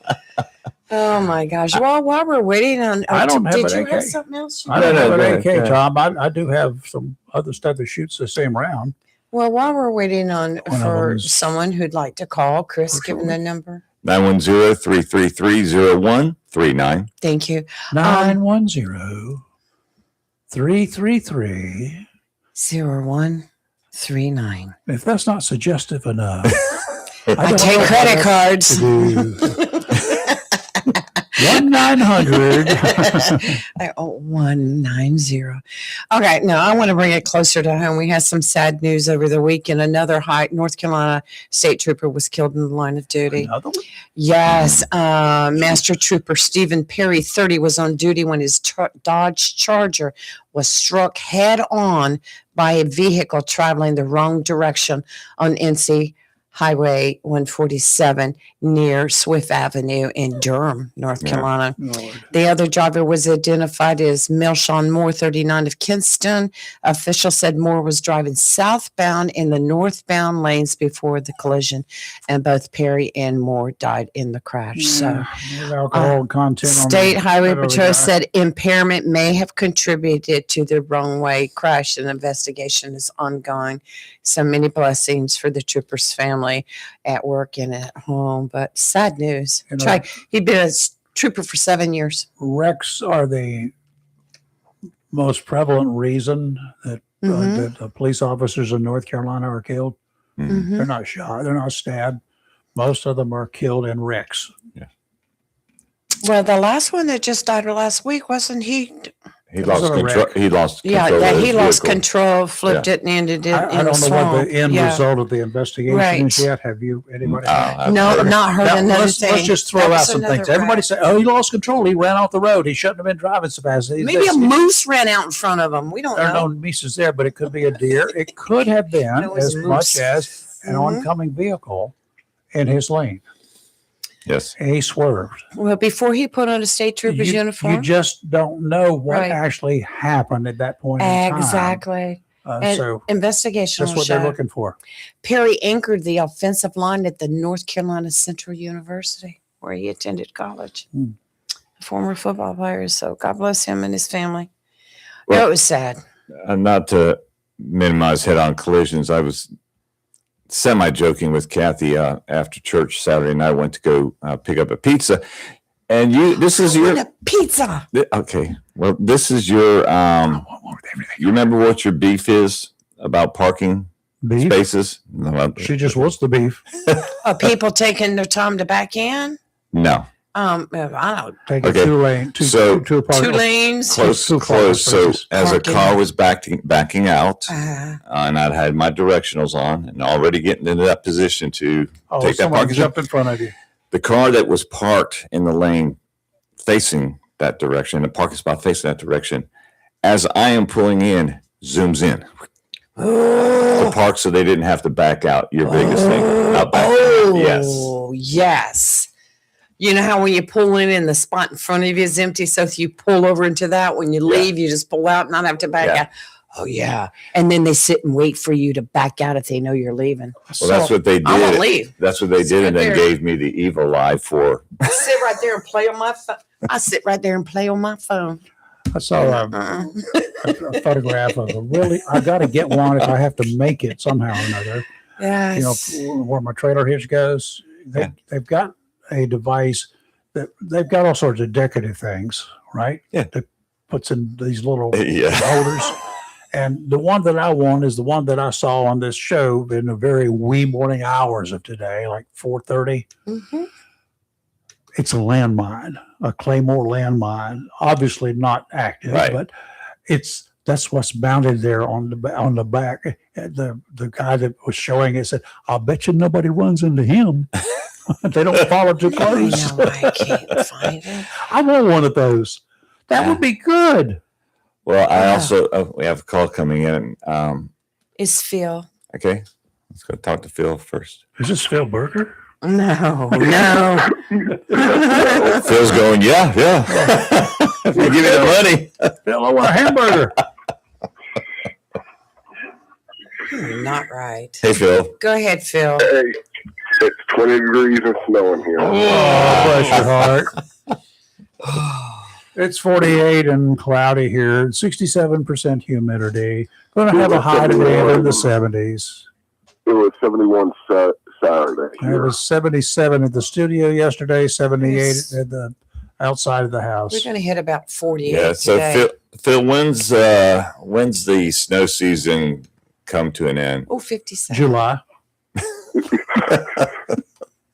[SPEAKER 3] Oh my gosh. Well, while we're waiting on,
[SPEAKER 1] I don't have
[SPEAKER 3] did
[SPEAKER 1] an
[SPEAKER 3] you have
[SPEAKER 1] AK.
[SPEAKER 3] something else?
[SPEAKER 1] I don't
[SPEAKER 2] No,
[SPEAKER 1] have
[SPEAKER 2] go
[SPEAKER 1] an
[SPEAKER 2] ahead,
[SPEAKER 1] AK,
[SPEAKER 2] go ahead.
[SPEAKER 1] Tom. I do have some other stuff that shoots the same round.
[SPEAKER 3] Well, while we're waiting on
[SPEAKER 1] One of
[SPEAKER 3] for
[SPEAKER 1] them is-
[SPEAKER 3] someone who'd like to call, Chris,
[SPEAKER 1] For
[SPEAKER 3] give them
[SPEAKER 1] sure.
[SPEAKER 3] the number.
[SPEAKER 2] 910-333-0139.
[SPEAKER 3] Thank you.
[SPEAKER 1] 910-333.
[SPEAKER 3] 0139.
[SPEAKER 1] If that's not suggestive enough,
[SPEAKER 3] I
[SPEAKER 1] don't
[SPEAKER 3] take
[SPEAKER 1] know
[SPEAKER 3] credit
[SPEAKER 1] what
[SPEAKER 3] cards.
[SPEAKER 1] to do. 1-900.
[SPEAKER 3] 190. Okay, now I want to bring it closer to home. We had some sad news over the weekend. Another North Carolina state trooper was killed in the line of duty.
[SPEAKER 1] Another one?
[SPEAKER 3] Yes, Master Trooper Stephen Perry, 30, was on duty when his Dodge Charger was struck head on by a vehicle traveling the wrong direction on NC Highway 147 near Swift Avenue in Durham, North Carolina.
[SPEAKER 1] Lord.
[SPEAKER 3] The other driver was identified as Milshawn Moore, 39, of Kinston. Officials said Moore was driving southbound in the northbound lanes before the collision, and both Perry and Moore died in the crash. So,
[SPEAKER 1] There's alcohol content on
[SPEAKER 3] State
[SPEAKER 1] the-
[SPEAKER 3] Highway
[SPEAKER 1] that other
[SPEAKER 3] Patrol
[SPEAKER 1] guy.
[SPEAKER 3] said impairment may have contributed to the wrong way crash. An investigation is ongoing. So many blessings for the trooper's family at work and at home, but sad news.
[SPEAKER 1] You know-
[SPEAKER 3] He'd been a trooper for 7 years.
[SPEAKER 1] Wrecks are the most prevalent reason that,
[SPEAKER 3] Mhm.
[SPEAKER 1] that police officers in North Carolina are killed.
[SPEAKER 3] Mhm.
[SPEAKER 1] They're not shot. They're not stabbed. Most of them are killed in wrecks.
[SPEAKER 3] Well, the last one that just died last week, wasn't he?
[SPEAKER 2] He
[SPEAKER 1] It was
[SPEAKER 2] lost
[SPEAKER 1] in a
[SPEAKER 2] control.
[SPEAKER 1] wreck.
[SPEAKER 2] He lost
[SPEAKER 3] Yeah,
[SPEAKER 2] control.
[SPEAKER 3] that
[SPEAKER 2] of
[SPEAKER 3] he
[SPEAKER 2] his
[SPEAKER 3] lost
[SPEAKER 2] vehicle.
[SPEAKER 3] control, flipped it, and ended it
[SPEAKER 1] I
[SPEAKER 3] in
[SPEAKER 1] don't
[SPEAKER 3] the
[SPEAKER 1] know what
[SPEAKER 3] swamp.
[SPEAKER 1] the end
[SPEAKER 3] Yeah.
[SPEAKER 1] result of the investigation
[SPEAKER 3] Right.
[SPEAKER 1] is yet. Have you anybody?
[SPEAKER 3] No, not heard
[SPEAKER 1] Now,
[SPEAKER 3] another
[SPEAKER 1] let's
[SPEAKER 3] thing.
[SPEAKER 1] just throw
[SPEAKER 3] That
[SPEAKER 1] out
[SPEAKER 3] was
[SPEAKER 1] some
[SPEAKER 3] another
[SPEAKER 1] things. Everybody
[SPEAKER 3] wreck.
[SPEAKER 1] say, "Oh, he lost control. He ran off the road. He shouldn't have been driving so fast."
[SPEAKER 3] Maybe a moose ran out in front of him. We don't
[SPEAKER 1] There are
[SPEAKER 3] know.
[SPEAKER 1] no mises there, but it could be a deer. It could have been
[SPEAKER 3] It was
[SPEAKER 1] as
[SPEAKER 3] a
[SPEAKER 1] much
[SPEAKER 3] moose.
[SPEAKER 1] as an
[SPEAKER 3] Mhm.
[SPEAKER 1] oncoming vehicle in his lane.
[SPEAKER 2] Yes.
[SPEAKER 1] And he swerved.
[SPEAKER 3] Well, before he put on a state trooper's
[SPEAKER 1] You
[SPEAKER 3] uniform.
[SPEAKER 1] just don't know what
[SPEAKER 3] Right.
[SPEAKER 1] actually happened at that point in time.
[SPEAKER 3] Exactly. And
[SPEAKER 1] So
[SPEAKER 3] investigation
[SPEAKER 1] that's
[SPEAKER 3] will
[SPEAKER 1] what they're
[SPEAKER 3] show.
[SPEAKER 1] looking for.
[SPEAKER 3] Perry anchored the offensive line at the North Carolina Central University, where he attended college.
[SPEAKER 1] Hmm.
[SPEAKER 3] Former football player. So God bless him and his family.
[SPEAKER 2] Well-
[SPEAKER 3] It was sad.
[SPEAKER 2] Not to minimize head-on collisions, I was semi-joking with Kathy after church Saturday night. I went to go pick up a pizza, and this is
[SPEAKER 3] I
[SPEAKER 2] your
[SPEAKER 3] want a pizza.
[SPEAKER 2] okay. Well, this is your. You remember what your beef is about parking
[SPEAKER 1] Beef?
[SPEAKER 2] spaces? No,
[SPEAKER 1] She just wants the beef.
[SPEAKER 3] Are people taking their time to back in?
[SPEAKER 2] no.
[SPEAKER 3] I don't.
[SPEAKER 1] Take
[SPEAKER 2] Okay.
[SPEAKER 1] it two lane, two
[SPEAKER 3] Two
[SPEAKER 1] parking-
[SPEAKER 3] lanes.
[SPEAKER 2] Close.
[SPEAKER 1] Two parking
[SPEAKER 2] So
[SPEAKER 1] spaces.
[SPEAKER 2] as a
[SPEAKER 3] Parking.
[SPEAKER 2] car was backing out,
[SPEAKER 3] Uh,
[SPEAKER 2] and I'd had my directionals on, and already getting into that position to
[SPEAKER 1] Oh,
[SPEAKER 2] take that
[SPEAKER 1] someone
[SPEAKER 2] parking
[SPEAKER 1] jumped in front of you.
[SPEAKER 2] the car that was parked in the lane facing that direction, the parking spot facing that direction, as I am pulling in, zooms in to park so they didn't have to back out. Your biggest thing. Out back. Yes.
[SPEAKER 3] Oh, yes. You know how when you pull in and the spot in front of you is empty, so if you pull over into that, when you leave, you just pull out and not have to back
[SPEAKER 2] Yeah.
[SPEAKER 3] out. Oh yeah, and then they sit and wait for you to back out if they know you're leaving.
[SPEAKER 2] Well, that's what they
[SPEAKER 3] I won't
[SPEAKER 2] did.
[SPEAKER 3] leave.
[SPEAKER 2] That's what they
[SPEAKER 3] Sit
[SPEAKER 2] did, and
[SPEAKER 3] right
[SPEAKER 2] then
[SPEAKER 3] there.
[SPEAKER 2] gave me the evil eye for.
[SPEAKER 3] I sit right there and play on my phone. I sit right there and play on my phone.
[SPEAKER 1] I saw
[SPEAKER 3] Uh-uh.
[SPEAKER 1] a photograph of a really. I got to get one if I have to make it somehow or another.
[SPEAKER 3] Yes.
[SPEAKER 1] You know, where my trailer hitch goes, they've got a device that they've got all sorts of decorative things, right?
[SPEAKER 2] Yeah.
[SPEAKER 1] That puts in these little
[SPEAKER 2] Yeah.
[SPEAKER 1] holders. And the one that I want is the one that I saw on this show in the very wee morning hours of today, like 4:30.
[SPEAKER 3] Mhm.
[SPEAKER 1] It's a landmine, a Claymore landmine. Obviously not active,
[SPEAKER 2] Right.
[SPEAKER 1] but that's what's mounted there on the back. The guy that was showing it said, "I'll bet you nobody runs into him. They don't follow too
[SPEAKER 3] I
[SPEAKER 1] close."
[SPEAKER 3] know I can't find it.
[SPEAKER 1] I want one of those. That would be good.
[SPEAKER 2] Well, I
[SPEAKER 3] Yeah.
[SPEAKER 2] also we have a call coming in.
[SPEAKER 3] It's Phil.
[SPEAKER 2] Okay, let's go talk to Phil first.
[SPEAKER 1] Is this Phil Berger?
[SPEAKER 3] No, no.
[SPEAKER 2] Phil's going, yeah. Give me the money.
[SPEAKER 1] Phil, I want a hamburger.
[SPEAKER 3] You're not right.
[SPEAKER 2] Hey, Phil.
[SPEAKER 3] Go ahead, Phil.
[SPEAKER 7] Hey, it's 20 degrees and snowing here.
[SPEAKER 1] Oh, bless your heart. It's 48 and cloudy here, 67% humidity. Going to have a high today in the 70s.
[SPEAKER 7] It was 71 Saturday.
[SPEAKER 1] It
[SPEAKER 7] Here.
[SPEAKER 1] was 77 at the studio yesterday, 78
[SPEAKER 3] Yes.
[SPEAKER 1] at the outside of the house.
[SPEAKER 3] We're going to hit about 48
[SPEAKER 2] Yeah. So
[SPEAKER 3] today.
[SPEAKER 2] Phil, when's the snow season come to an end?
[SPEAKER 3] Oh, 57.
[SPEAKER 1] July.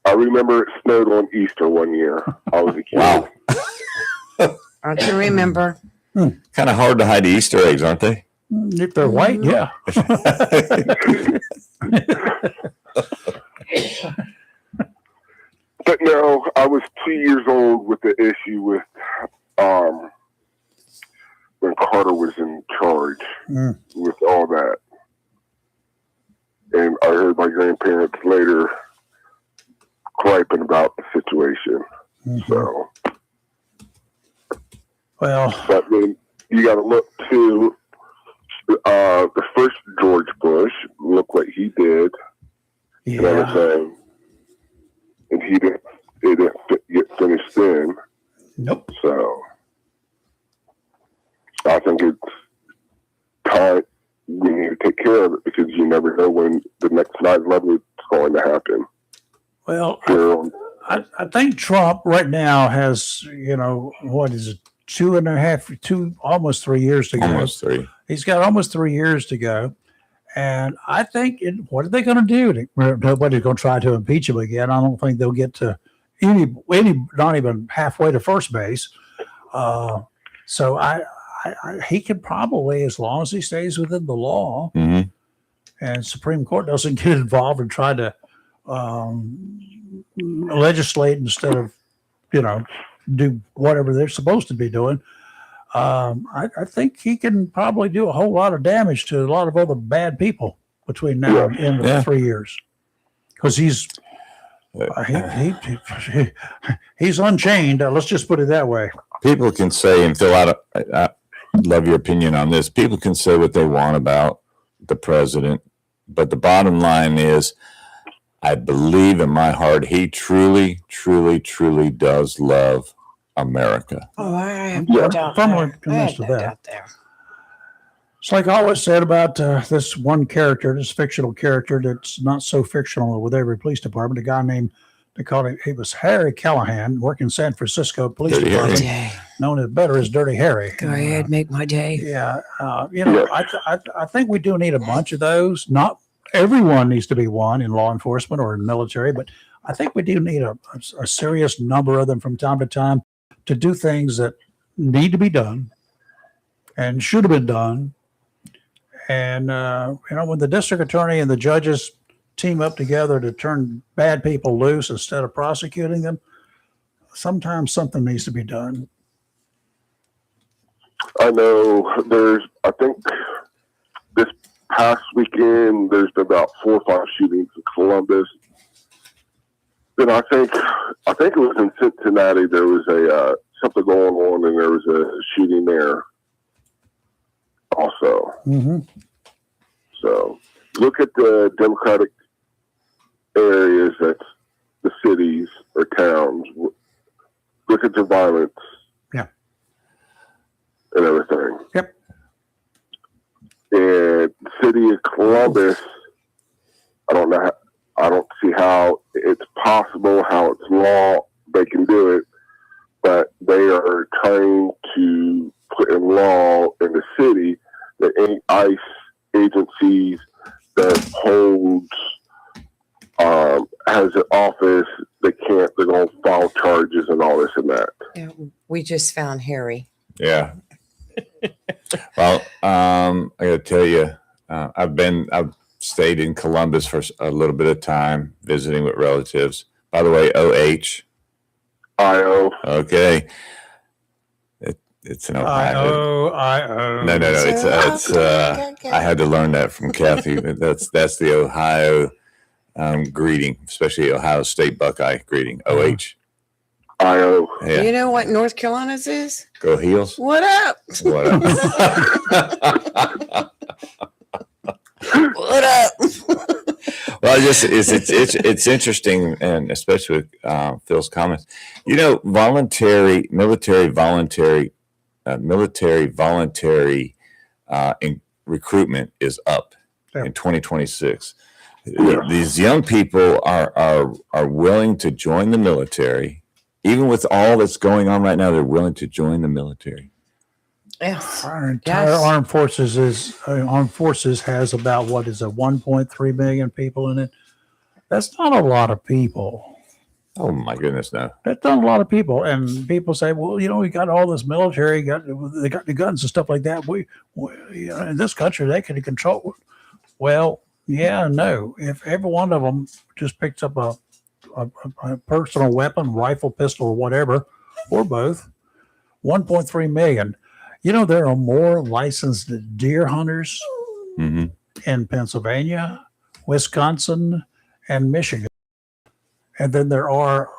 [SPEAKER 7] I remember it snowed on Easter one year. I was a kid.
[SPEAKER 2] Wow.
[SPEAKER 3] I can remember.
[SPEAKER 2] Kind of hard to hide the Easter eggs, aren't they?
[SPEAKER 1] If they're white, yeah.
[SPEAKER 7] But no, I was 2 years old with the issue with when Carter was in charge
[SPEAKER 1] Mm.
[SPEAKER 7] with all that. And I heard my grandparents later griping about the situation.
[SPEAKER 1] Mhm.
[SPEAKER 7] So,
[SPEAKER 1] Well,
[SPEAKER 7] but then you got to look to the first George Bush. Look what he did and
[SPEAKER 1] yeah.
[SPEAKER 7] everything, and it didn't get finished then.
[SPEAKER 1] Nope.
[SPEAKER 7] So I think it's time we need to take care of it because you never know when the next 9/11 is going to happen.
[SPEAKER 1] Well,
[SPEAKER 7] Here on
[SPEAKER 1] I think Trump right now has, what is it, almost 3 years to go.
[SPEAKER 2] Almost 3.
[SPEAKER 1] He's got almost 3 years to go. And I think, what are they going to do? Nobody's going to try to impeach him again. I don't think they'll get to any not even halfway to first base. So he could probably, as long as he stays within the law,
[SPEAKER 2] Mm-hmm.
[SPEAKER 1] and Supreme Court doesn't get involved and try to legislate instead of, do whatever they're supposed to be doing. I think he can probably do a whole lot of damage to a lot of other bad people between now and the end of 3 years, because he's unchained. Let's just put it that way.
[SPEAKER 2] People can say, and Phil, I love your opinion on this. People can say what they want about the president, but the bottom line is, I believe in my heart he truly, truly, truly does love America.
[SPEAKER 3] Oh, I have
[SPEAKER 1] Yeah,
[SPEAKER 3] no doubt.
[SPEAKER 1] firmly
[SPEAKER 3] there.
[SPEAKER 1] convinced
[SPEAKER 3] I
[SPEAKER 1] of
[SPEAKER 3] have no
[SPEAKER 1] that.
[SPEAKER 3] doubt there.
[SPEAKER 1] It's like I always said about this one character, this fictional character that's not so fictional with every police department. A guy named, he was Harry Callahan, working in San Francisco Police
[SPEAKER 2] Dirty
[SPEAKER 1] Department,
[SPEAKER 3] Day.
[SPEAKER 1] known as better as Dirty Harry.
[SPEAKER 3] Go ahead, make my day.
[SPEAKER 1] Yeah, I think we do need a bunch of those. Not everyone needs to be one in law enforcement or in military, but I think we do need a serious number of them from time to time to do things that need to be done and should have been done. And, when the district attorney and the judges team up together to turn bad people loose instead of prosecuting them, sometimes something needs to be done.
[SPEAKER 7] I know I think this past weekend, there's been about 4 or 5 shootings in Columbus. Then I think it was in Cincinnati. There was something going on, and there was a shooting there also.
[SPEAKER 1] Mm-hmm.
[SPEAKER 7] So look at the Democratic areas, that's the cities or towns. Look at the violence.
[SPEAKER 1] Yeah.
[SPEAKER 7] And everything.
[SPEAKER 1] Yep.
[SPEAKER 7] And the city of Columbus, I don't see how it's possible, how it's law, they can do it, but they are trying to put in law in the city that any ICE agencies that holds has an office, they're going to file charges and all this and that.
[SPEAKER 3] Yeah, we just found Harry.
[SPEAKER 2] Yeah. Well, I got to tell you, I've stayed in Columbus for a little bit of time, visiting with relatives. By the way,
[SPEAKER 7] IO.
[SPEAKER 2] Okay. It's an Ohio.
[SPEAKER 1] IO.
[SPEAKER 2] No. It's I had to learn that from Kathy. That's the Ohio greeting, especially Ohio State Buckeye greeting. OH.
[SPEAKER 7] IO.
[SPEAKER 2] Yeah.
[SPEAKER 3] You know what North Carolina's is?
[SPEAKER 2] Go Heels.
[SPEAKER 3] What up?
[SPEAKER 2] What up?
[SPEAKER 3] What up?
[SPEAKER 2] Well, it's interesting, and especially with Phil's comments. Military voluntary in recruitment is up in 2026.
[SPEAKER 7] Yeah.
[SPEAKER 2] These young people are willing to join the military, even with all that's going on right now. They're willing to join the military.
[SPEAKER 3] Yes.
[SPEAKER 1] Our entire armed forces has about 1.3 million people in it. That's not a lot of people.
[SPEAKER 2] Oh my goodness, no.
[SPEAKER 1] That's not a lot of people. And people say, well, we got all this military, they got the guns and stuff like that. We in this country, they can control. Well, yeah, no. If every one of them just picks up a personal weapon, rifle, pistol, or whatever, or both, 1.3 million. There are more licensed deer hunters
[SPEAKER 2] Mm-hmm.
[SPEAKER 1] in Pennsylvania, Wisconsin, and Michigan. And then there are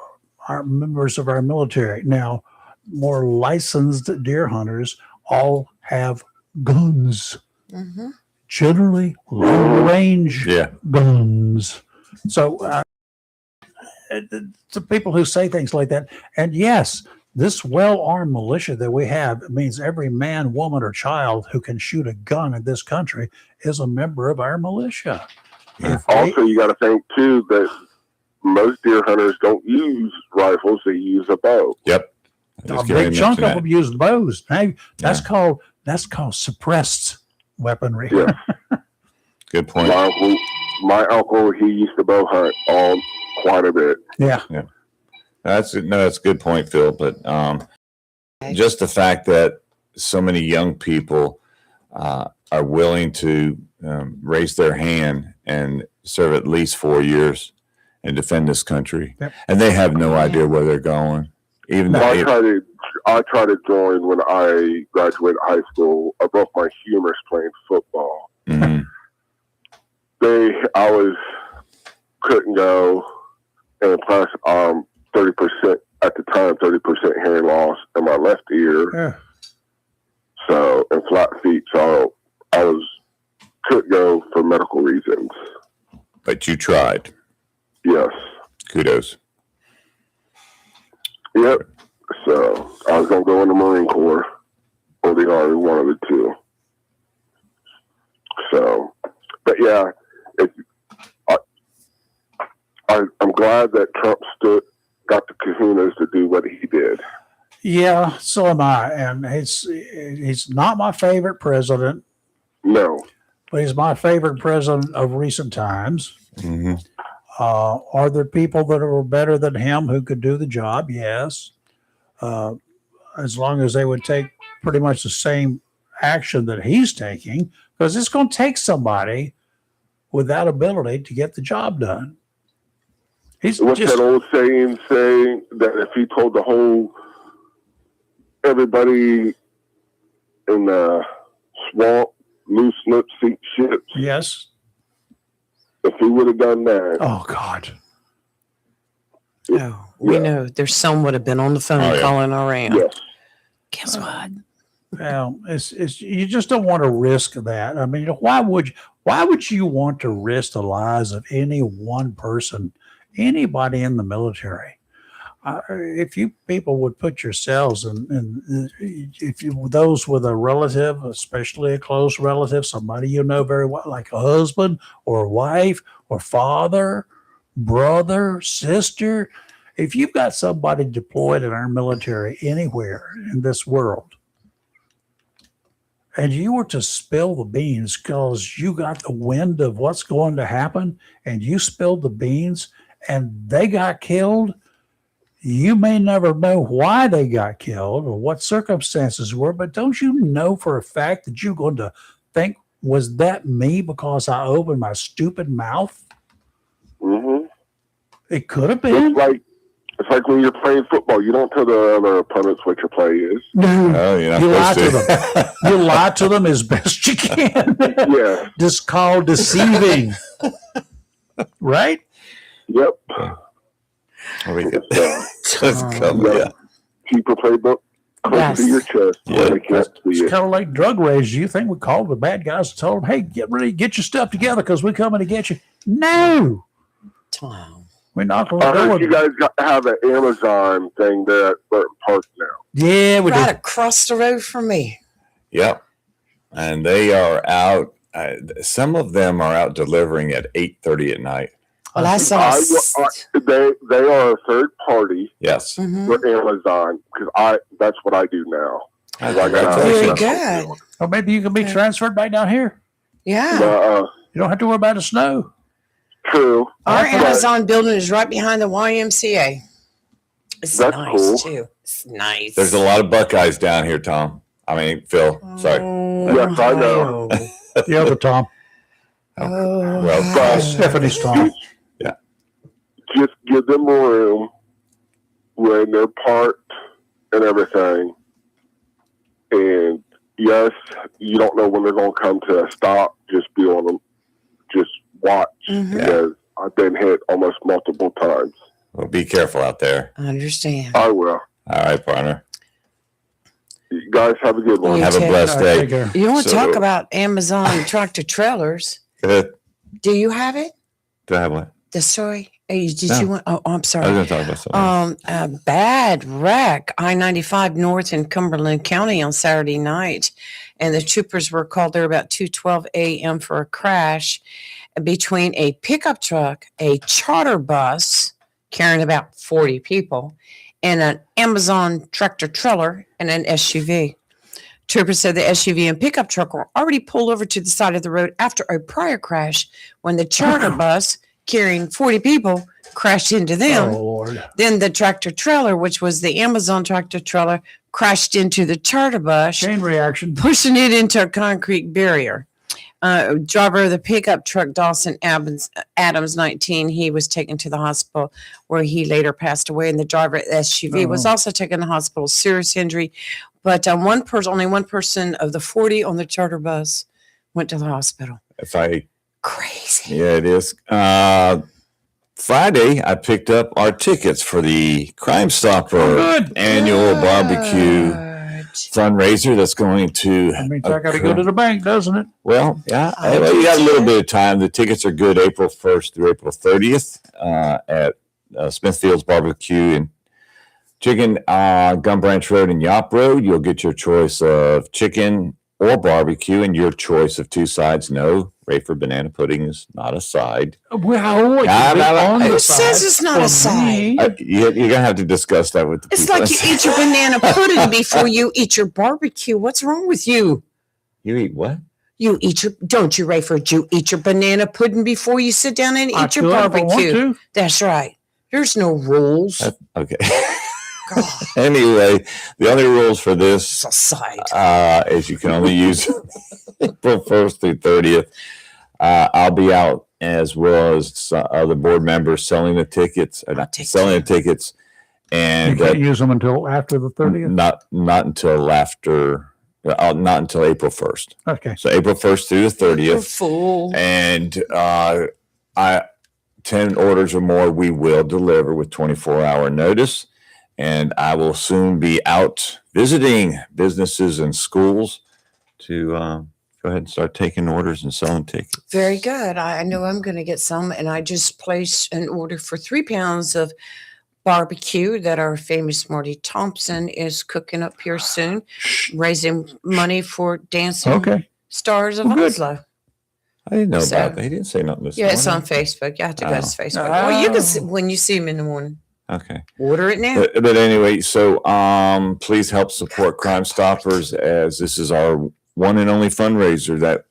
[SPEAKER 1] our members of our military. Now, more licensed deer hunters all have guns,
[SPEAKER 3] Mm-hmm.
[SPEAKER 1] generally long-range guns. So to people who say things like that, and yes, this well-armed militia that we have means every man, woman, or child who can shoot a gun in this country is a member of our militia.
[SPEAKER 7] Also, you got to think, too, that most deer hunters don't use rifles, they use a bow.
[SPEAKER 2] Yep.
[SPEAKER 1] A big chunk of them use bows. Hey, that's called suppressed weaponry.
[SPEAKER 7] Yeah.
[SPEAKER 2] Good point.
[SPEAKER 7] My uncle, he used to bow hunt quite a bit.
[SPEAKER 1] Yeah.
[SPEAKER 2] That's a good point, Phil. But just the fact that so many young people are willing to raise their hand and serve at least 4 years and defend this country, and they have no idea where they're going. Even though
[SPEAKER 7] I tried to join when I graduated high school. I broke my humerus playing football.
[SPEAKER 2] Mm-hmm.
[SPEAKER 7] Couldn't go, and plus 30% at the time, 30% hearing loss in my left ear.
[SPEAKER 1] Yeah.
[SPEAKER 7] So, and flat feet. So couldn't go for medical reasons.
[SPEAKER 2] But you tried.
[SPEAKER 7] Yes.
[SPEAKER 2] Kudos.
[SPEAKER 7] Yep. So I was gonna go in the Marine Corps or the Army, one of the two. So, but yeah, I'm glad that Trump got the kahunas to do what he did.
[SPEAKER 1] Yeah, so am I. And he's not my favorite president.
[SPEAKER 7] No.
[SPEAKER 1] But he's my favorite president of recent times.
[SPEAKER 2] Mm-hmm.
[SPEAKER 1] Are there people that are better than him who could do the job? Yes. As long as they would take pretty much the same action that he's taking, because it's going to take somebody with that ability to get the job done.
[SPEAKER 7] What's that old saying that if he told everybody in the swamp, loose lips sink ships?
[SPEAKER 1] Yes.
[SPEAKER 7] If he would have done that.
[SPEAKER 1] Oh, God.
[SPEAKER 3] Oh, we know there's some would have been on the phone calling around.
[SPEAKER 7] Yes.
[SPEAKER 3] Guess what?
[SPEAKER 1] Well, it's you just don't want to risk that. I mean, why would you want to risk the lives of any one person, anybody in the military? If you people would put yourselves in if you those with a relative, especially a close relative, somebody you know very well, like a husband or a wife or father, brother, sister, if you've got somebody deployed in our military anywhere in this world, and you were to spill the beans because you got the wind of what's going to happen, and you spilled the beans and they got killed, you may never know why they got killed or what circumstances were, but don't you know for a fact that you're going to think, was that me because I opened my stupid mouth?
[SPEAKER 7] Mm-hmm.
[SPEAKER 1] It could have been.
[SPEAKER 7] It's like when you're playing football, you don't tell the other opponents what your play is.
[SPEAKER 1] No,
[SPEAKER 2] you're not
[SPEAKER 1] you lie
[SPEAKER 2] supposed
[SPEAKER 1] to them. You lie to them as best you can.
[SPEAKER 7] Yeah.
[SPEAKER 1] Just called deceiving. Right?
[SPEAKER 7] Yep.
[SPEAKER 2] Let's come. Yeah.
[SPEAKER 7] Keep a playbook close to your chest.
[SPEAKER 2] Yeah.
[SPEAKER 7] They can't see
[SPEAKER 1] It's
[SPEAKER 7] it.
[SPEAKER 1] kind of like drug raiders. You think we called the bad guys and told them, hey, get ready, get your stuff together because we're coming to get you. No.
[SPEAKER 3] Tom.
[SPEAKER 1] We're not going
[SPEAKER 7] I
[SPEAKER 1] to
[SPEAKER 7] heard
[SPEAKER 1] do
[SPEAKER 7] you guys have an Amazon thing there at Burton Park now.
[SPEAKER 1] Yeah, we
[SPEAKER 3] Right
[SPEAKER 1] did.
[SPEAKER 3] across the road from me.
[SPEAKER 2] Yep. And they are out. Some of them are out delivering at 8:30 at night.
[SPEAKER 3] Well, I saw.
[SPEAKER 7] They are a third party
[SPEAKER 2] Yes.
[SPEAKER 3] Mhm.
[SPEAKER 7] for Amazon because that's what I do now. I got
[SPEAKER 3] Very
[SPEAKER 2] Congratulations.
[SPEAKER 3] good.
[SPEAKER 1] Or maybe you can be transferred back down here.
[SPEAKER 3] Yeah.
[SPEAKER 1] You don't have to worry about the snow.
[SPEAKER 7] True.
[SPEAKER 3] Our
[SPEAKER 7] But
[SPEAKER 3] Amazon building is right behind the YMCA. It's
[SPEAKER 7] That's
[SPEAKER 3] nice
[SPEAKER 7] cool.
[SPEAKER 3] too. It's nice.
[SPEAKER 2] There's a lot of Buckeyes down here, Tom. I mean, Phil. Sorry.
[SPEAKER 7] Yes, I know.
[SPEAKER 1] The other Tom.
[SPEAKER 3] Oh,
[SPEAKER 2] Well,
[SPEAKER 1] Stephanie's Tom.
[SPEAKER 7] just give them room when they're parked and everything. And yes, you don't know when they're going to come to a stop. Just be on them. Just watch because I've been hit almost multiple times.
[SPEAKER 2] Well, be careful out there.
[SPEAKER 3] I understand.
[SPEAKER 7] I will.
[SPEAKER 2] All right, partner.
[SPEAKER 7] You guys have a good one.
[SPEAKER 3] You
[SPEAKER 2] Have a
[SPEAKER 3] too.
[SPEAKER 2] blessed
[SPEAKER 1] All right, take
[SPEAKER 2] day.
[SPEAKER 1] care.
[SPEAKER 3] You want to
[SPEAKER 2] So-
[SPEAKER 3] talk about Amazon tractor trailers?
[SPEAKER 2] Good.
[SPEAKER 3] Do you have it?
[SPEAKER 2] Do I have one?
[SPEAKER 3] The story? Did
[SPEAKER 2] No.
[SPEAKER 3] you want? Oh, I'm
[SPEAKER 2] I was
[SPEAKER 3] sorry.
[SPEAKER 2] going to talk about something.
[SPEAKER 3] A bad wreck, I-95 North in Cumberland County on Saturday night, and the troopers were called there about 2:12 a.m. for a crash between a pickup truck, a charter bus carrying about 40 people, and an Amazon tractor trailer and an SUV. Troopers said the SUV and pickup truck were already pulled over to the side of the road after a prior crash when the charter bus carrying 40 people crashed into them.
[SPEAKER 1] Oh, Lord.
[SPEAKER 3] Then the tractor trailer, which was the Amazon tractor trailer, crashed into the charter bus,
[SPEAKER 1] Chain reaction.
[SPEAKER 3] pushing it into a concrete barrier. Driver of the pickup truck, Dawson Adams, 19, he was taken to the hospital where he later passed away. And the driver of the SUV was also taken to the hospital, serious injury. But only one person of the 40 on the charter bus went to the hospital. Crazy.
[SPEAKER 2] Yeah, it is. Friday, I picked up our tickets for the Crime Stopper annual barbecue fundraiser that's going to.
[SPEAKER 1] That means I got to go to the bank, doesn't it?
[SPEAKER 2] Well, yeah. Well, you got a little bit of time. The tickets are good April 1st through April 30th at Smithfield's Barbecue and Chicken, Gun Branch Road and Yop Road. You'll get your choice of chicken or barbecue and your choice of two sides. No, Rayford banana pudding is not a side.
[SPEAKER 1] Well,
[SPEAKER 3] Who says it's not a side?
[SPEAKER 2] You're going to have to discuss that with the
[SPEAKER 3] It's
[SPEAKER 2] people.
[SPEAKER 3] like you eat your banana pudding before you eat your barbecue. What's wrong with you?
[SPEAKER 2] You eat what?
[SPEAKER 3] Don't you, Rayford? You eat your banana pudding before you sit down and eat your barbecue. That's right. There's no rules.
[SPEAKER 2] Okay. Anyway, the only rules for this is you can only use April 1st through 30th. I'll be out as well as other board members selling the tickets. Selling the tickets, and
[SPEAKER 1] you can't use them until after the 30th.
[SPEAKER 2] Not until after. Not until April 1st.
[SPEAKER 1] Okay.
[SPEAKER 2] So April 1st through the 30th.
[SPEAKER 3] You're a fool.
[SPEAKER 2] And 10 orders or more, we will deliver with 24-hour notice. And I will soon be out visiting businesses and schools to go ahead and start taking orders and selling tickets.
[SPEAKER 3] Very good. I know I'm going to get some, and I just placed an order for 3 pounds of barbecue that our famous Marty Thompson is cooking up here soon, raising money for Dancing Stars of Oslo.
[SPEAKER 2] I didn't know about that. He didn't say nothing this morning.
[SPEAKER 3] Yeah, it's on Facebook. You have to go to his Facebook. Well, you can see when you see him in the morning.
[SPEAKER 2] Okay.
[SPEAKER 3] Order it now.
[SPEAKER 2] But anyway, so please help support Crime Stoppers, as this is our one and only fundraiser that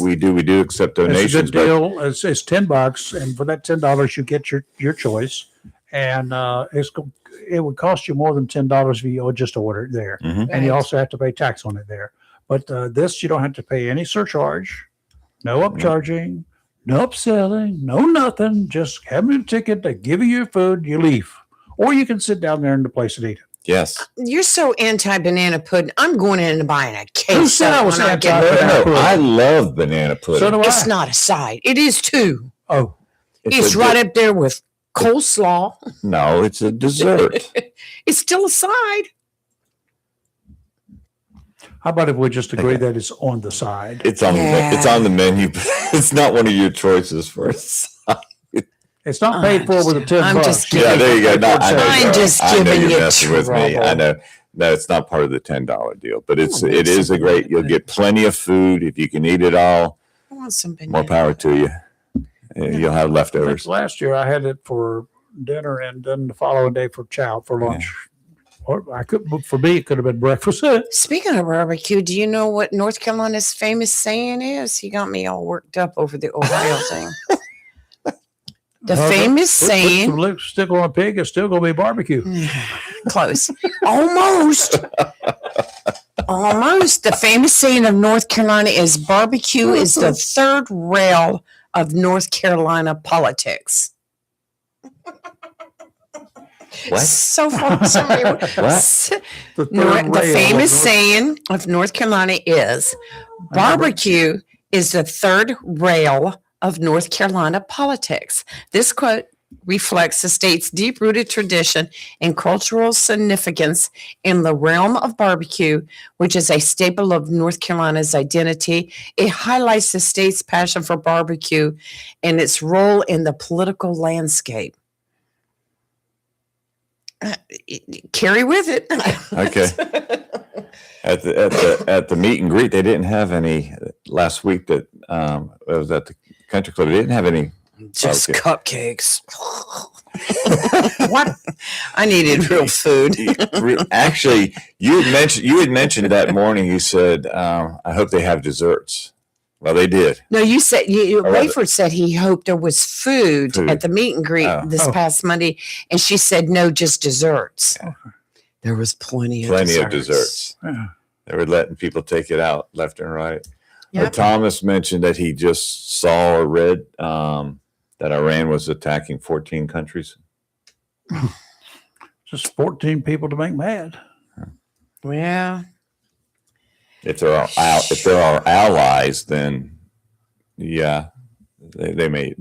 [SPEAKER 2] we do. We do accept donations.
[SPEAKER 1] It's a good deal. It's $10, and for that $10, you get your choice. And it would cost you more than $10 if you just order it there.
[SPEAKER 2] Mm-hmm.
[SPEAKER 1] And you also have to pay tax on it there. But this, you don't have to pay any surcharge, no upcharging, no upselling, no nothing. Just have a ticket. They give you your food, you leave. Or you can sit down there in the place and eat it.
[SPEAKER 2] Yes.
[SPEAKER 3] You're so anti-banana pudding. I'm going in and buying a case.
[SPEAKER 1] Who said I was
[SPEAKER 2] anti-banana pudding? I love banana pudding.
[SPEAKER 1] So do I.
[SPEAKER 3] It's not a side. It is too.
[SPEAKER 1] Oh.
[SPEAKER 3] It's right up there with coleslaw.
[SPEAKER 2] No, it's a dessert.
[SPEAKER 3] It's still a side.
[SPEAKER 1] How about if we just agree that it's on the side?
[SPEAKER 2] It's on the menu, but it's not one of your choices for a side.
[SPEAKER 1] It's not paid for with a $10.
[SPEAKER 3] I'm just
[SPEAKER 2] kidding. Yeah, there you go. No,
[SPEAKER 3] I'm just giving you trouble.
[SPEAKER 2] With me. I know. No, it's not part of the $10 deal, but it is a great. You'll get plenty of food if you can eat it all.
[SPEAKER 3] I want some banana.
[SPEAKER 2] More power to you. You'll have leftovers.
[SPEAKER 1] Last year I had it for dinner and then the following day for lunch. Or for me, it could have been breakfast.
[SPEAKER 3] Speaking of barbecue, do you know what North Carolina's famous saying is? He got me all worked up over the Ohio thing. The famous saying.
[SPEAKER 1] Put some lipstick on a pig, it's still going to be barbecue.
[SPEAKER 3] Close. Almost. Almost. The famous saying of North Carolina is barbecue is the third rail of North Carolina politics.
[SPEAKER 2] What?
[SPEAKER 3] So far, sorry.
[SPEAKER 2] What?
[SPEAKER 3] The famous saying of North Carolina is barbecue is the third rail of North Carolina politics. This quote reflects the state's deep-rooted tradition and cultural significance in the realm of barbecue, which is a staple of North Carolina's identity. It highlights the state's passion for barbecue and its role in the political landscape. Carry with it.
[SPEAKER 2] Okay. At the meet and greet, they didn't have any last week. That it was at the country club. They didn't have any.
[SPEAKER 3] Just cupcakes. What? I needed real food.
[SPEAKER 2] Actually, you had mentioned that morning. You said, "I hope they have desserts." Well, they did.
[SPEAKER 3] No, you said
[SPEAKER 2] rather-
[SPEAKER 3] Rayford said he hoped there was food
[SPEAKER 2] Food.
[SPEAKER 3] at the meet and greet this past Monday, and she said no, just desserts.
[SPEAKER 2] Yeah.
[SPEAKER 3] There was plenty
[SPEAKER 2] Of
[SPEAKER 3] desserts.
[SPEAKER 2] desserts.
[SPEAKER 1] Yeah.
[SPEAKER 2] They were letting people take it out left and right.
[SPEAKER 3] Yep.
[SPEAKER 2] Thomas mentioned that he just saw or read that Iran was attacking 14 countries.
[SPEAKER 1] Just 14 people to make mad.
[SPEAKER 3] Yeah.
[SPEAKER 2] If there are allies, then yeah, they may.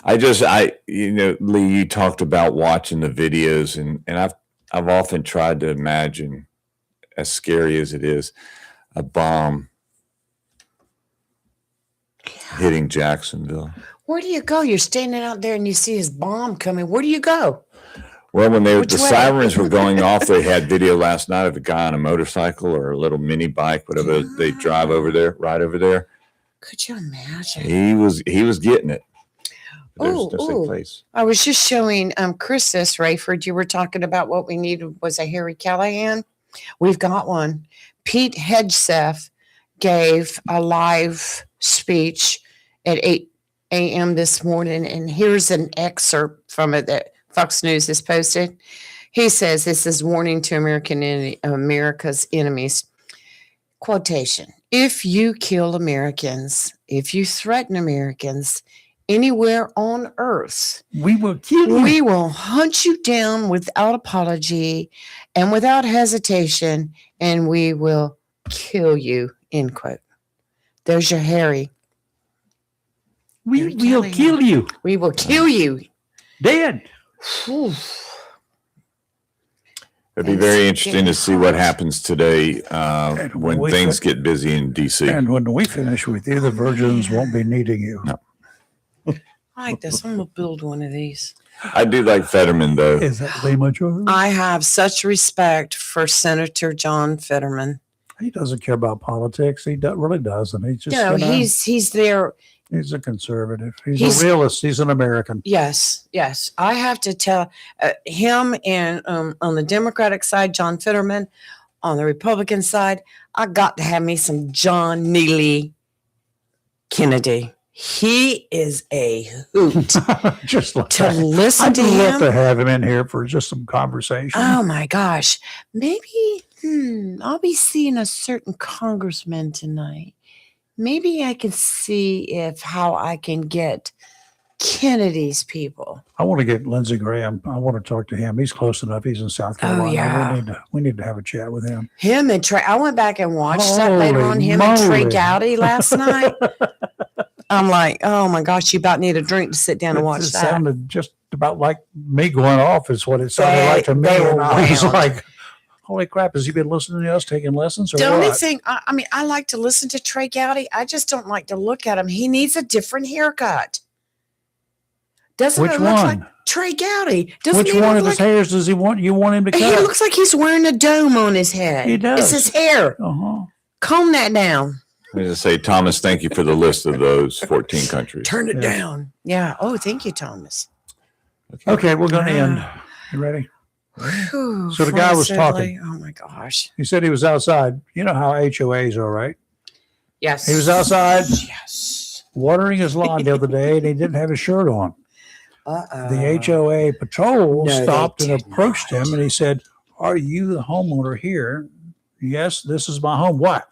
[SPEAKER 2] Lee, you talked about watching the videos, and I've often tried to imagine, as scary as it is, a bomb hitting Jacksonville.
[SPEAKER 3] Where do you go? You're standing out there and you see his bomb coming. Where do you go?
[SPEAKER 2] Well, when
[SPEAKER 3] Which
[SPEAKER 2] the
[SPEAKER 3] way?
[SPEAKER 2] sirens were going off, they had video last night of a guy on a motorcycle or a little mini bike, whatever they drive over there, right over there.
[SPEAKER 3] Could you imagine?
[SPEAKER 2] He was getting it. There's
[SPEAKER 3] Ooh,
[SPEAKER 2] no safe place.
[SPEAKER 3] I was just showing Chris this, Rayford. You were talking about what we needed was a Harry Callahan. We've got one. Pete Hegseth gave a live speech at 8 a.m. this morning, and here's an excerpt from it that Fox News has posted. He says, this is warning to America's enemies. Quotation, if you kill Americans, if you threaten Americans anywhere on earth,
[SPEAKER 1] We will kill you.
[SPEAKER 3] we will hunt you down without apology and without hesitation, and we will kill you, end quote. There's your Harry.
[SPEAKER 1] We
[SPEAKER 3] Harry
[SPEAKER 1] will
[SPEAKER 3] Callahan.
[SPEAKER 1] kill you.
[SPEAKER 3] We will kill you.
[SPEAKER 1] Dead.
[SPEAKER 3] Whew.
[SPEAKER 2] It'd be
[SPEAKER 3] It's
[SPEAKER 2] very interesting to
[SPEAKER 3] getting
[SPEAKER 2] see what
[SPEAKER 3] hot.
[SPEAKER 2] happens today
[SPEAKER 1] And
[SPEAKER 2] when
[SPEAKER 1] we
[SPEAKER 2] things
[SPEAKER 1] could-
[SPEAKER 2] get busy in D.C.
[SPEAKER 1] And when we finish with you, the virgins won't be needing you.
[SPEAKER 2] No.
[SPEAKER 3] I like this. I'm going to build one of these.
[SPEAKER 2] I do like Fetterman, though.
[SPEAKER 1] Is that Lee Major?
[SPEAKER 3] I have such respect for Senator John Fetterman.
[SPEAKER 1] He doesn't care about politics. He really doesn't. He's just,
[SPEAKER 3] No, he's there.
[SPEAKER 1] he's a conservative. He's
[SPEAKER 3] He's-
[SPEAKER 1] a realist. He's an American.
[SPEAKER 3] Yes, yes. I have to tell him, and on the Democratic side, John Fetterman. On the Republican side, I got to have me some John Neely Kennedy. He is a hoot.
[SPEAKER 1] Just like
[SPEAKER 3] To
[SPEAKER 1] that.
[SPEAKER 3] listen
[SPEAKER 1] I'd
[SPEAKER 3] to
[SPEAKER 1] love
[SPEAKER 3] him.
[SPEAKER 1] to have him in here for just some conversation.
[SPEAKER 3] Oh my gosh. Maybe I'll be seeing a certain congressman tonight. Maybe I can see how I can get Kennedy's people.
[SPEAKER 1] I want to get Lindsey Graham. I want to talk to him. He's close enough. He's in South
[SPEAKER 3] Oh,
[SPEAKER 1] Carolina.
[SPEAKER 3] yeah.
[SPEAKER 1] We need to have a chat with him.
[SPEAKER 3] Him and Trey. I went back and watched that later
[SPEAKER 1] Holy
[SPEAKER 3] on. Him and Trey
[SPEAKER 1] moly.
[SPEAKER 3] Gowdy last night. I'm like, oh my gosh, you about need a drink to sit down and watch
[SPEAKER 1] It
[SPEAKER 3] that.
[SPEAKER 1] sounded just about like me going off is what it sounded like to me.
[SPEAKER 3] They were
[SPEAKER 1] And I was
[SPEAKER 3] round.
[SPEAKER 1] like, holy crap, has he been listening to us taking lessons or
[SPEAKER 3] The only
[SPEAKER 1] what?
[SPEAKER 3] thing, I mean, I like to listen to Trey Gowdy. I just don't like to look at him. He needs a different haircut. Doesn't
[SPEAKER 1] Which
[SPEAKER 3] it look like
[SPEAKER 1] one?
[SPEAKER 3] Trey Gowdy? Doesn't
[SPEAKER 1] Which
[SPEAKER 3] he
[SPEAKER 1] one
[SPEAKER 3] look
[SPEAKER 1] of his
[SPEAKER 3] like,
[SPEAKER 1] hairs does he want? You want him to
[SPEAKER 3] he
[SPEAKER 1] cut?
[SPEAKER 3] looks like he's wearing a dome on his head.
[SPEAKER 1] He does.
[SPEAKER 3] It's his hair.
[SPEAKER 1] Uh-huh.
[SPEAKER 3] Comb that down.
[SPEAKER 2] I just say, Thomas, thank you for the list of those 14 countries.
[SPEAKER 3] Turn it
[SPEAKER 1] Yeah.
[SPEAKER 3] down. Yeah. Oh, thank you, Thomas.
[SPEAKER 1] Okay, we're going to end. You ready?
[SPEAKER 3] Whew,
[SPEAKER 1] So the guy was
[SPEAKER 3] forcibly.
[SPEAKER 1] talking.
[SPEAKER 3] Oh my gosh.
[SPEAKER 1] He said he was outside. You know how HOAs are, right?
[SPEAKER 3] Yes.
[SPEAKER 1] He was outside
[SPEAKER 3] Yes.
[SPEAKER 1] watering his lawn the other day and he didn't have his shirt on. The HOA patrol
[SPEAKER 3] no, they
[SPEAKER 1] stopped and
[SPEAKER 3] did
[SPEAKER 1] approached
[SPEAKER 3] not.
[SPEAKER 1] him and he said, "Are you the homeowner here?" "Yes, this is my home." "What?"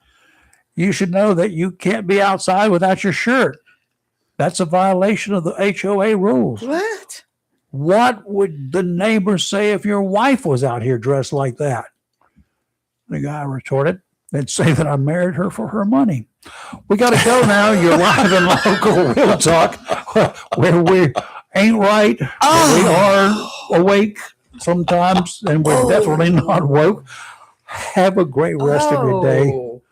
[SPEAKER 1] "You should know that you can't be outside without your shirt. That's a violation of the HOA rules."
[SPEAKER 3] What?
[SPEAKER 1] "What would the neighbors say if your wife was out here dressed like that?" The guy retorted, "They'd say that I married her for her money." We got to go now. You're live and local Real Talk, where we ain't right. but We are awake sometimes, and we're definitely not woke. Have a great rest of your day.
[SPEAKER 3] Oh.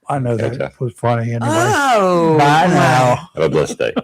[SPEAKER 1] I know
[SPEAKER 2] Okay.
[SPEAKER 1] that was funny anyway.
[SPEAKER 3] Oh.
[SPEAKER 1] Bye now.
[SPEAKER 2] Have a blessed day.